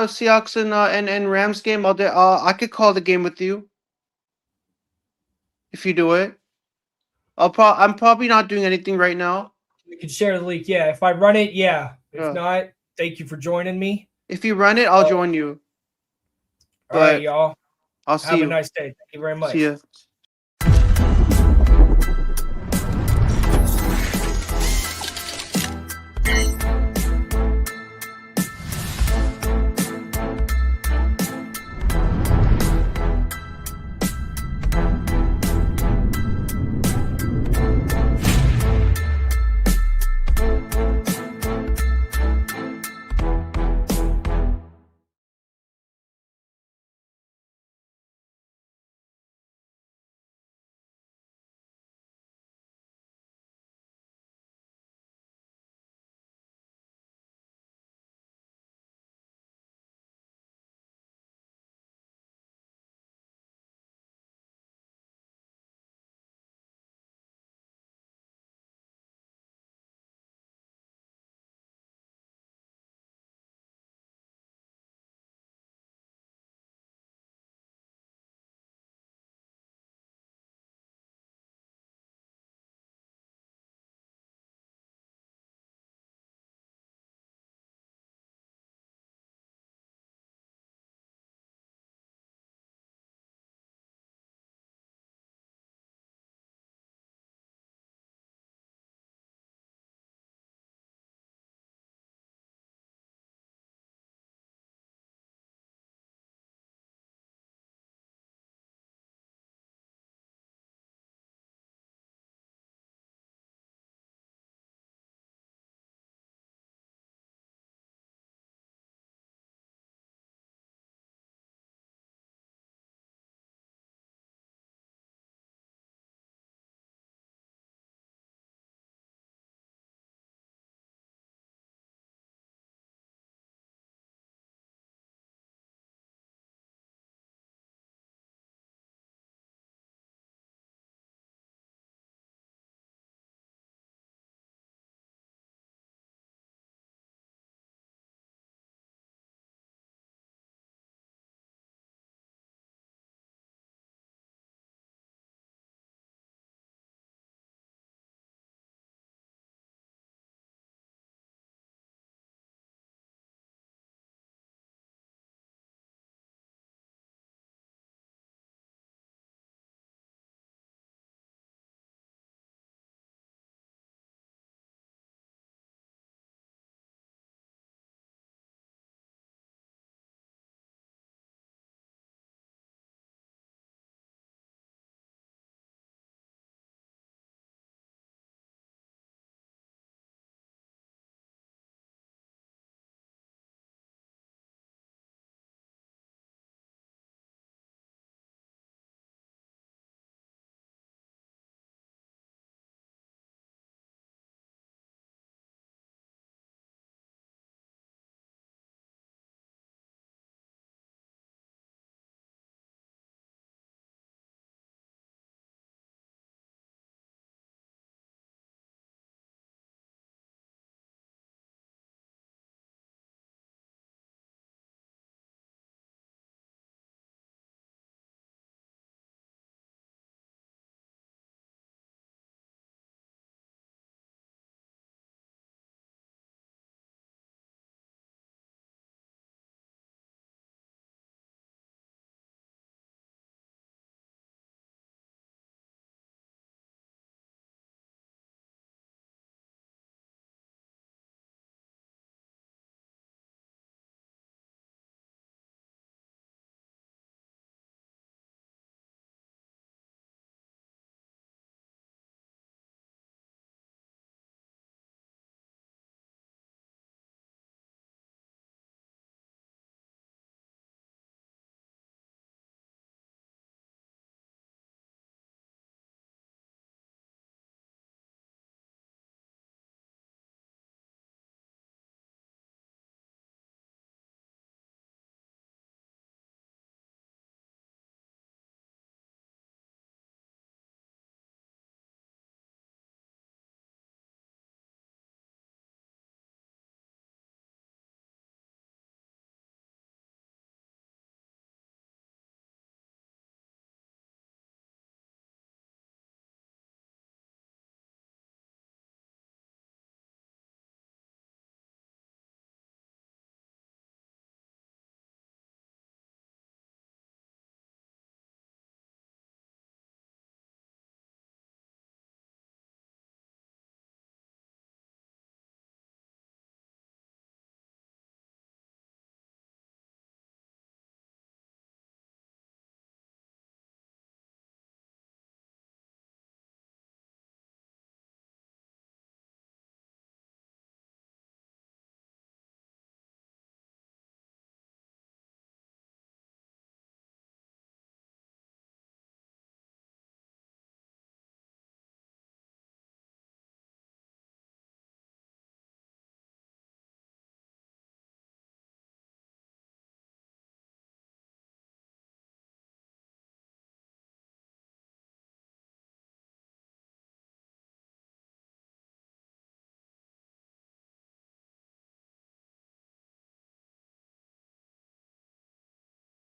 Speaker 2: Seahawks and Rams game, I could call the game with you. If you do it, I'm probably not doing anything right now.
Speaker 1: We can share the link. Yeah, if I run it, yeah. If not, thank you for joining me.
Speaker 2: If you run it, I'll join you.
Speaker 1: All right, y'all.
Speaker 2: I'll see
Speaker 1: Have a
Speaker 2: you.
Speaker 1: nice day. Thank you very much.
Speaker 2: See ya.